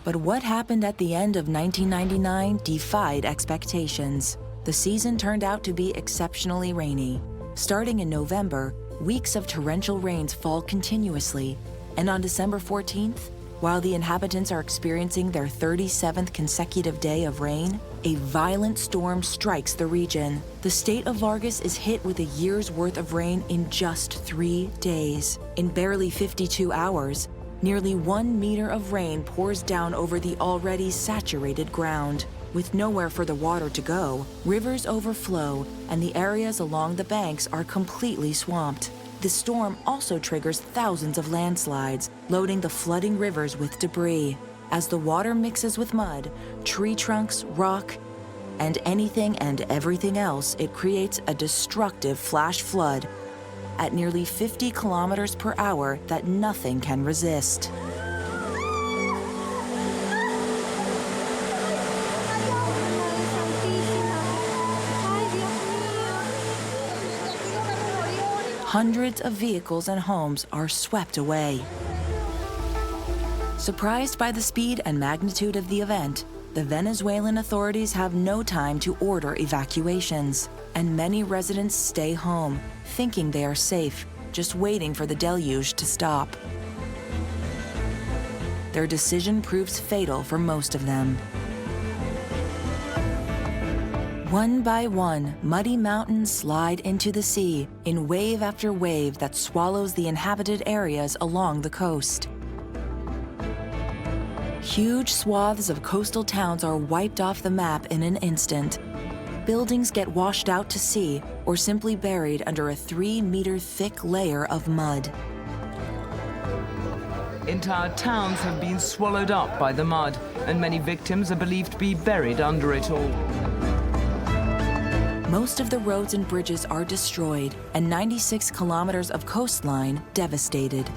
Speaker 1: But what happened at the end of 1999 defied expectations. The season turned out to be exceptionally rainy. Starting in November, weeks of torrential rains fall continuously, and on December 14th, while the inhabitants are experiencing their 37th consecutive day of rain, a violent storm strikes the region. The state of Vargas is hit with a year's worth of rain in just 3 days. In barely 52 hours, nearly 1 meter of rain pours down over the already saturated ground. With nowhere for the water to go, rivers overflow, and the areas along the banks are completely swamped. The storm also triggers thousands of landslides, loading the flooding rivers with debris. As the water mixes with mud, tree trunks, rock, and anything and everything else, it creates a destructive flash flood at nearly 50 kilometers per hour that nothing can resist. Hundreds of vehicles and homes are swept away. Surprised by the speed and magnitude of the event, the Venezuelan authorities have no time to order evacuations, and many residents stay home, thinking they are safe, just waiting for the deluge to stop. Their decision proves fatal for most of them. One by one, muddy mountains slide into the sea in wave after wave that swallows the inhabited areas along the coast. Huge swaths of coastal towns are wiped off the map in an instant. Buildings get washed out to sea or simply buried under a 3-meter thick layer of mud.
Speaker 6: Entire towns have been swallowed up by the mud, and many victims are believed to be buried under it all.
Speaker 1: Most of the roads and bridges are destroyed, and 96 kilometers of coastline devastated.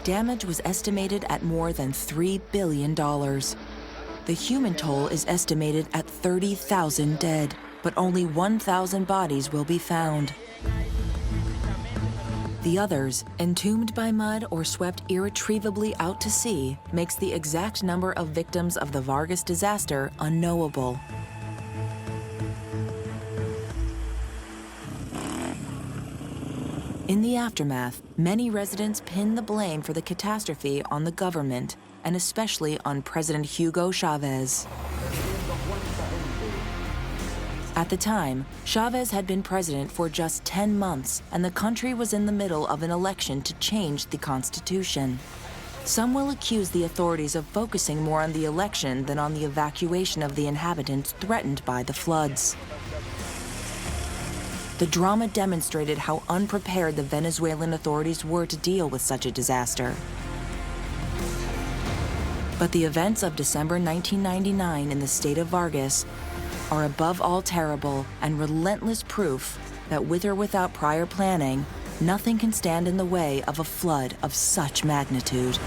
Speaker 1: Damage was estimated at more than $3 billion. The human toll is estimated at 30,000 dead, but only 1,000 bodies will be found. The others, entombed by mud or swept irretrievably out to sea, makes the exact number of victims of the Vargas disaster unknowable. In the aftermath, many residents pin the blame for the catastrophe on the government, and especially on President Hugo Chavez. At the time, Chavez had been president for just 10 months, and the country was in the middle of an election to change the constitution. Some will accuse the authorities of focusing more on the election than on the evacuation of the inhabitants threatened by the floods. The drama demonstrated how unprepared the Venezuelan authorities were to deal with such a disaster. But the events of December 1999 in the state of Vargas are above all terrible and relentless proof that with or without prior planning, nothing can stand in the way of a flood of such magnitude.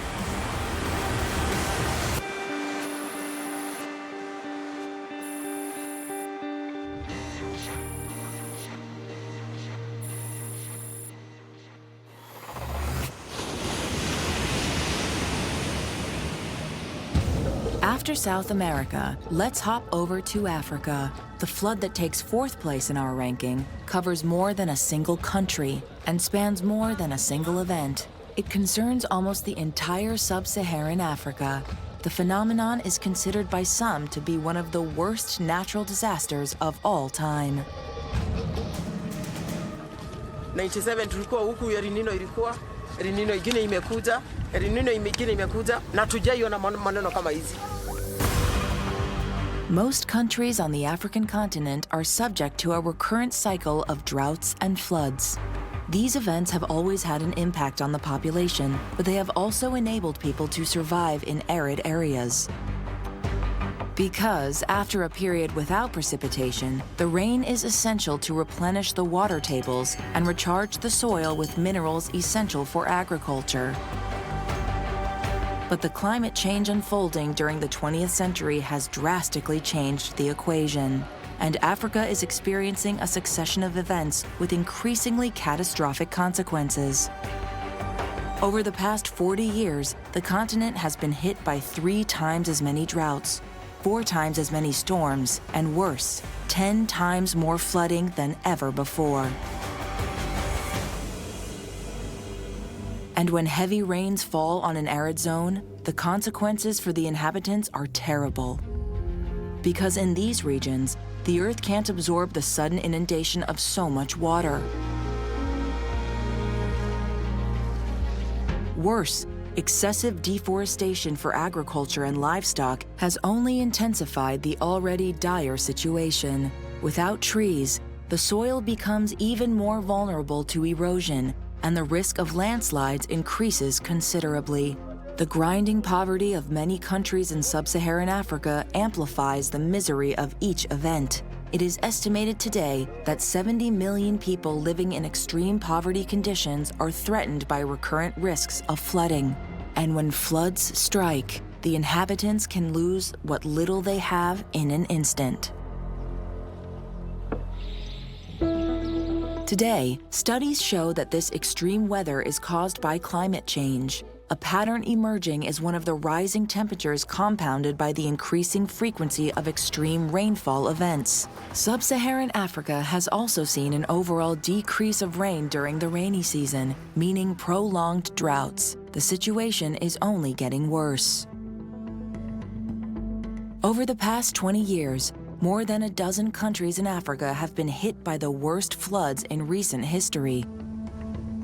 Speaker 1: After South America, let's hop over to Africa. The flood that takes 4th place in our ranking covers more than a single country and spans more than a single event. It concerns almost the entire sub-Saharan Africa. The phenomenon is considered by some to be one of the worst natural disasters of all time.
Speaker 10: 97 tulikuwa huku, El Nino ilikuwa, El Nino ingine imekuja, El Nino ingine imekuja, na tujaiona maneno kama hizi.
Speaker 1: Most countries on the African continent are subject to a recurrent cycle of droughts and floods. These events have always had an impact on the population, but they have also enabled people to survive in arid areas. Because after a period without precipitation, the rain is essential to replenish the water tables and recharge the soil with minerals essential for agriculture. But the climate change unfolding during the 20th century has drastically changed the equation, and Africa is experiencing a succession of events with increasingly catastrophic consequences. Over the past 40 years, the continent has been hit by 3 times as many droughts, 4 times as many storms, and worse, 10 times more flooding than ever before. And when heavy rains fall on an arid zone, the consequences for the inhabitants are terrible. Because in these regions, the earth can't absorb the sudden inundation of so much water. Worse, excessive deforestation for agriculture and livestock has only intensified the already dire situation. Without trees, the soil becomes even more vulnerable to erosion, and the risk of landslides increases considerably. The grinding poverty of many countries in sub-Saharan Africa amplifies the misery of each event. It is estimated today that 70 million people living in extreme poverty conditions are threatened by recurrent risks of flooding. And when floods strike, the inhabitants can lose what little they have in an instant. Today, studies show that this extreme weather is caused by climate change. A pattern emerging is one of the rising temperatures compounded by the increasing frequency of extreme rainfall events. Sub-Saharan Africa has also seen an overall decrease of rain during the rainy season, meaning prolonged droughts. The situation is only getting worse. Over the past 20 years, more than a dozen countries in Africa have been hit by the worst floods in recent history.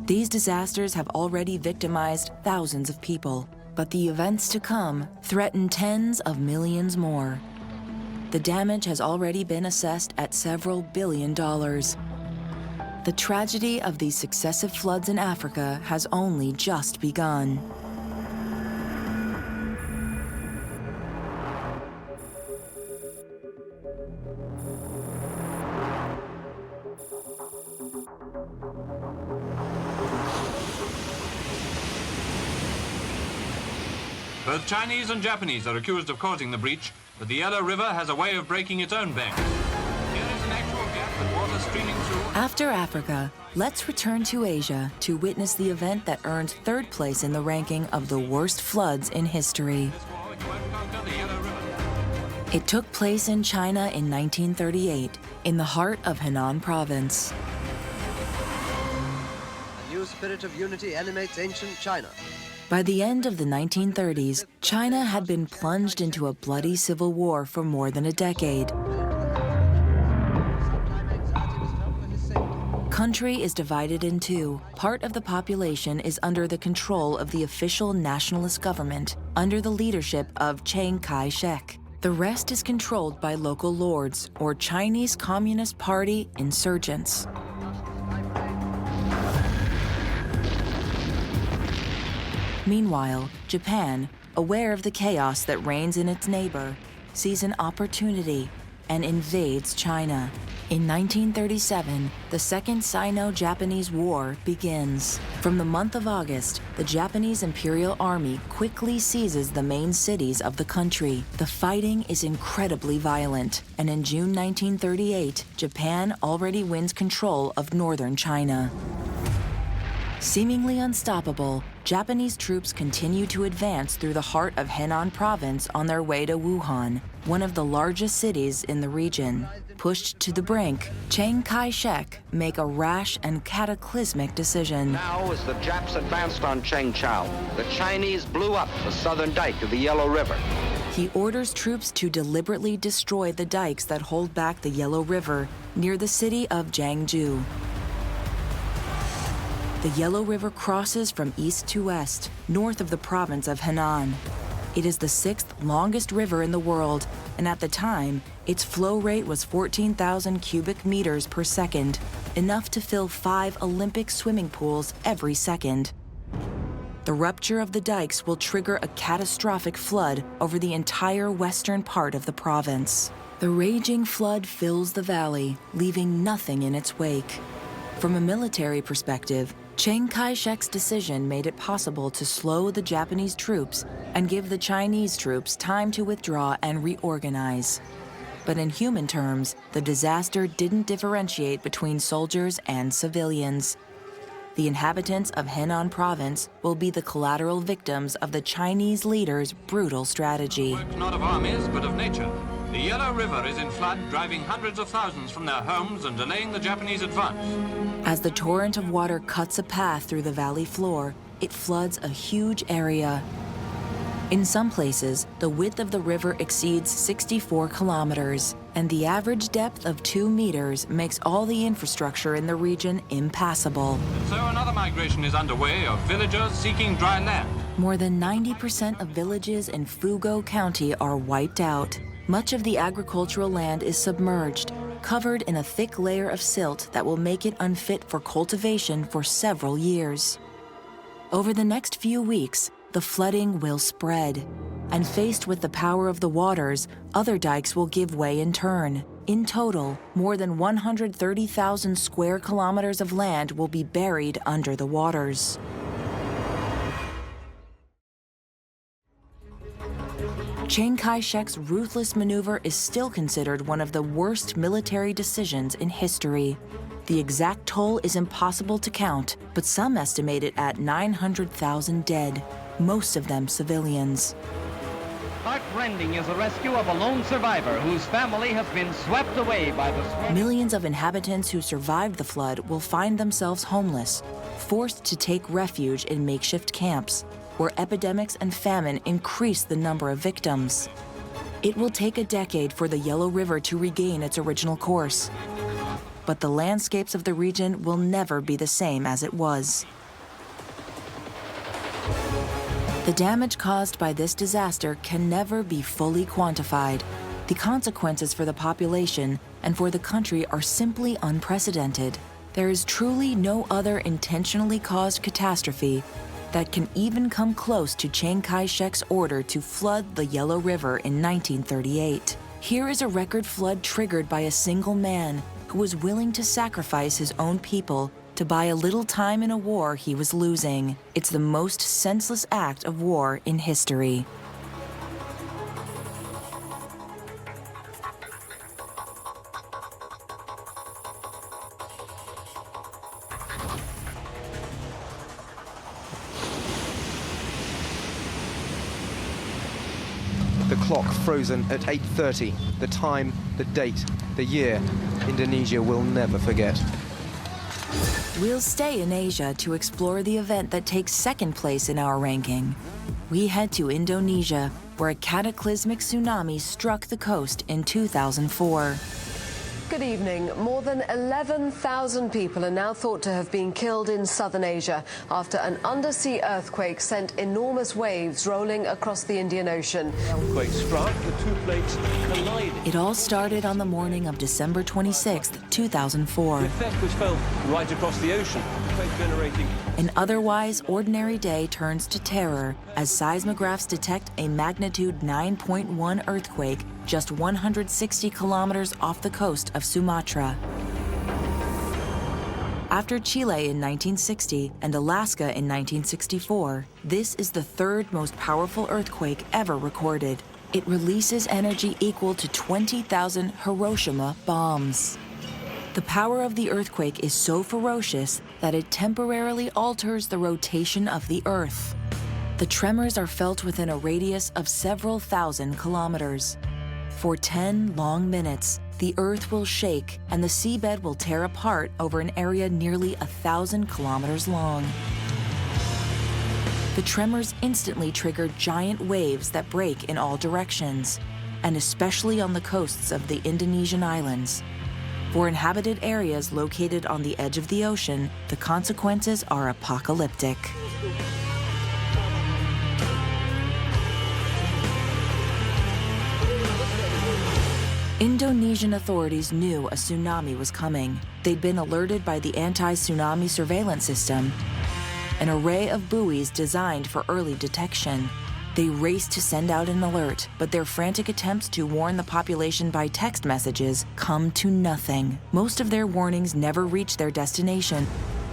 Speaker 1: These disasters have already victimized thousands of people, but the events to come threaten tens of millions more. The damage has already been assessed at several $billions. The tragedy of these successive floods in Africa has only just begun.
Speaker 25: Both Chinese and Japanese are accused of causing the breach, but the Yellow River has a way of breaking its own banks. Here is an actual gap with water streaming through.
Speaker 1: After Africa, let's return to Asia to witness the event that earned 3rd place in the ranking of the worst floods in history. It took place in China in 1938, in the heart of Henan Province.
Speaker 4: A new spirit of unity animates ancient China.
Speaker 1: By the end of the 1930s, China had been plunged into a bloody civil war for more than a decade. Country is divided in two. Part of the population is under the control of the official nationalist government, under the leadership of Chiang Kai-shek. The rest is controlled by local lords, or Chinese Communist Party insurgents. Meanwhile, Japan, aware of the chaos that reigns in its neighbor, sees an opportunity and invades China. In 1937, the Second Sino-Japanese War begins. From the month of August, the Japanese Imperial Army quickly seizes the main cities of the country. The fighting is incredibly violent, and in June 1938, Japan already wins control of northern China. Seemingly unstoppable, Japanese troops continue to advance through the heart of Henan Province on their way to Wuhan, one of the largest cities in the region. Pushed to the brink, Chiang Kai-shek make a rash and cataclysmic decision.
Speaker 5: Now, as the Japs advanced on Chengchao, the Chinese blew up the southern dike of the Yellow River.
Speaker 1: He orders troops to deliberately destroy the dikes that hold back the Yellow River near the city of Jiangsu. The Yellow River crosses from east to west, north of the province of Henan. It is the 6th longest river in the world and at the time, its flow rate was 14,000 cubic meters per second, enough to fill 5 Olympic swimming pools every second. The rupture of the dikes will trigger a catastrophic flood over the entire western part of the province. The raging flood fills the valley, leaving nothing in its wake. From a military perspective, Chiang Kai-shek's decision made it possible to slow the Japanese troops and give the Chinese troops time to withdraw and reorganize. But in human terms, the disaster didn't differentiate between soldiers and civilians. The inhabitants of Henan province will be the collateral victims of the Chinese leaders' brutal strategy.
Speaker 25: Work not of armies, but of nature. The Yellow River is in flood, driving hundreds of thousands from their homes and delaying the Japanese advance.
Speaker 1: As the torrent of water cuts a path through the valley floor, it floods a huge area. In some places, the width of the river exceeds 64 kilometers, and the average depth of 2 meters makes all the infrastructure in the region impassable.
Speaker 25: And so another migration is underway of villagers seeking dry land.
Speaker 1: More than 90% of villages in Fugo County are wiped out. Much of the agricultural land is submerged, covered in a thick layer of silt that will make it unfit for cultivation for several years. Over the next few weeks, the flooding will spread, and faced with the power of the waters, other dikes will give way in turn. In total, more than 130,000 square kilometers of land will be buried under the waters. Chiang Kai-shek's ruthless maneuver is still considered one of the worst military decisions in history. The exact toll is impossible to count, but some estimate it at 900,000 dead, most of them civilians.
Speaker 11: Heartrending is the rescue of a lone survivor whose family has been swept away by the...
Speaker 1: Millions of inhabitants who survived the flood will find themselves homeless, forced to take refuge in makeshift camps, where epidemics and famine increase the number of victims. It will take a decade for the Yellow River to regain its original course. But the landscapes of the region will never be the same as it was. The damage caused by this disaster can never be fully quantified. The consequences for the population and for the country are simply unprecedented. There is truly no other intentionally caused catastrophe that can even come close to Chiang Kai-shek's order to flood the Yellow River in 1938. Here is a record flood triggered by a single man who was willing to sacrifice his own people to buy a little time in a war he was losing. It's the most senseless act of war in history.
Speaker 12: The clock frozen at 8:30. The time, the date, the year. Indonesia will never forget.
Speaker 1: We'll stay in Asia to explore the event that takes second place in our ranking. We head to Indonesia, where a cataclysmic tsunami struck the coast in 2004.
Speaker 13: Good evening. More than 11,000 people are now thought to have been killed in southern Asia after an undersea earthquake sent enormous waves rolling across the Indian Ocean.
Speaker 22: The earthquake struck, the two plates collided.
Speaker 1: It all started on the morning of December 26, 2004.
Speaker 22: The effect was felt right across the ocean, generating...
Speaker 1: An otherwise ordinary day turns to terror as seismographs detect a magnitude 9.1 earthquake just 160 kilometers off the coast of Sumatra. After Chile in 1960 and Alaska in 1964, this is the third most powerful earthquake ever recorded. It releases energy equal to 20,000 Hiroshima bombs. The power of the earthquake is so ferocious that it temporarily alters the rotation of the Earth. The tremors are felt within a radius of several thousand kilometers. For 10 long minutes, the Earth will shake and the seabed will tear apart over an area nearly 1,000 kilometers long. The tremors instantly trigger giant waves that break in all directions, and especially on the coasts of the Indonesian islands. For inhabited areas located on the edge of the ocean, the consequences are apocalyptic. Indonesian authorities knew a tsunami was coming. They'd been alerted by the anti-tsunami surveillance system, an array of buoys designed for early detection. They raced to send out an alert, but their frantic attempts to warn the population by text messages come to nothing. Most of their warnings never reach their destination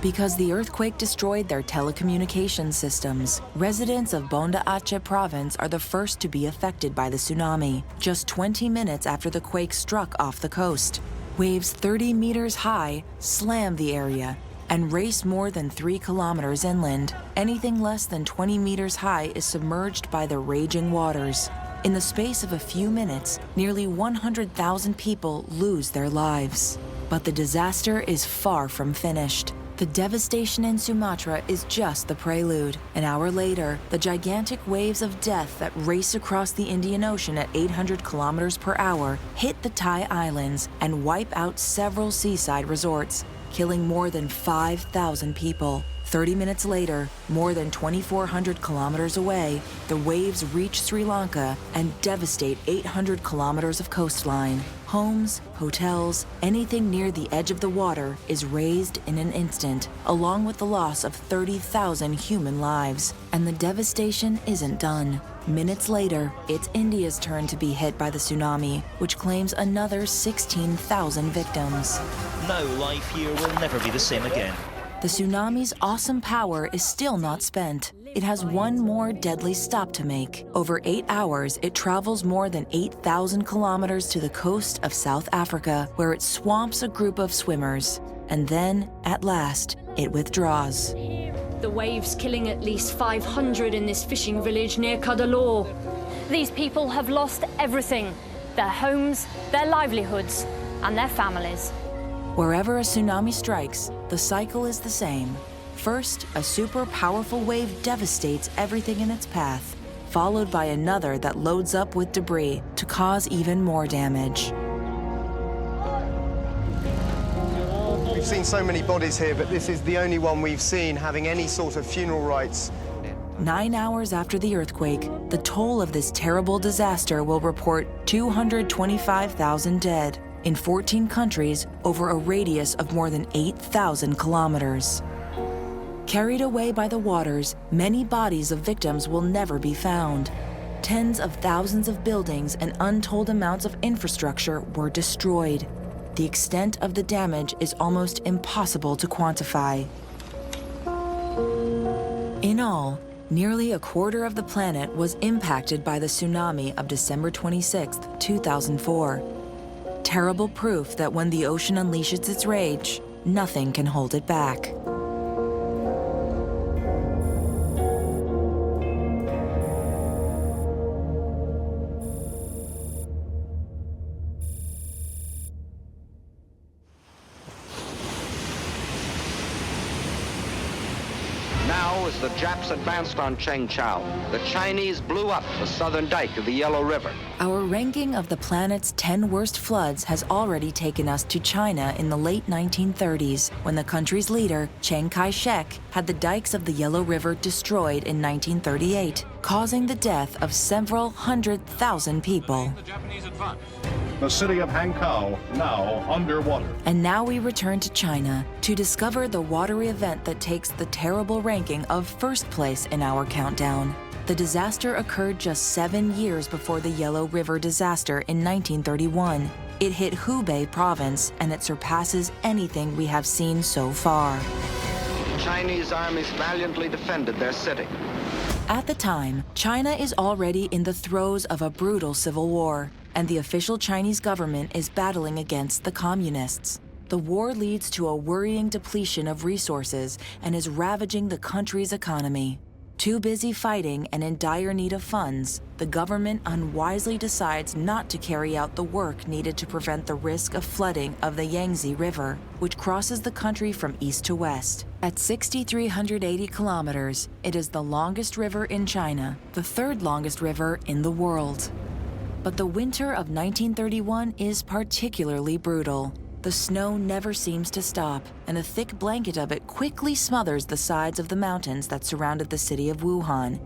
Speaker 1: because the earthquake destroyed their telecommunications systems. Residents of Banda Aceh province are the first to be affected by the tsunami, just 20 minutes after the quake struck off the coast. Waves 30 meters high slam the area and race more than 3 kilometers inland. Anything less than 20 meters high is submerged by the raging waters. In the space of a few minutes, nearly 100,000 people lose their lives. But the disaster is far from finished. The devastation in Sumatra is just the prelude. An hour later, the gigantic waves of death that race across the Indian Ocean at 800 kilometers per hour hit the Thai islands and wipe out several seaside resorts, killing more than 5,000 people. 30 minutes later, more than 2,400 kilometers away, the waves reach Sri Lanka and devastate 800 kilometers of coastline. Homes, hotels, anything near the edge of the water is razed in an instant, along with the loss of 30,000 human lives. And the devastation isn't done. Minutes later, it's India's turn to be hit by the tsunami, which claims another 16,000 victims.
Speaker 2: No life here will never be the same again.
Speaker 1: The tsunami's awesome power is still not spent. It has one more deadly stop to make. Over 8 hours, it travels more than 8,000 kilometers to the coast of South Africa, where it swamps a group of swimmers. And then, at last, it withdraws.
Speaker 14: The waves killing at least 500 in this fishing village near Cuddalore. These people have lost everything: their homes, their livelihoods, and their families.
Speaker 1: Wherever a tsunami strikes, the cycle is the same. First, a super powerful wave devastates everything in its path, followed by another that loads up with debris to cause even more damage.
Speaker 12: We've seen so many bodies here, but this is the only one we've seen having any sort of funeral rites.
Speaker 1: 9 hours after the earthquake, the toll of this terrible disaster will report 225,000 dead in 14 countries over a radius of more than 8,000 kilometers. Carried away by the waters, many bodies of victims will never be found. Tens of thousands of buildings and untold amounts of infrastructure were destroyed. The extent of the damage is almost impossible to quantify. In all, nearly a quarter of the planet was impacted by the tsunami of December 26, 2004. Terrible proof that when the ocean unleashes its rage, nothing can hold it back.
Speaker 5: Now, as the Japs advanced on Chengchao, the Chinese blew up the southern dike of the Yellow River.
Speaker 1: Our ranking of the planet's 10 worst floods has already taken us to China in the late 1930s, when the country's leader, Chiang Kai-shek, had the dikes of the Yellow River destroyed in 1938, causing the death of several 100,000 people.
Speaker 18: The city of Hankou now underwater.
Speaker 1: And now we return to China to discover the watery event that takes the terrible ranking of first place in our countdown. The disaster occurred just 7 years before the Yellow River disaster in 1931. It hit Hubei province, and it surpasses anything we have seen so far.
Speaker 5: Chinese armies valiantly defended their city.
Speaker 1: At the time, China is already in the throes of a brutal civil war, and the official Chinese government is battling against the communists. The war leads to a worrying depletion of resources and is ravaging the country's economy. Too busy fighting and in dire need of funds, the government unwisely decides not to carry out the work needed to prevent the risk of flooding of the Yangtze River, which crosses the country from east to west. At 6,380 kilometers, it is the longest river in China, the third longest river in the world. But the winter of 1931 is particularly brutal. The snow never seems to stop, and a thick blanket of it quickly smothers the sides of the mountains that surrounded the city of Wuhan,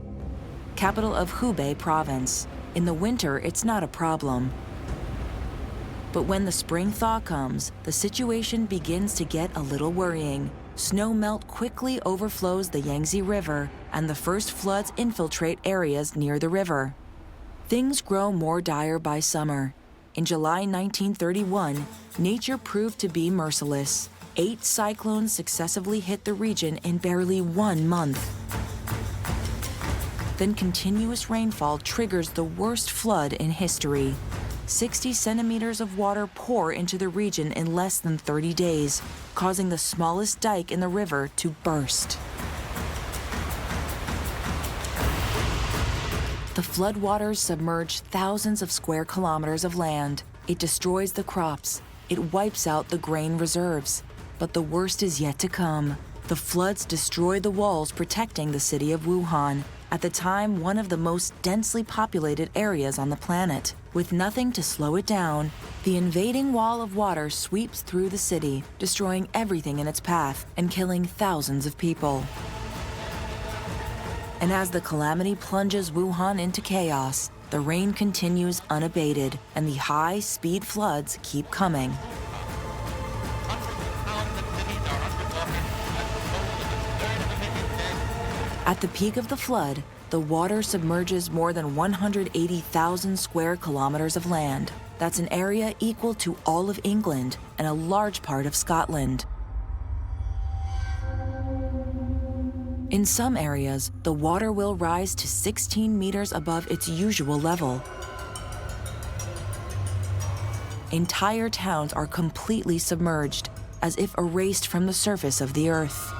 Speaker 1: capital of Hubei province. In the winter, it's not a problem. But when the spring thaw comes, the situation begins to get a little worrying. Snow melt quickly overflows the Yangtze River, and the first floods infiltrate areas near the river. Things grow more dire by summer. In July 1931, nature proved to be merciless. 8 cyclones successively hit the region in barely 1 month. Then continuous rainfall triggers the worst flood in history. 60 centimeters of water pour into the region in less than 30 days, causing the smallest dike in the river to burst. The floodwaters submerge thousands of square kilometers of land. It destroys the crops. It wipes out the grain reserves. But the worst is yet to come. The floods destroy the walls protecting the city of Wuhan, at the time one of the most densely populated areas on the planet. With nothing to slow it down, the invading wall of water sweeps through the city, destroying everything in its path and killing thousands of people. And as the calamity plunges Wuhan into chaos, the rain continues unabated, and the high-speed floods keep coming. At the peak of the flood, the water submerges more than 180,000 square kilometers of land. That's an area equal to all of England and a large part of Scotland. In some areas, the water will rise to 16 meters above its usual level. Entire towns are completely submerged, as if erased from the surface of the earth.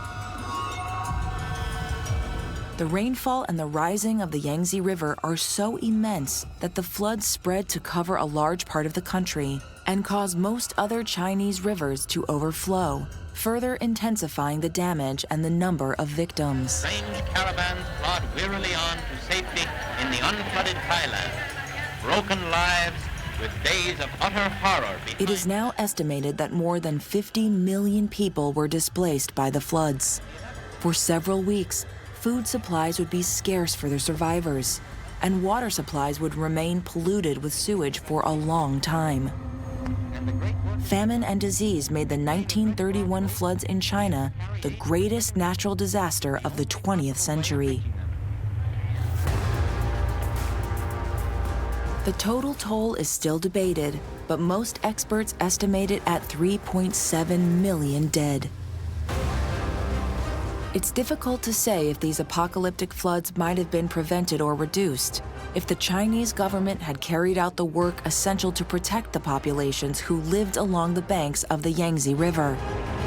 Speaker 1: The rainfall and the rising of the Yangtze River are so immense that the floods spread to cover a large part of the country and cause most other Chinese rivers to overflow, further intensifying the damage and the number of victims.
Speaker 7: Strange caravans plod wearily on to safety in the unflooded highlands. Broken lives with days of utter horror behind.
Speaker 1: It is now estimated that more than 50 million people were displaced by the floods. For several weeks, food supplies would be scarce for the survivors, and water supplies would remain polluted with sewage for a long time. Famine and disease made the 1931 floods in China the greatest natural disaster of the 20th century. The total toll is still debated, but most experts estimate it at 3.7 million dead. It's difficult to say if these apocalyptic floods might have been prevented or reduced, if the Chinese government had carried out the work essential to protect the populations who lived along the banks of the Yangtze River.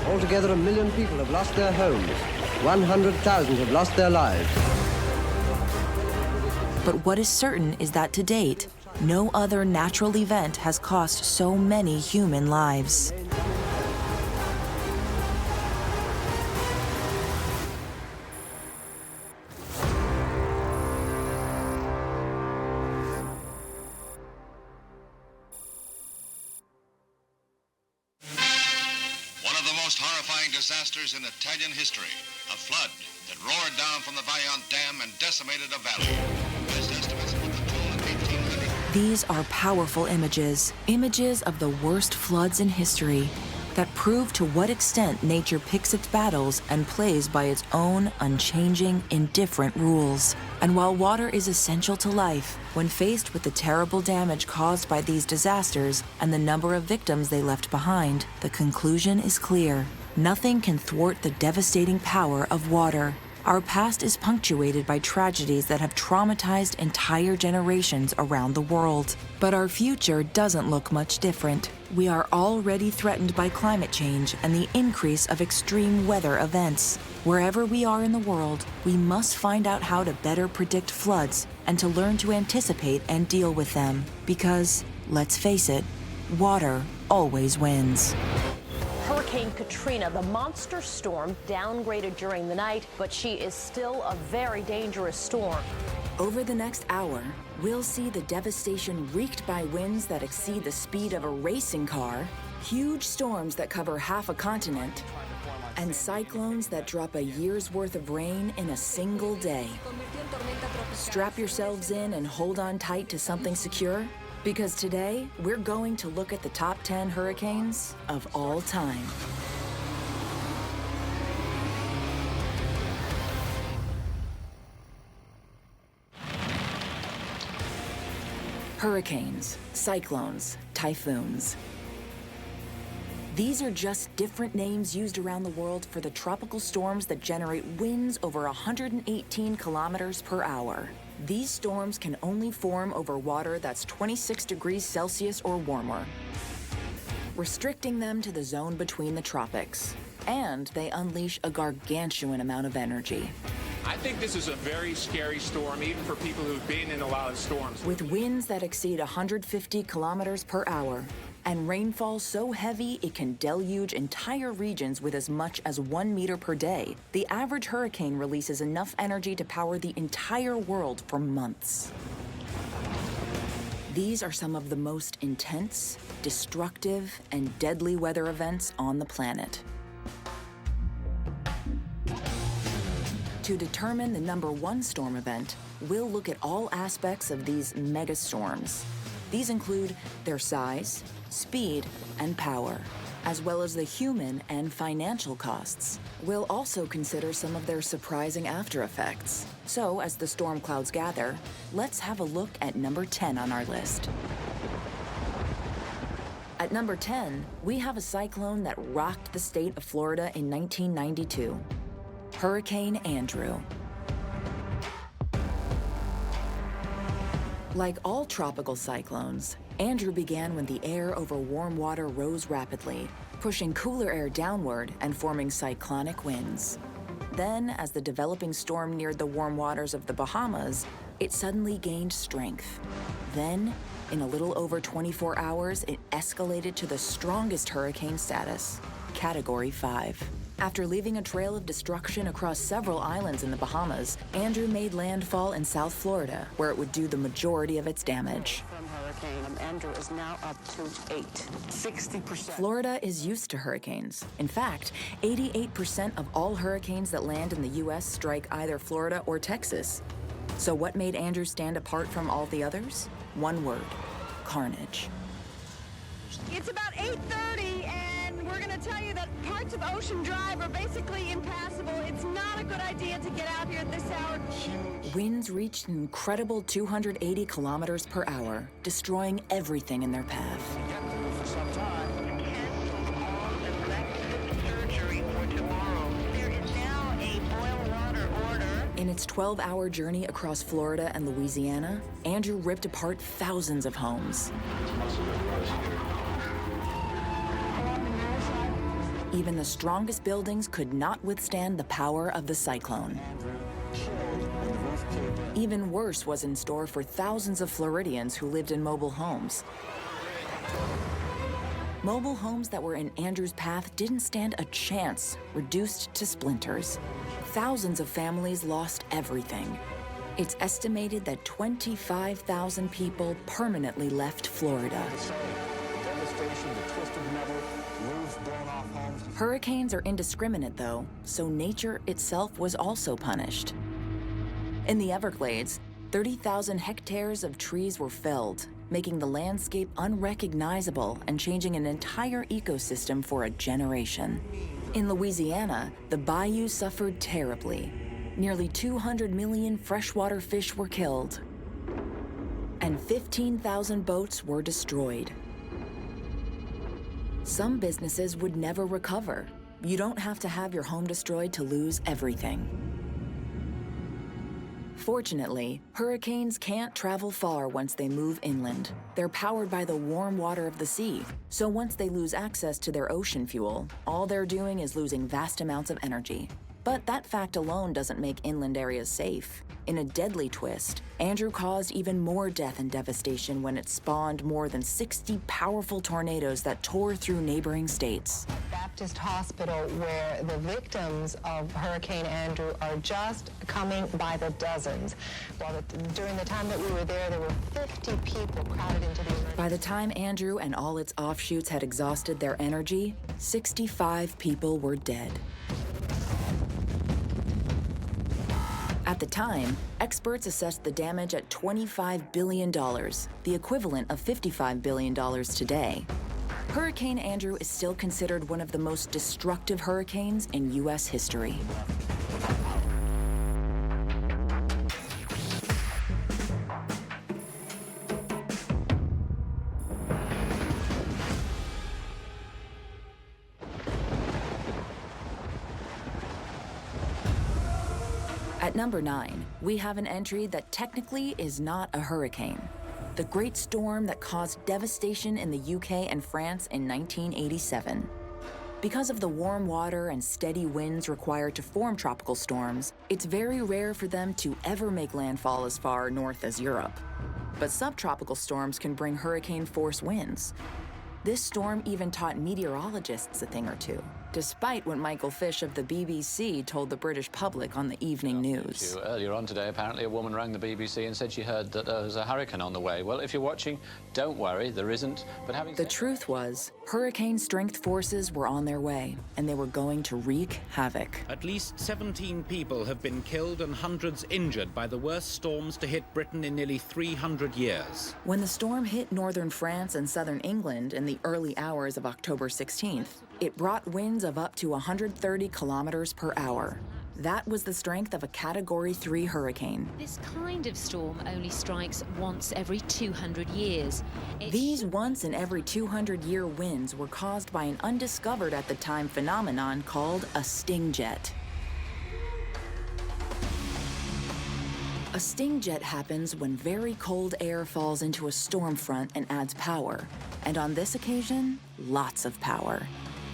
Speaker 4: Altogether, 1 million people have lost their homes. 100,000 have lost their lives.
Speaker 1: But what is certain is that to date, no other natural event has cost so many human lives.
Speaker 8: Disasters in Italian history. A flood that roared down from the Vaillant Dam and decimated a valley. Best estimates put the toll at 1,800.
Speaker 1: These are powerful images of the worst floods in history that prove to what extent nature picks its battles and plays by its own unchanging, indifferent rules. And while water is essential to life, when faced with the terrible damage caused by these disasters and the number of victims they left behind, the conclusion is clear. Nothing can thwart the devastating power of water. Our past is punctuated by tragedies that have traumatized entire generations around the world. But our future doesn't look much different. We are already threatened by climate change and the increase of extreme weather events. Wherever we are in the world, we must find out how to better predict floods and to learn to anticipate and deal with them. Because, let's face it, water always wins.
Speaker 15: Hurricane Katrina, the monster storm, downgraded during the night, but she is still a very dangerous storm.
Speaker 1: Over the next hour, we'll see the devastation wreaked by winds that exceed the speed of a racing car, huge storms that cover half a continent, and cyclones that drop a year's worth of rain in a single day. Strap yourselves in and hold on tight to something secure, Because today, we're going to look at the top 10 hurricanes of all time. Hurricanes, cyclones, typhoons. These are just different names used around the world for the tropical storms that generate winds over 118 kilometers per hour. These storms can only form over water that's 26 degrees Celsius or warmer, restricting them to the zone between the tropics. And they unleash a gargantuan amount of energy.
Speaker 3: I think this is a very scary storm, even for people who've been in a lot of storms.
Speaker 1: With winds that exceed 150 kilometers per hour, and rainfall so heavy it can deluge entire regions with as much as 1 meter per day, the average hurricane releases enough energy to power the entire world for months. These are some of the most intense, destructive, and deadly weather events on the planet. To determine the #1 storm event, we'll look at all aspects of these megastorms. These include their size, speed, and power, as well as the human and financial costs. We'll also consider some of their surprising after effects. So, as the storm clouds gather, let's have a look at number 10 on our list. At number 10, we have a cyclone that rocked the state of Florida in 1992. Hurricane Andrew. Like all tropical cyclones, Andrew began when the air over warm water rose rapidly, pushing cooler air downward and forming cyclonic winds. Then, as the developing storm neared the warm waters of the Bahamas, it suddenly gained strength. Then, in a little over 24 hours, it escalated to the strongest hurricane status, Category 5. After leaving a trail of destruction across several islands in the Bahamas, Andrew made landfall in South Florida, where it would do the majority of its damage.
Speaker 16: From Hurricane Andrew is now up to 60%.
Speaker 1: Florida is used to hurricanes. In fact, 88% of all hurricanes that land in the U.S. strike either Florida or Texas. So what made Andrew stand apart from all the others? One word: carnage.
Speaker 21: It's about 8:30, and we're going to tell you that parts of Ocean Drive are basically impassable. It's not a good idea to get out here at this hour.
Speaker 1: Winds reached an incredible 280 kilometers per hour, destroying everything in their path. In its 12-hour journey across Florida and Louisiana, Andrew ripped apart thousands of homes. Even the strongest buildings could not withstand the power of the cyclone. Even worse was in store for thousands of Floridians who lived in mobile homes. Mobile homes that were in Andrew's path didn't stand a chance, reduced to splinters. Thousands of families lost everything. It's estimated that 25,000 people permanently left Florida. Hurricanes are indiscriminate, though, so nature itself was also punished. In the Everglades, 30,000 hectares of trees were felled, making the landscape unrecognizable and changing an entire ecosystem for a generation. In Louisiana, the bayou suffered terribly. Nearly 200 million freshwater fish were killed, and 15,000 boats were destroyed. Some businesses would never recover. You don't have to have your home destroyed to lose everything. Fortunately, hurricanes can't travel far once they move inland. They're powered by the warm water of the sea, so once they lose access to their ocean fuel, all they're doing is losing vast amounts of energy. But that fact alone doesn't make inland areas safe. In a deadly twist, Andrew caused even more death and devastation when it spawned more than 60 powerful tornadoes that tore through neighboring states.
Speaker 16: Baptist Hospital, where the victims of Hurricane Andrew are just coming by the dozens. During the time that we were there were 50 people crowded into the emergency.
Speaker 1: By the time Andrew and all its offshoots had exhausted their energy, 65 people were dead. At the time, experts assessed the damage at $25 billion, the equivalent of $55 billion today. Hurricane Andrew is still considered one of the most destructive hurricanes in U.S. history. At number 9, we have an entry that technically is not a hurricane. The great storm that caused devastation in the UK and France in 1987. Because of the warm water and steady winds required to form tropical storms, it's very rare for them to ever make landfall as far north as Europe. But subtropical storms can bring hurricane-force winds. This storm even taught meteorologists a thing or two, despite what Michael Fish of the BBC told the British public on the evening news.
Speaker 9: Earlier on today, apparently, a woman rang the BBC and said she heard that there was a hurricane on the way. Well, if you're watching, don't worry, there isn't. But having
Speaker 1: The truth was, hurricane-strength forces were on their way, and they were going to wreak havoc.
Speaker 17: At least 17 people have been killed and hundreds injured by the worst storms to hit Britain in nearly 300 years.
Speaker 1: When the storm hit northern France and southern England in the early hours of October 16th, it brought winds of up to 130 kilometers per hour. That was the strength of a Category 3 hurricane.
Speaker 19: This kind of storm only strikes once every 200 years.
Speaker 1: These once in every 200-year winds were caused by an undiscovered at the time phenomenon called a sting jet. A sting jet happens when very cold air falls into a storm front and adds power. And on this occasion, lots of power.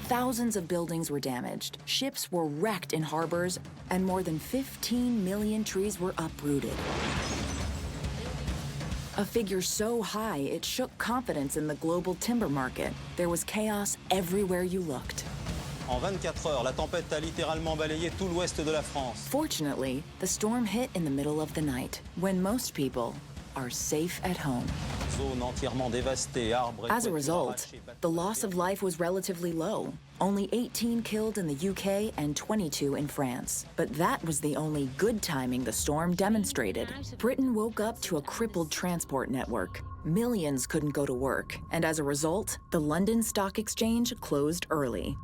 Speaker 1: Thousands of buildings were damaged, ships were wrecked in harbors, and more than 15 million trees were uprooted. A figure so high it shook confidence in the global timber market. There was chaos everywhere you looked.
Speaker 23: En 24 heures, la tempête a littéralement balayé tout l'ouest de la France.
Speaker 1: Fortunately, the storm hit in the middle of the night, when most people are safe at home. As a result, the loss of life was relatively low. Only 18 killed in the UK and 22 in France. But that was the only good timing the storm demonstrated. Britain woke up to a crippled transport network. Millions couldn't go to work, and as a result, the London Stock Exchange closed early.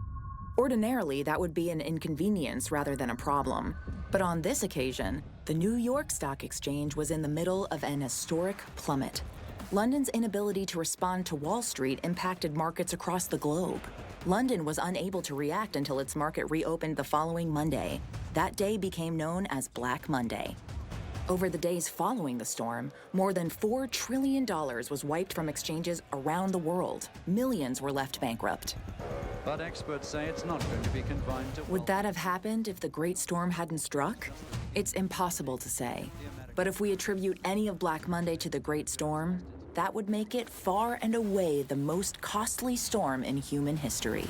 Speaker 1: Ordinarily, that would be an inconvenience rather than a problem. But on this occasion, the New York Stock Exchange was in the middle of an historic plummet. London's inability to respond to Wall Street impacted markets across the globe. London was unable to react until its market reopened the following Monday. That day became known as Black Monday. Over the days following the storm, more than $4 trillion was wiped from exchanges around the world. Millions were left bankrupt.
Speaker 24: But experts say it's not going to be confined to...
Speaker 1: Would that have happened if the Great Storm hadn't struck? It's impossible to say. But if we attribute any of Black Monday to the Great Storm, that would make it far and away the most costly storm in human history.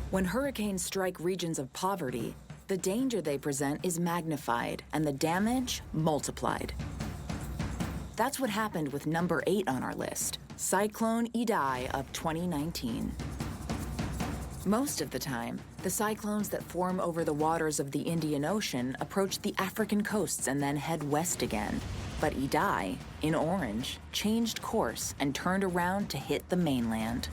Speaker 1: When hurricanes strike regions of poverty, the danger they present is magnified and the damage multiplied. That's what happened with number 8 on our list, Cyclone Idai of 2019. Most of the time, the cyclones that form over the waters of the Indian Ocean approach the African coasts and then head west again. But Idai, in orange, changed course and turned around to hit the mainland.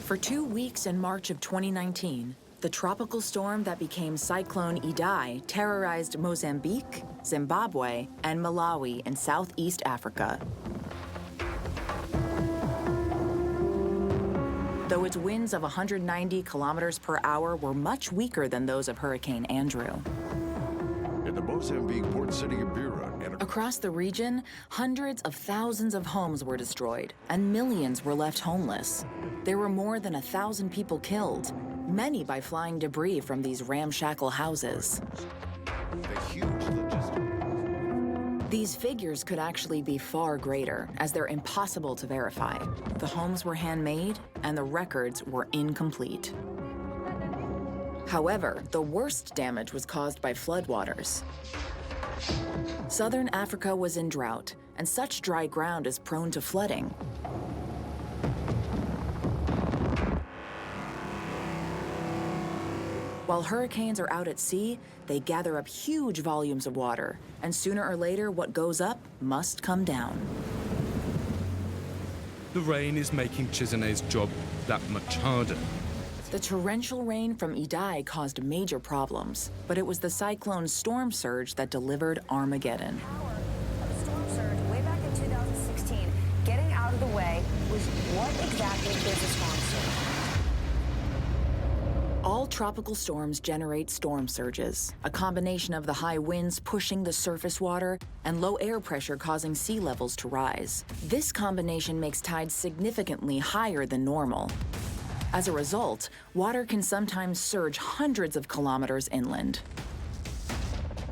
Speaker 1: For 2 weeks in March of 2019, the tropical storm that became Cyclone Idai terrorized Mozambique, Zimbabwe, and Malawi in Southeast Africa. Though its winds of 190 kilometers per hour were much weaker than those of Hurricane Andrew.
Speaker 26: In the Mozambique port city of Beira,
Speaker 1: across the region, hundreds of thousands of homes were destroyed, and millions were left homeless. There were more than 1,000 people killed, many by flying debris from these ramshackle houses. These figures could actually be far greater, as they're impossible to verify. The homes were handmade, and the records were incomplete. However, the worst damage was caused by floodwaters. Southern Africa was in drought, and such dry ground is prone to flooding. While hurricanes are out at sea, they gather up huge volumes of water, and sooner or later, what goes up must come down.
Speaker 6: The rain is making Chizine's job that much harder.
Speaker 1: The torrential rain from Idai caused major problems, but it was the cyclone's storm surge that delivered Armageddon.
Speaker 21: The storm surge way back in 2016, getting out of the way was what exactly is a storm surge?
Speaker 1: All tropical storms generate storm surges, a combination of the high winds pushing the surface water and low air pressure causing sea levels to rise. This combination makes tides significantly higher than normal. As a result, water can sometimes surge hundreds of kilometers inland.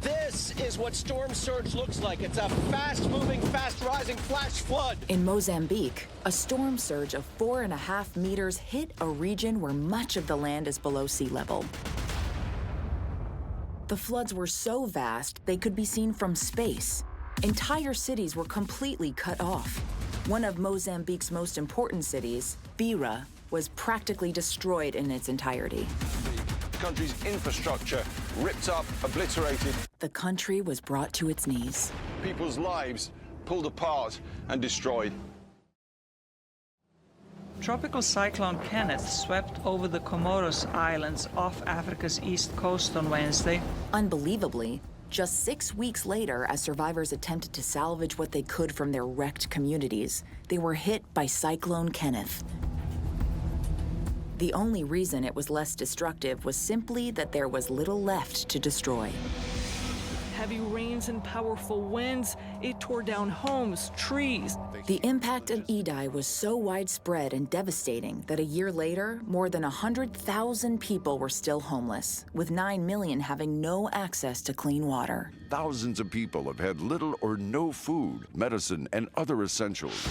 Speaker 10: This is what storm surge looks like. It's a fast-moving, fast-rising flash flood.
Speaker 1: In Mozambique, a storm surge of 4.5 meters hit a region where much of the land is below sea level. The floods were so vast, they could be seen from space. Entire cities were completely cut off. One of Mozambique's most important cities, Beira, was practically destroyed in its entirety.
Speaker 23: The country's infrastructure ripped up, obliterated.
Speaker 1: The country was brought to its knees.
Speaker 23: People's lives pulled apart and destroyed.
Speaker 11: Tropical cyclone Kenneth swept over the Comoros Islands off Africa's east coast on Wednesday.
Speaker 1: Unbelievably, just 6 weeks later, as survivors attempted to salvage what they could from their wrecked communities, they were hit by Cyclone Kenneth. The only reason it was less destructive was simply that there was little left to destroy.
Speaker 13: Heavy rains and powerful winds, it tore down homes, trees.
Speaker 1: The impact of Idai was so widespread and devastating that a year later, more than 100,000 people were still homeless, with 9 million having no access to clean water.
Speaker 26: Thousands of people have had little or no food, medicine, and other essentials.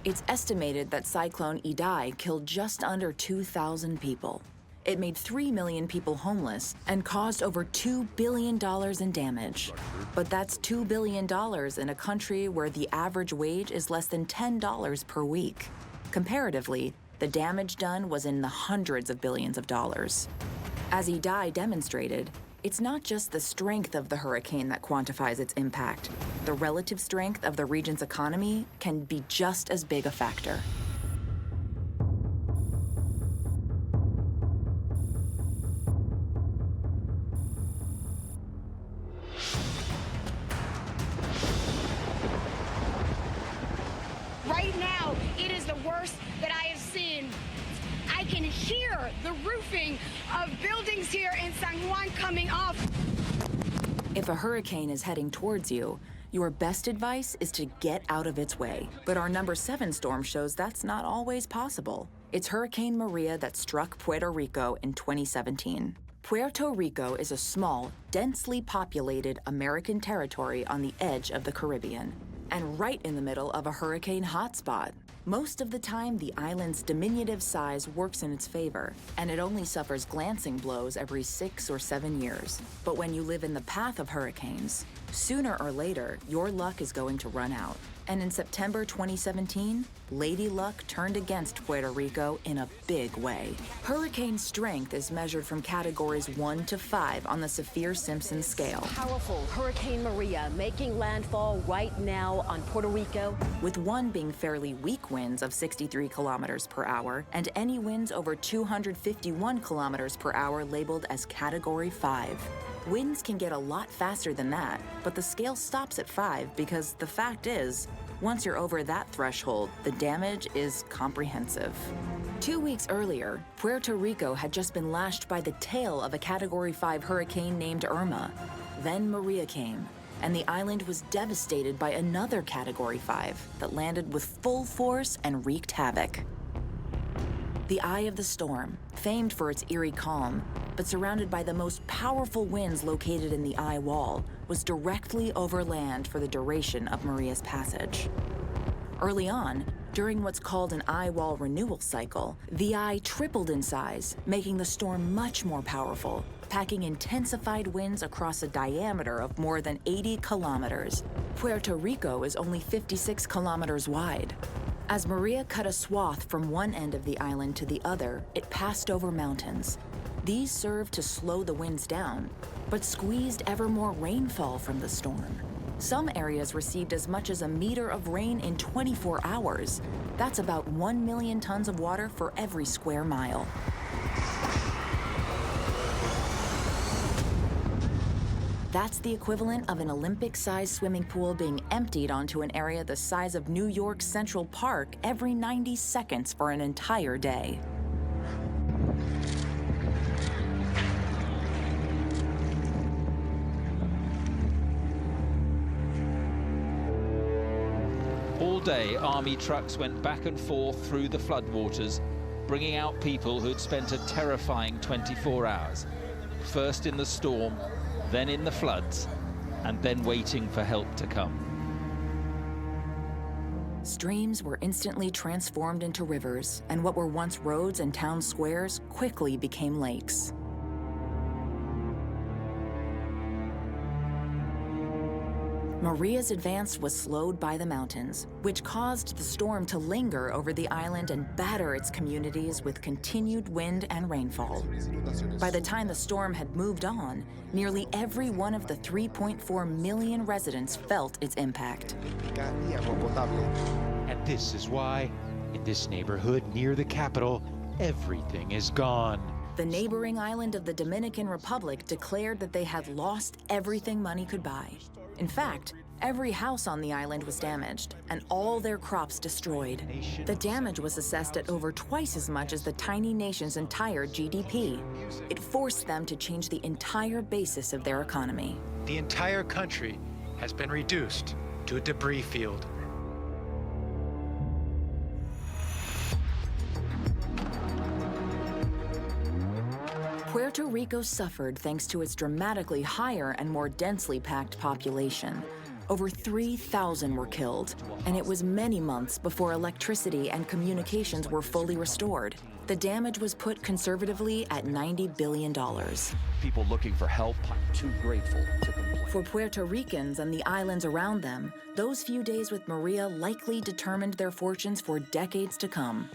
Speaker 1: It's estimated that Cyclone Idai killed just under 2,000 people. It made 3 million people homeless and caused over $2 billion in damage. But that's $2 billion in a country where the average wage is less than $10 per week. Comparatively, the damage done was in the hundreds of billions of dollars. As Idai demonstrated, it's not just the strength of the hurricane that quantifies its impact. The relative strength of the region's economy can be just as big a factor.
Speaker 21: Right now, it is the worst that I have seen. I can hear the roofing of buildings here in San Juan coming off.
Speaker 1: If a hurricane is heading towards you, your best advice is to get out of its way. But our number 7 storm shows that's not always possible. It's Hurricane Maria that struck Puerto Rico in 2017. Puerto Rico is a small, densely populated American territory on the edge of the Caribbean, and right in the middle of a hurricane hotspot. Most of the time, the island's diminutive size works in its favor, and it only suffers glancing blows every 6 or 7 years. But when you live in the path of hurricanes, sooner or later, your luck is going to run out. And in September 2017, Lady Luck turned against Puerto Rico in a big way. Hurricane strength is measured from categories 1 to 5 on the Saffir-Simpson scale.
Speaker 15: Powerful Hurricane Maria making landfall right now on Puerto Rico.
Speaker 1: With 1 being fairly weak winds of 63 kilometers per hour and any winds over 251 kilometers per hour labeled as category 5. Winds can get a lot faster than that, but the scale stops at 5 because the fact is, once you're over that threshold, the damage is comprehensive. 2 weeks earlier, Puerto Rico had just been lashed by the tail of a Category 5 hurricane named Irma. Then Maria came, and the island was devastated by another Category 5 that landed with full force and wreaked havoc. The eye of the storm, famed for its eerie calm, but surrounded by the most powerful winds located in the eye wall, was directly over land for the duration of Maria's passage. Early on, During what's called an eye wall renewal cycle, the eye tripled in size, making the storm much more powerful, packing intensified winds across a diameter of more than 80 kilometers. Puerto Rico is only 56 kilometers wide. As Maria cut a swath from one end of the island to the other, it passed over mountains. These served to slow the winds down, but squeezed ever more rainfall from the storm. Some areas received as much as a meter of rain in 24 hours. That's about 1 million tons of water for every square mile. That's the equivalent of an Olympic-sized swimming pool being emptied onto an area the size of New York's Central Park every 90 seconds for an entire day.
Speaker 2: All day, army trucks went back and forth through the floodwaters, bringing out people who'd spent a terrifying 24 hours. First in the storm, then in the floods, and then waiting for help to come.
Speaker 1: Streams were instantly transformed into rivers, and what were once roads and town squares quickly became lakes. Maria's advance was slowed by the mountains, which caused the storm to linger over the island and batter its communities with continued wind and rainfall. By the time the storm had moved on, nearly every one of the 3.4 million residents felt its impact.
Speaker 12: And this is why, in this neighborhood near the capital, everything is gone.
Speaker 1: The neighboring island of the Dominican Republic declared that they had lost everything money could buy. In fact, every house on the island was damaged, and all their crops destroyed. The damage was assessed at over twice as much as the tiny nation's entire GDP. It forced them to change the entire basis of their economy.
Speaker 14: The entire country has been reduced to a debris field.
Speaker 1: Puerto Rico suffered thanks to its dramatically higher and more densely packed population. Over 3,000 were killed, and it was many months before electricity and communications were fully restored. The damage was put conservatively at $90 billion.
Speaker 20: People looking for help, I'm too grateful to complain.
Speaker 1: For Puerto Ricans and the islands around them, those few days with Maria likely determined their fortunes for decades to come.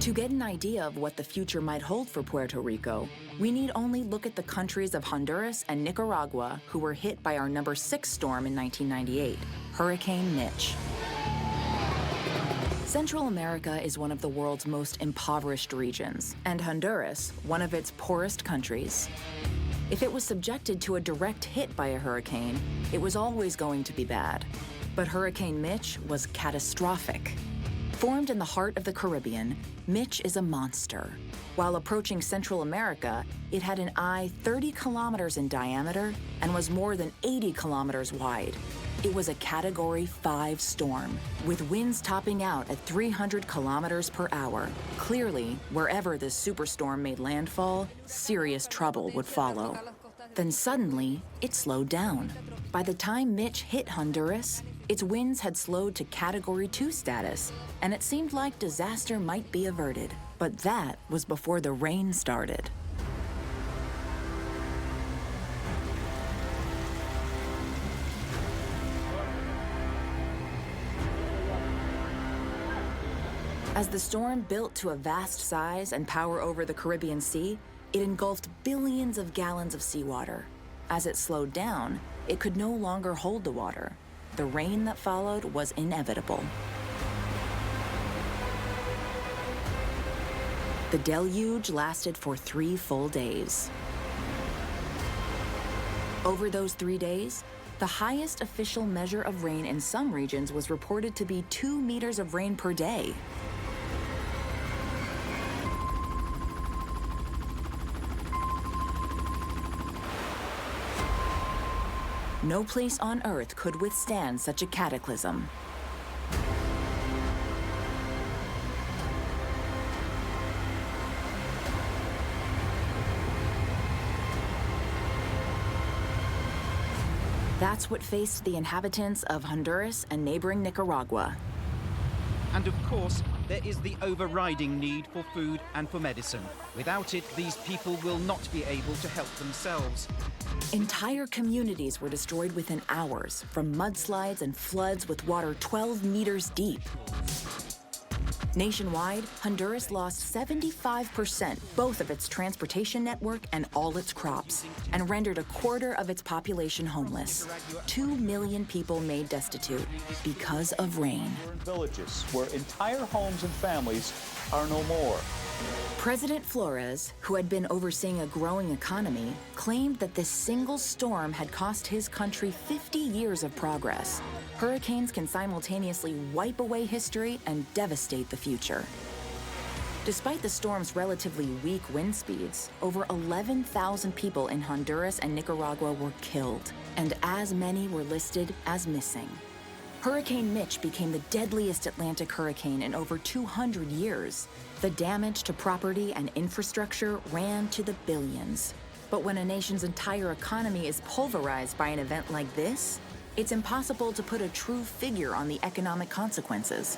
Speaker 1: To get an idea of what the future might hold for Puerto Rico, we need only look at the countries of Honduras and Nicaragua, who were hit by our number 6 storm in 1998, Hurricane Mitch. Central America is one of the world's most impoverished regions, and Honduras, one of its poorest countries. If it was subjected to a direct hit by a hurricane, it was always going to be bad. But Hurricane Mitch was catastrophic. Formed in the heart of the Caribbean, Mitch is a monster. While approaching Central America, it had an eye 30 kilometers in diameter and was more than 80 kilometers wide. It was a Category 5 storm, with winds topping out at 300 kilometers per hour. Clearly, wherever this superstorm made landfall, serious trouble would follow. Then suddenly, it slowed down. By the time Mitch hit Honduras, its winds had slowed to Category 2 status, and it seemed like disaster might be averted. But that was before the rain started. As the storm built to a vast size and power over the Caribbean Sea, it engulfed billions of gallons of seawater. As it slowed down, it could no longer hold the water. The rain that followed was inevitable. The deluge lasted for 3 full days. Over those 3 days, the highest official measure of rain in some regions was reported to be 2 meters of rain per day. No place on Earth could withstand such a cataclysm. That's what faced the inhabitants of Honduras and neighboring Nicaragua.
Speaker 4: And of course, there is the overriding need for food and for medicine. Without it, these people will not be able to help themselves.
Speaker 1: Entire communities were destroyed within hours from mudslides and floods with water 12 meters deep. Nationwide, Honduras lost 75%, both of its transportation network and all its crops, and rendered a quarter of its population homeless. 2 million people made destitute because of rain.
Speaker 5: Villages where entire homes and families are no more.
Speaker 1: President Flores, who had been overseeing a growing economy, claimed that this single storm had cost his country 50 years of progress. Hurricanes can simultaneously wipe away history and devastate the future. Despite the storm's relatively weak wind speeds, over 11,000 people in Honduras and Nicaragua were killed, and as many were listed as missing. Hurricane Mitch became the deadliest Atlantic hurricane in over 200 years. The damage to property and infrastructure ran to the billions. But when a nation's entire economy is pulverized by an event like this, it's impossible to put a true figure on the economic consequences.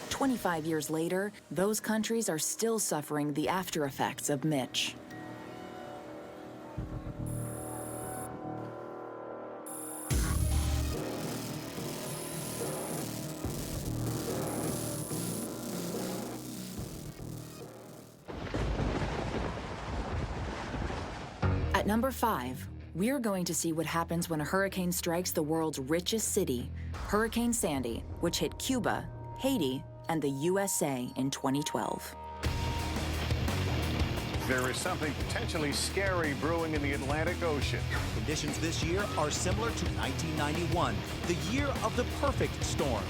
Speaker 1: 25 years later, those countries are still suffering the after effects of Mitch. At number 5, we're going to see what happens when a hurricane strikes the world's richest city, Hurricane Sandy, which hit Cuba, Haiti, and the USA in 2012.
Speaker 7: There is something potentially scary brewing in the Atlantic Ocean.
Speaker 10: Conditions this year are similar to 1991, the year of the perfect storm.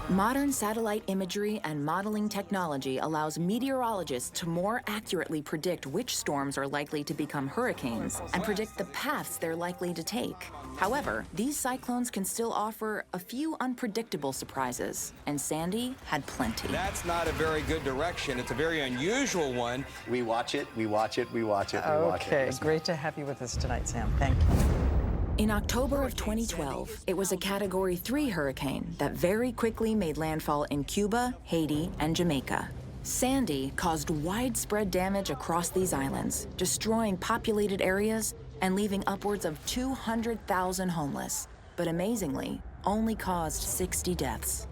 Speaker 1: Modern satellite imagery and modeling technology allows meteorologists to more accurately predict which storms are likely to become hurricanes and predict the paths they're likely to take. However, these cyclones can still offer a few unpredictable surprises, and Sandy had plenty.
Speaker 18: That's not a very good direction. It's a very unusual one.
Speaker 22: We watch it, we watch it, we watch it, we watch it.
Speaker 25: Okay, great to have you with us tonight, Sam. Thank you.
Speaker 1: In October of 2012, it was a Category 3 hurricane that very quickly made landfall in Cuba, Haiti, and Jamaica. Sandy caused widespread damage across these islands, destroying populated areas and leaving upwards of 200,000 homeless, but amazingly, only caused 60 deaths.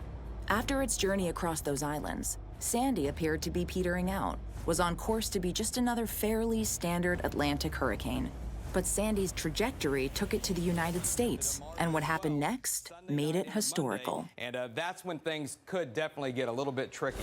Speaker 1: After its journey across those islands, Sandy appeared to be petering out, was on course to be just another fairly standard Atlantic hurricane. But Sandy's trajectory took it to the United States, and what happened next made it historical.
Speaker 18: And that's when things could definitely get a little bit tricky.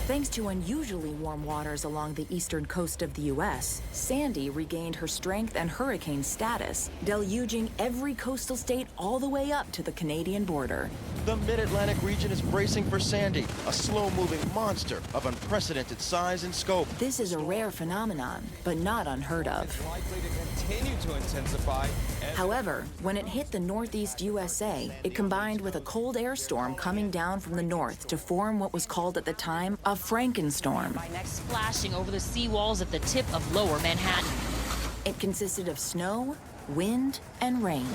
Speaker 1: Thanks to unusually warm waters along the eastern coast of the U.S., Sandy regained her strength and hurricane status, deluging every coastal state all the way up to the Canadian border.
Speaker 27: The mid-Atlantic region is bracing for Sandy, a slow-moving monster of unprecedented size and scope.
Speaker 1: This is a rare phenomenon, but not unheard of.
Speaker 18: It's likely to continue to intensify.
Speaker 1: However, when it hit the northeast USA, it combined with a cold air storm coming down from the north to form what was called at the time a Frankenstorm.
Speaker 19: Next splashing over the seawalls at the tip of lower Manhattan.
Speaker 1: It consisted of snow, wind, and rain.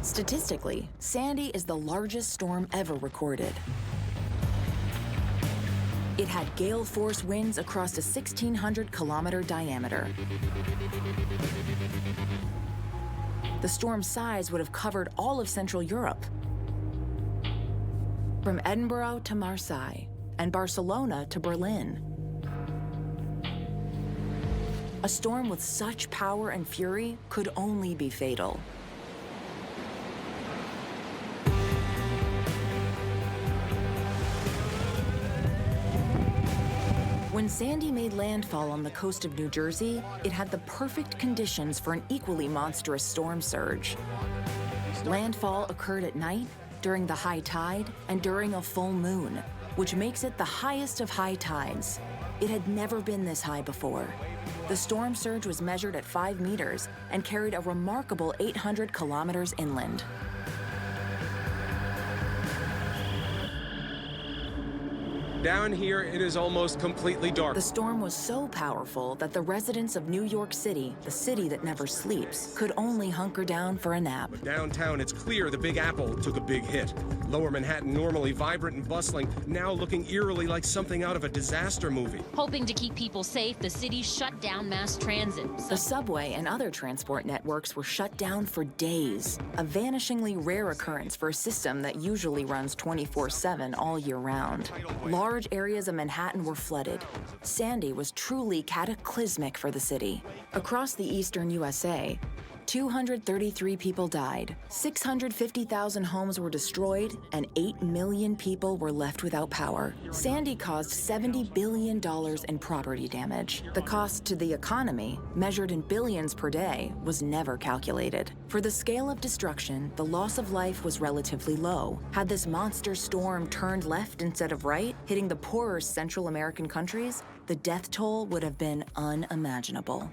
Speaker 1: Statistically, Sandy is the largest storm ever recorded. It had gale-force winds across a 1,600-kilometer diameter. The storm's size would have covered all of Central Europe, from Edinburgh to Marseille, and Barcelona to Berlin. A storm with such power and fury could only be fatal. When Sandy made landfall on the coast of New Jersey, it had the perfect conditions for an equally monstrous storm surge. Landfall occurred at night, during the high tide, and during a full moon, which makes it the highest of high tides. It had never been this high before. The storm surge was measured at 5 meters and carried a remarkable 800 kilometers inland.
Speaker 3: Down here, it is almost completely dark.
Speaker 1: The storm was so powerful that the residents of New York City, the city that never sleeps, could only hunker down for a nap.
Speaker 3: But downtown, it's clear the Big Apple took a big hit. Lower Manhattan, normally vibrant and bustling, now looking eerily like something out of a disaster movie.
Speaker 19: Hoping to keep people safe, the city shut down mass transit.
Speaker 1: The subway and other transport networks were shut down for days, a vanishingly rare occurrence for a system that usually runs 24/7 all year round. Large areas of Manhattan were flooded. Sandy was truly cataclysmic for the city. Across the eastern USA, 233 people died, 650,000 homes were destroyed, and 8 million people were left without power. Sandy caused $70 billion in property damage. The cost to the economy, measured in billions per day, was never calculated. For the scale of destruction, the loss of life was relatively low. Had this monster storm turned left instead of right, hitting the poorer Central American countries, the death toll would have been unimaginable.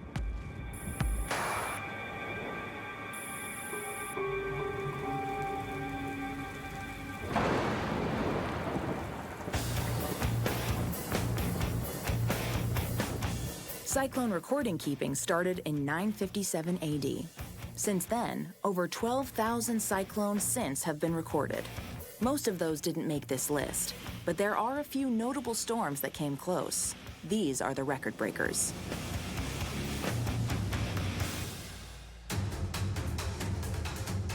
Speaker 1: Cyclone recording keeping started in 957 AD. Since then, over 12,000 cyclones since have been recorded. Most of those didn't make this list, but there are a few notable storms that came close. These are the record breakers.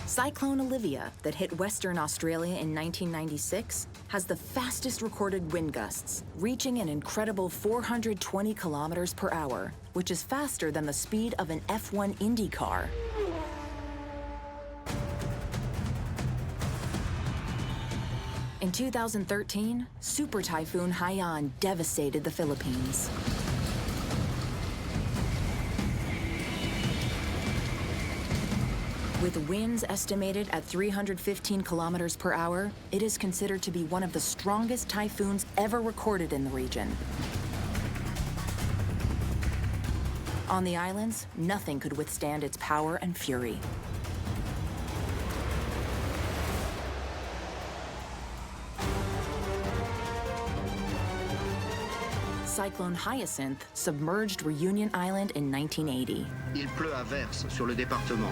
Speaker 1: Cyclone Olivia, that hit Western Australia in 1996, has the fastest recorded wind gusts, reaching an incredible 420 kilometers per hour, which is faster than the speed of an F1 Indy car. In 2013, Super Typhoon Haiyan devastated the Philippines. With winds estimated at 315 kilometers per hour, it is considered to be one of the strongest typhoons ever recorded in the region. On the islands, nothing could withstand its power and fury. Cyclone Hyacinth submerged Reunion Island in 1980.
Speaker 6: Il pleut à verse sur le département.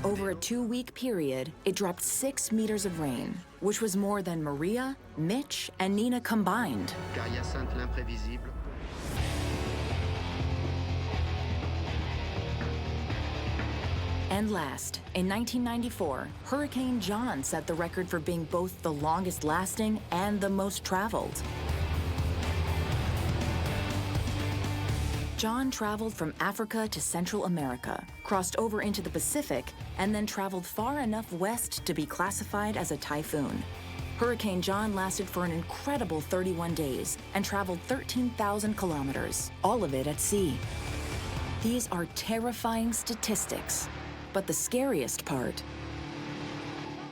Speaker 1: Over a 2-week period, it dropped 6 meters of rain, which was more than Maria, Mitch, and Nina combined.
Speaker 6: Car Hyacinthe l'imprévisible.
Speaker 1: And last, in 1994, Hurricane John set the record for being both the longest lasting and the most traveled. John traveled from Africa to Central America, crossed over into the Pacific, and then traveled far enough west to be classified as a typhoon. Hurricane John lasted for an incredible 31 days and traveled 13,000 kilometers, all of it at sea. These are terrifying statistics, but the scariest part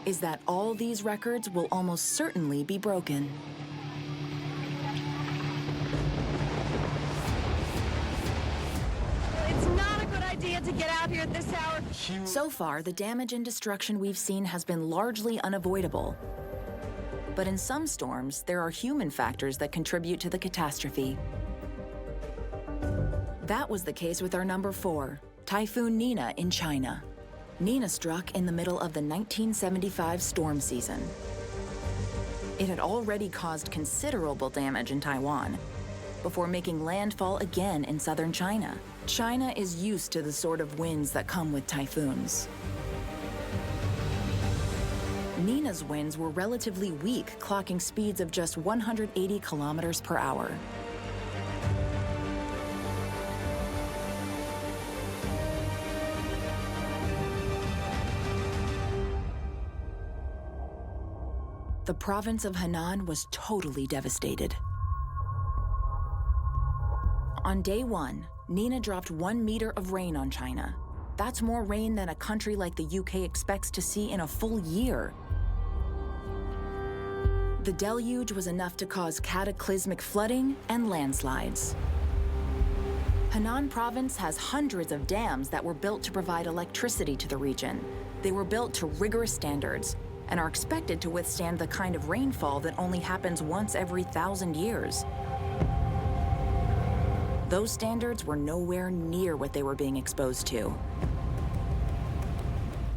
Speaker 1: is that all these records will almost certainly be broken.
Speaker 21: To get out here at this hour.
Speaker 1: So far, the damage and destruction we've seen has been largely unavoidable. But in some storms, there are human factors that contribute to the catastrophe. That was the case with our number 4, Typhoon Nina in China. Nina struck in the middle of the 1975 storm season. It had already caused considerable damage in Taiwan before making landfall again in southern China. China is used to the sort of winds that come with typhoons. Nina's winds were relatively weak, clocking speeds of just 180 kilometers per hour. The province of Henan was totally devastated. On day 1, Nina dropped 1 meter of rain on China. That's more rain than a country like the UK expects to see in a full year. The deluge was enough to cause cataclysmic flooding and landslides. Henan province has hundreds of dams that were built to provide electricity to the region. They were built to rigorous standards, and are expected to withstand the kind of rainfall that only happens once every 1,000 years. Those standards were nowhere near what they were being exposed to.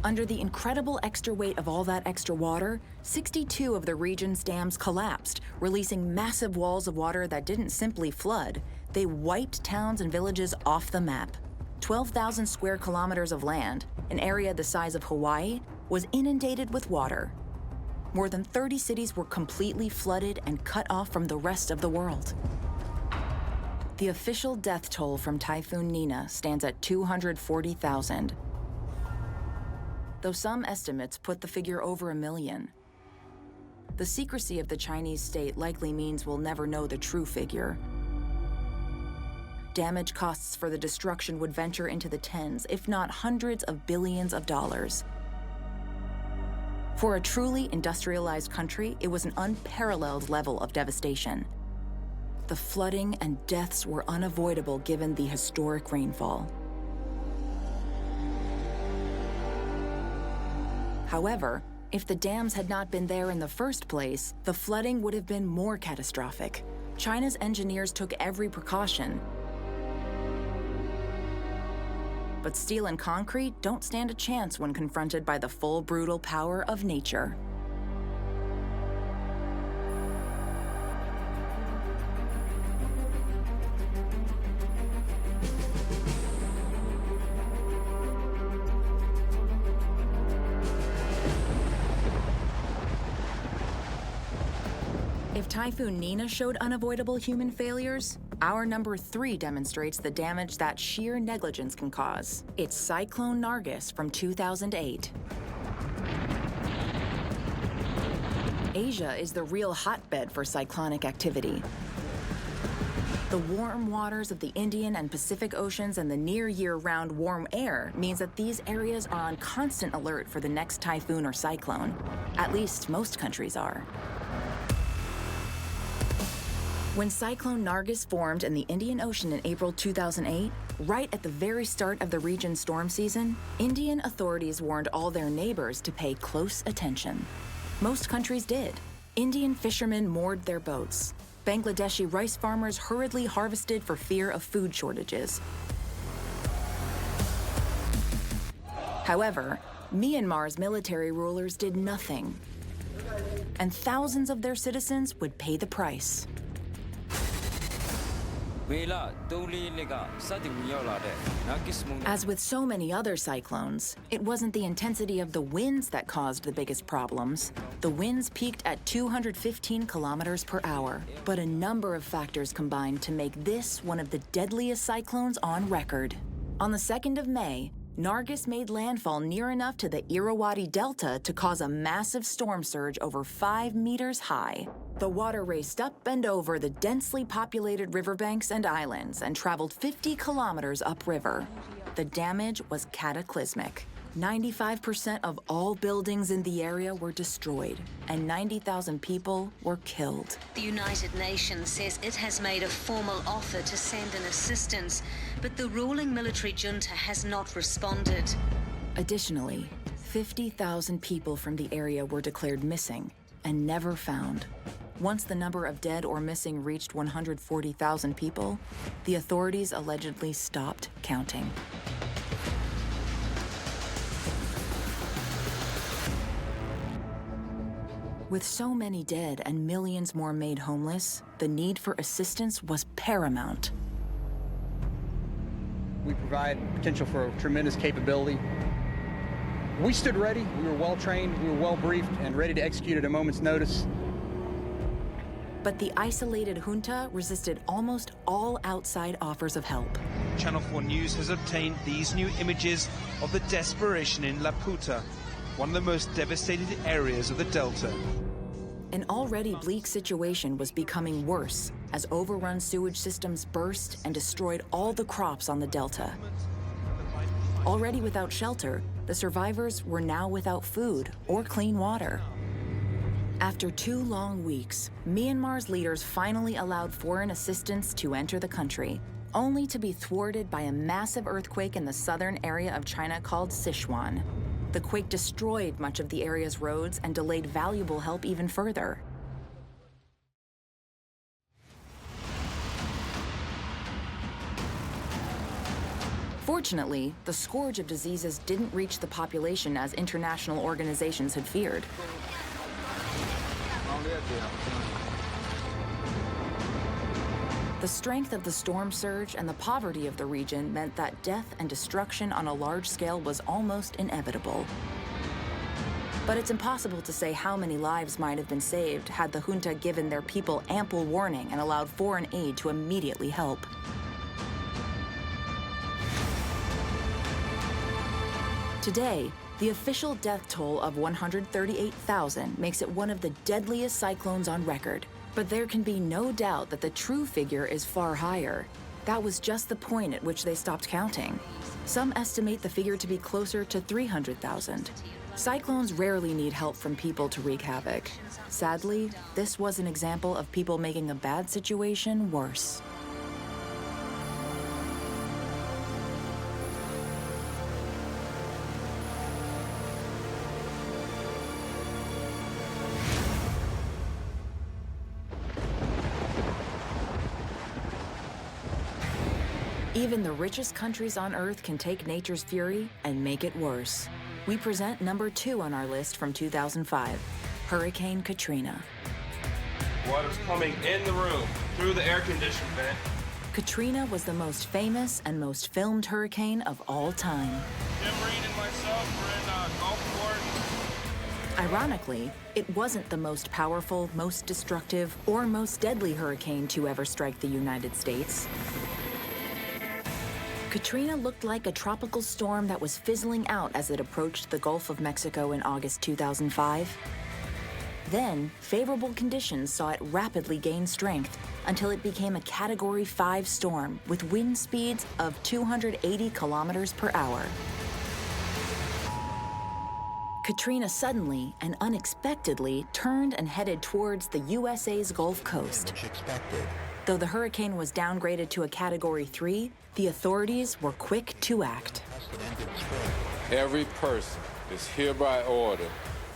Speaker 1: Under the incredible extra weight of all that extra water, 62 of the region's dams collapsed, releasing massive walls of water that didn't simply flood. They wiped towns and villages off the map. 12,000 square kilometers of land, an area the size of Hawaii, was inundated with water. More than 30 cities were completely flooded and cut off from the rest of the world. The official death toll from Typhoon Nina stands at 240,000. Though some estimates put the figure over 1 million. The secrecy of the Chinese state likely means we'll never know the true figure. Damage costs for the destruction would venture into the tens, if not hundreds of billions of dollars. For a truly industrialized country, it was an unparalleled level of devastation. The flooding and deaths were unavoidable given the historic rainfall. However, if the dams had not been there in the first place, the flooding would have been more catastrophic. China's engineers took every precaution. But steel and concrete don't stand a chance when confronted by the full brutal power of nature. If Typhoon Nina showed unavoidable human failures, our number 3 demonstrates the damage that sheer negligence can cause. It's Cyclone Nargis from 2008. Asia is the real hotbed for cyclonic activity. The warm waters of the Indian and Pacific Oceans and the near year-round warm air means that these areas are on constant alert for the next typhoon or cyclone. At least most countries are. When Cyclone Nargis formed in the Indian Ocean in April 2008, right at the very start of the region's storm season, Indian authorities warned all their neighbors to pay close attention. Most countries did. Indian fishermen moored their boats. Bangladeshi rice farmers hurriedly harvested for fear of food shortages. However, Myanmar's military rulers did nothing, and thousands of their citizens would pay the price. As with so many other cyclones, it wasn't the intensity of the winds that caused the biggest problems. The winds peaked at 215 kilometers per hour, but a number of factors combined to make this one of the deadliest cyclones on record. On the 2nd of May, Nargis made landfall near enough to the Irrawaddy Delta to cause a massive storm surge over 5 meters high. The water raced up and over the densely populated riverbanks and islands and traveled 50 kilometers upriver. The damage was cataclysmic. 95% of all buildings in the area were destroyed, and 90,000 people were killed.
Speaker 19: The United Nations says it has made a formal offer to send in assistance, but the ruling military junta has not responded.
Speaker 1: Additionally, 50,000 people from the area were declared missing and never found. Once the number of dead or missing reached 140,000 people, the authorities allegedly stopped counting. With so many dead and millions more made homeless, the need for assistance was paramount.
Speaker 8: We provide potential for tremendous capability. We stood ready, we were well trained, we were well briefed, and ready to execute at a moment's notice.
Speaker 1: But the isolated junta resisted almost all outside offers of help.
Speaker 9: Channel 4 News has obtained these new images of the desperation in Laputa, one of the most devastated areas of the Delta.
Speaker 1: An already bleak situation was becoming worse as overrun sewage systems burst and destroyed all the crops on the Delta. Already without shelter, the survivors were now without food or clean water. After 2 long weeks, Myanmar's leaders finally allowed foreign assistance to enter the country, only to be thwarted by a massive earthquake in the southern area of China called Sichuan. The quake destroyed much of the area's roads and delayed valuable help even further. Fortunately, the scourge of diseases didn't reach the population as international organizations had feared. The strength of the storm surge and the poverty of the region meant that death and destruction on a large scale was almost inevitable. But it's impossible to say how many lives might have been saved had the junta given their people ample warning and allowed foreign aid to immediately help. Today, the official death toll of 138,000 makes it one of the deadliest cyclones on record. But there can be no doubt that the true figure is far higher. That was just the point at which they stopped counting. Some estimate the figure to be closer to 300,000. Cyclones rarely need help from people to wreak havoc. Sadly, this was an example of people making a bad situation worse. Even the richest countries on Earth can take nature's fury and make it worse. We present number 2 on our list from 2005, Hurricane Katrina.
Speaker 11: Water's coming in the room through the air conditioning vent.
Speaker 1: Katrina was the most famous and most filmed hurricane of all time.
Speaker 11: Jim Reed and myself were in Gulfport.
Speaker 1: Ironically, it wasn't the most powerful, most destructive, or most deadly hurricane to ever strike the United States. Katrina looked like a tropical storm that was fizzling out as it approached the Gulf of Mexico in August 2005. Then, favorable conditions saw it rapidly gain strength until it became a Category 5 storm with wind speeds of 280 kilometers per hour. Katrina suddenly and unexpectedly turned and headed towards the USA's Gulf Coast. Though the hurricane was downgraded to a Category 3, the authorities were quick to act.
Speaker 13: Every person is hereby ordered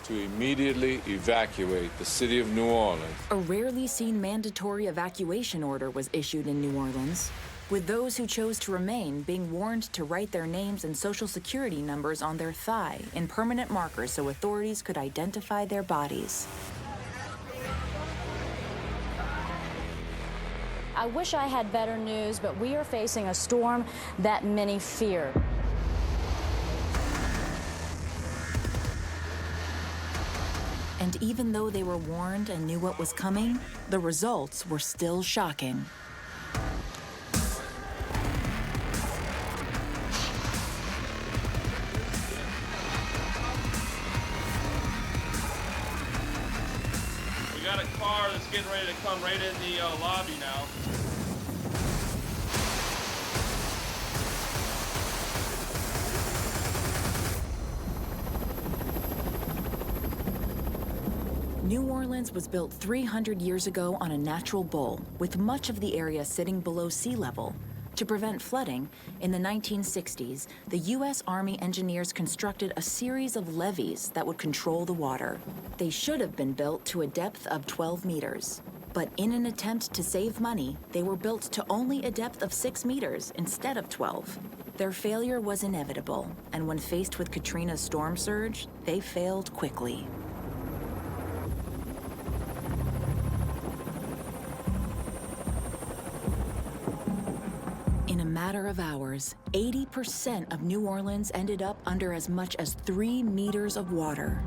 Speaker 13: to immediately evacuate the city of New Orleans.
Speaker 1: A rarely seen mandatory evacuation order was issued in New Orleans, with those who chose to remain being warned to write their names and social security numbers on their thigh in permanent markers so authorities could identify their bodies.
Speaker 16: I wish I had better news, but we are facing a storm that many fear.
Speaker 1: And even though they were warned and knew what was coming, the results were still shocking.
Speaker 11: We got a car that's getting ready to come right in the lobby now.
Speaker 1: New Orleans was built 300 years ago on a natural bowl, with much of the area sitting below sea level. To prevent flooding, in the 1960s, the U.S. Army engineers constructed a series of levees that would control the water. They should have been built to a depth of 12 meters. But in an attempt to save money, they were built to only a depth of 6 meters instead of 12. Their failure was inevitable, and when faced with Katrina's storm surge, they failed quickly. In a matter of hours, 80% of New Orleans ended up under as much as 3 meters of water.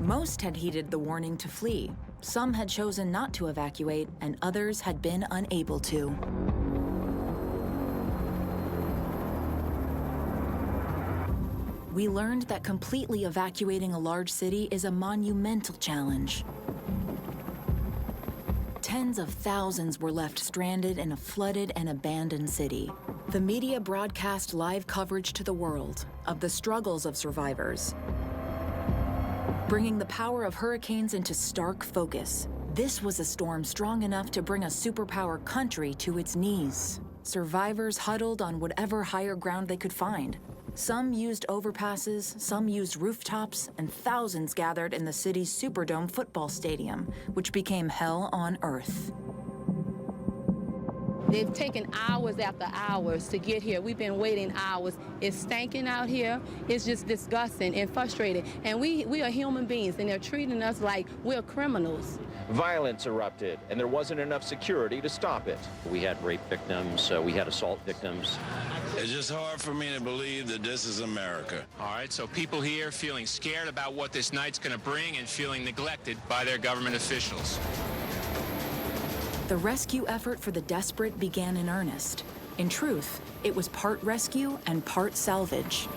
Speaker 1: Most had heeded the warning to flee. Some had chosen not to evacuate, and others had been unable to. We learned that completely evacuating a large city is a monumental challenge. Tens of thousands were left stranded in a flooded and abandoned city. The media broadcast live coverage to the world of the struggles of survivors, bringing the power of hurricanes into stark focus. This was a storm strong enough to bring a superpower country to its knees. Survivors huddled on whatever higher ground they could find. Some used overpasses, some used rooftops, and thousands gathered in the city's Superdome football stadium, which became hell on earth.
Speaker 2: They've taken hours after hours to get here. We've been waiting hours. It's stinking out here. It's just disgusting and frustrating. And we are human beings, and they're treating us like we're criminals.
Speaker 27: Violence erupted, and there wasn't enough security to stop it.
Speaker 20: We had rape victims, we had assault victims.
Speaker 12: It's just hard for me to believe that this is America.
Speaker 15: All right, so people here feeling scared about what this night's going to bring and feeling neglected by their government officials.
Speaker 1: The rescue effort for the desperate began in earnest. In truth, it was part rescue and part salvage.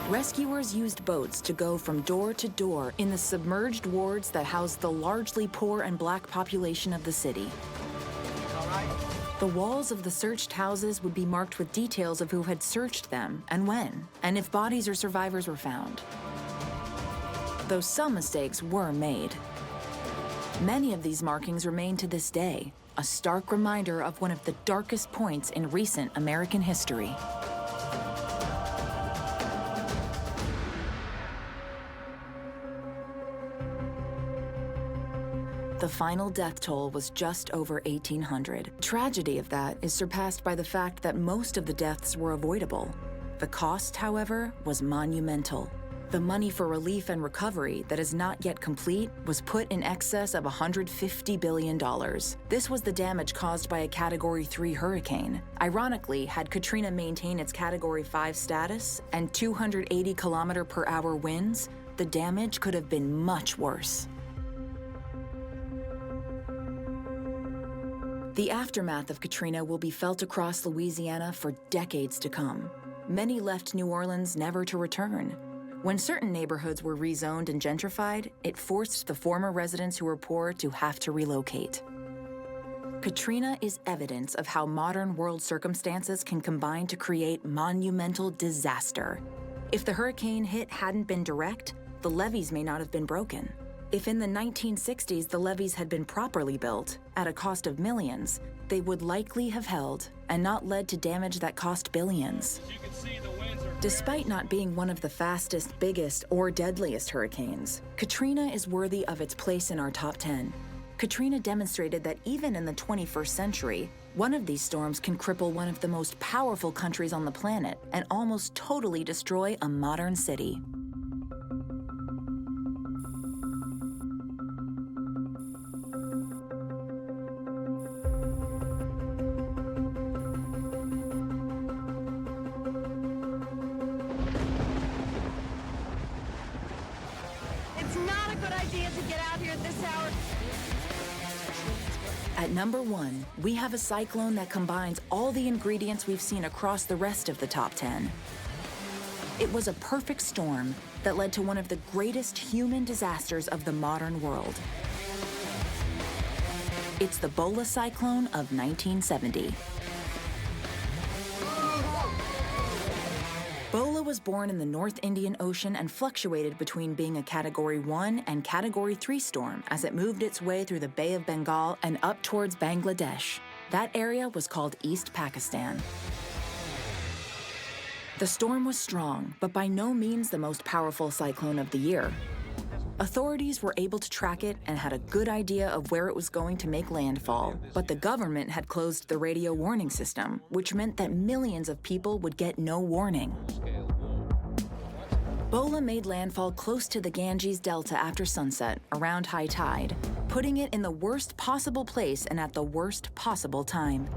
Speaker 1: Rescuers used boats to go from door to door in the submerged wards that housed the largely poor and black population of the city. The walls of the searched houses would be marked with details of who had searched them and when, and if bodies or survivors were found. Though some mistakes were made. Many of these markings remain to this day, a stark reminder of one of the darkest points in recent American history. The final death toll was just over 1,800. Tragedy of that is surpassed by the fact that most of the deaths were avoidable. The cost, however, was monumental. The money for relief and recovery that is not yet complete was put in excess of $150 billion. This was the damage caused by a Category 3 hurricane. Ironically, had Katrina maintained its Category 5 status and 280 km/h winds, the damage could have been much worse. The aftermath of Katrina will be felt across Louisiana for decades to come. Many left New Orleans never to return. When certain neighborhoods were rezoned and gentrified, it forced the former residents who were poor to have to relocate. Katrina is evidence of how modern world circumstances can combine to create monumental disaster. If the hurricane hit hadn't been direct, the levees may not have been broken. If in the 1960s the levees had been properly built, at a cost of millions, they would likely have held and not led to damage that cost billions. Despite not being one of the fastest, biggest, or deadliest hurricanes, Katrina is worthy of its place in our top 10. Katrina demonstrated that even in the 21st century, one of these storms can cripple one of the most powerful countries on the planet and almost totally destroy a modern city. At number 1, we have a cyclone that combines all the ingredients we've seen across the rest of the top 10. It was a perfect storm that led to one of the greatest human disasters of the modern world. It's the Bola cyclone of 1970. Bola was born in the North Indian Ocean and fluctuated between being a Category 1 and Category 3 storm as it moved its way through the Bay of Bengal and up towards Bangladesh. That area was called East Pakistan. The storm was strong, but by no means the most powerful cyclone of the year. Authorities were able to track it and had a good idea of where it was going to make landfall, but the government had closed the radio warning system, which meant that millions of people would get no warning. Bola made landfall close to the Ganges Delta after sunset, around high tide, putting it in the worst possible place and at the worst possible time.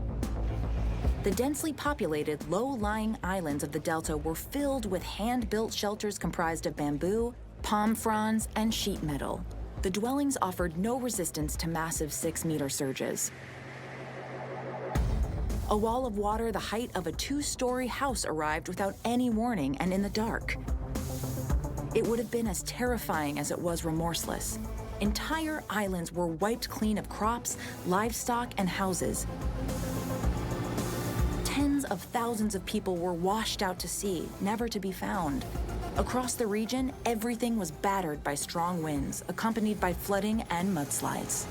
Speaker 1: The densely populated, low-lying islands of the Delta were filled with hand-built shelters comprised of bamboo, palm fronds, and sheet metal. The dwellings offered no resistance to massive 6-meter surges. A wall of water the height of a 2-story house arrived without any warning and in the dark. It would have been as terrifying as it was remorseless. Entire islands were wiped clean of crops, livestock, and houses. Tens of thousands of people were washed out to sea, never to be found. Across the region, everything was battered by strong winds, accompanied by flooding and mudslides.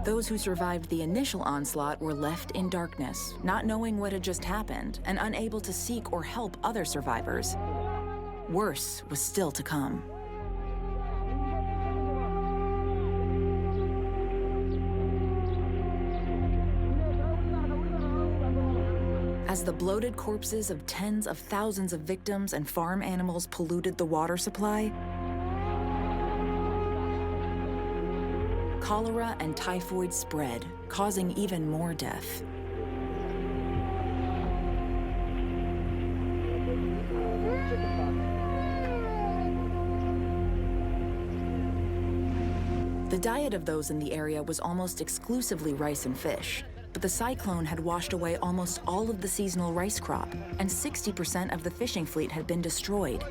Speaker 1: Those who survived the initial onslaught were left in darkness, not knowing what had just happened and unable to seek or help other survivors. Worse was still to come. As the bloated corpses of tens of thousands of victims and farm animals polluted the water supply, cholera and typhoid spread, causing even more death. The diet of those in the area was almost exclusively rice and fish, but the cyclone had washed away almost all of the seasonal rice crop, and 60% of the fishing fleet had been destroyed.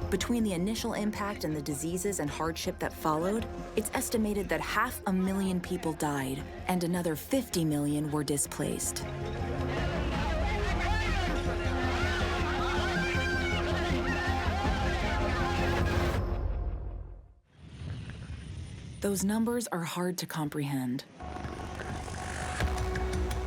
Speaker 1: Between the initial impact and the diseases and hardship that followed, it's estimated that 500,000 people died, and another 50 million were displaced. Those numbers are hard to comprehend.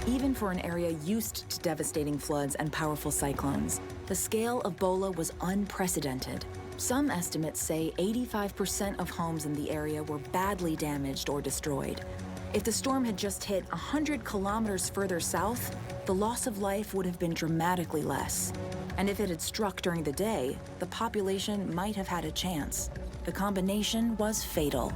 Speaker 1: Even for an area used to devastating floods and powerful cyclones, the scale of Bola was unprecedented. Some estimates say 85% of homes in the area were badly damaged or destroyed. If the storm had just hit 100 kilometers further south, the loss of life would have been dramatically less. And if it had struck during the day, the population might have had a chance. The combination was fatal.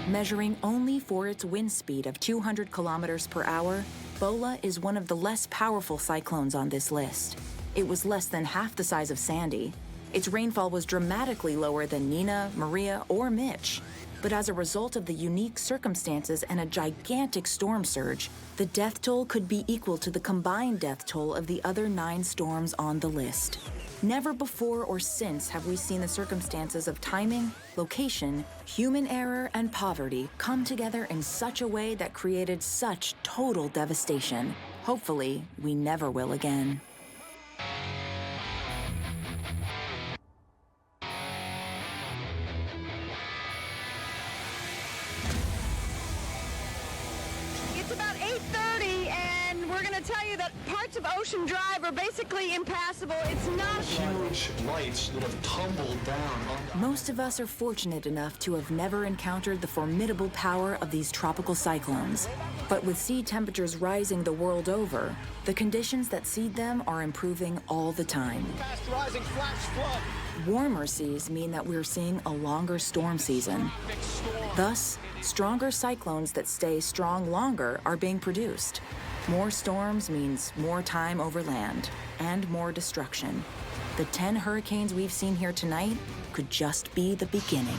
Speaker 1: Measuring only for its wind speed of 200 kilometers per hour, Bola is one of the less powerful cyclones on this list. It was less than half the size of Sandy. Its rainfall was dramatically lower than Nina, Maria, or Mitch. But as a result of the unique circumstances and a gigantic storm surge, the death toll could be equal to the combined death toll of the other 9 storms on the list. Never before or since have we seen the circumstances of timing, location, human error, and poverty come together in such a way that created such total devastation. Hopefully, we never will again.
Speaker 21: It's about 8:30, and we're going to tell you that parts of Ocean Drive are basically impassable. It's not
Speaker 4: huge lights that have tumbled down.
Speaker 1: Most of us are fortunate enough to have never encountered the formidable power of these tropical cyclones. But with sea temperatures rising the world over, the conditions that seed them are improving all the time.
Speaker 10: Fast rising flash flood.
Speaker 1: Warmer seas mean that we're seeing a longer storm season. Thus, stronger cyclones that stay strong longer are being produced. More storms means more time over land and more destruction. The 10 hurricanes we've seen here tonight could just be the beginning.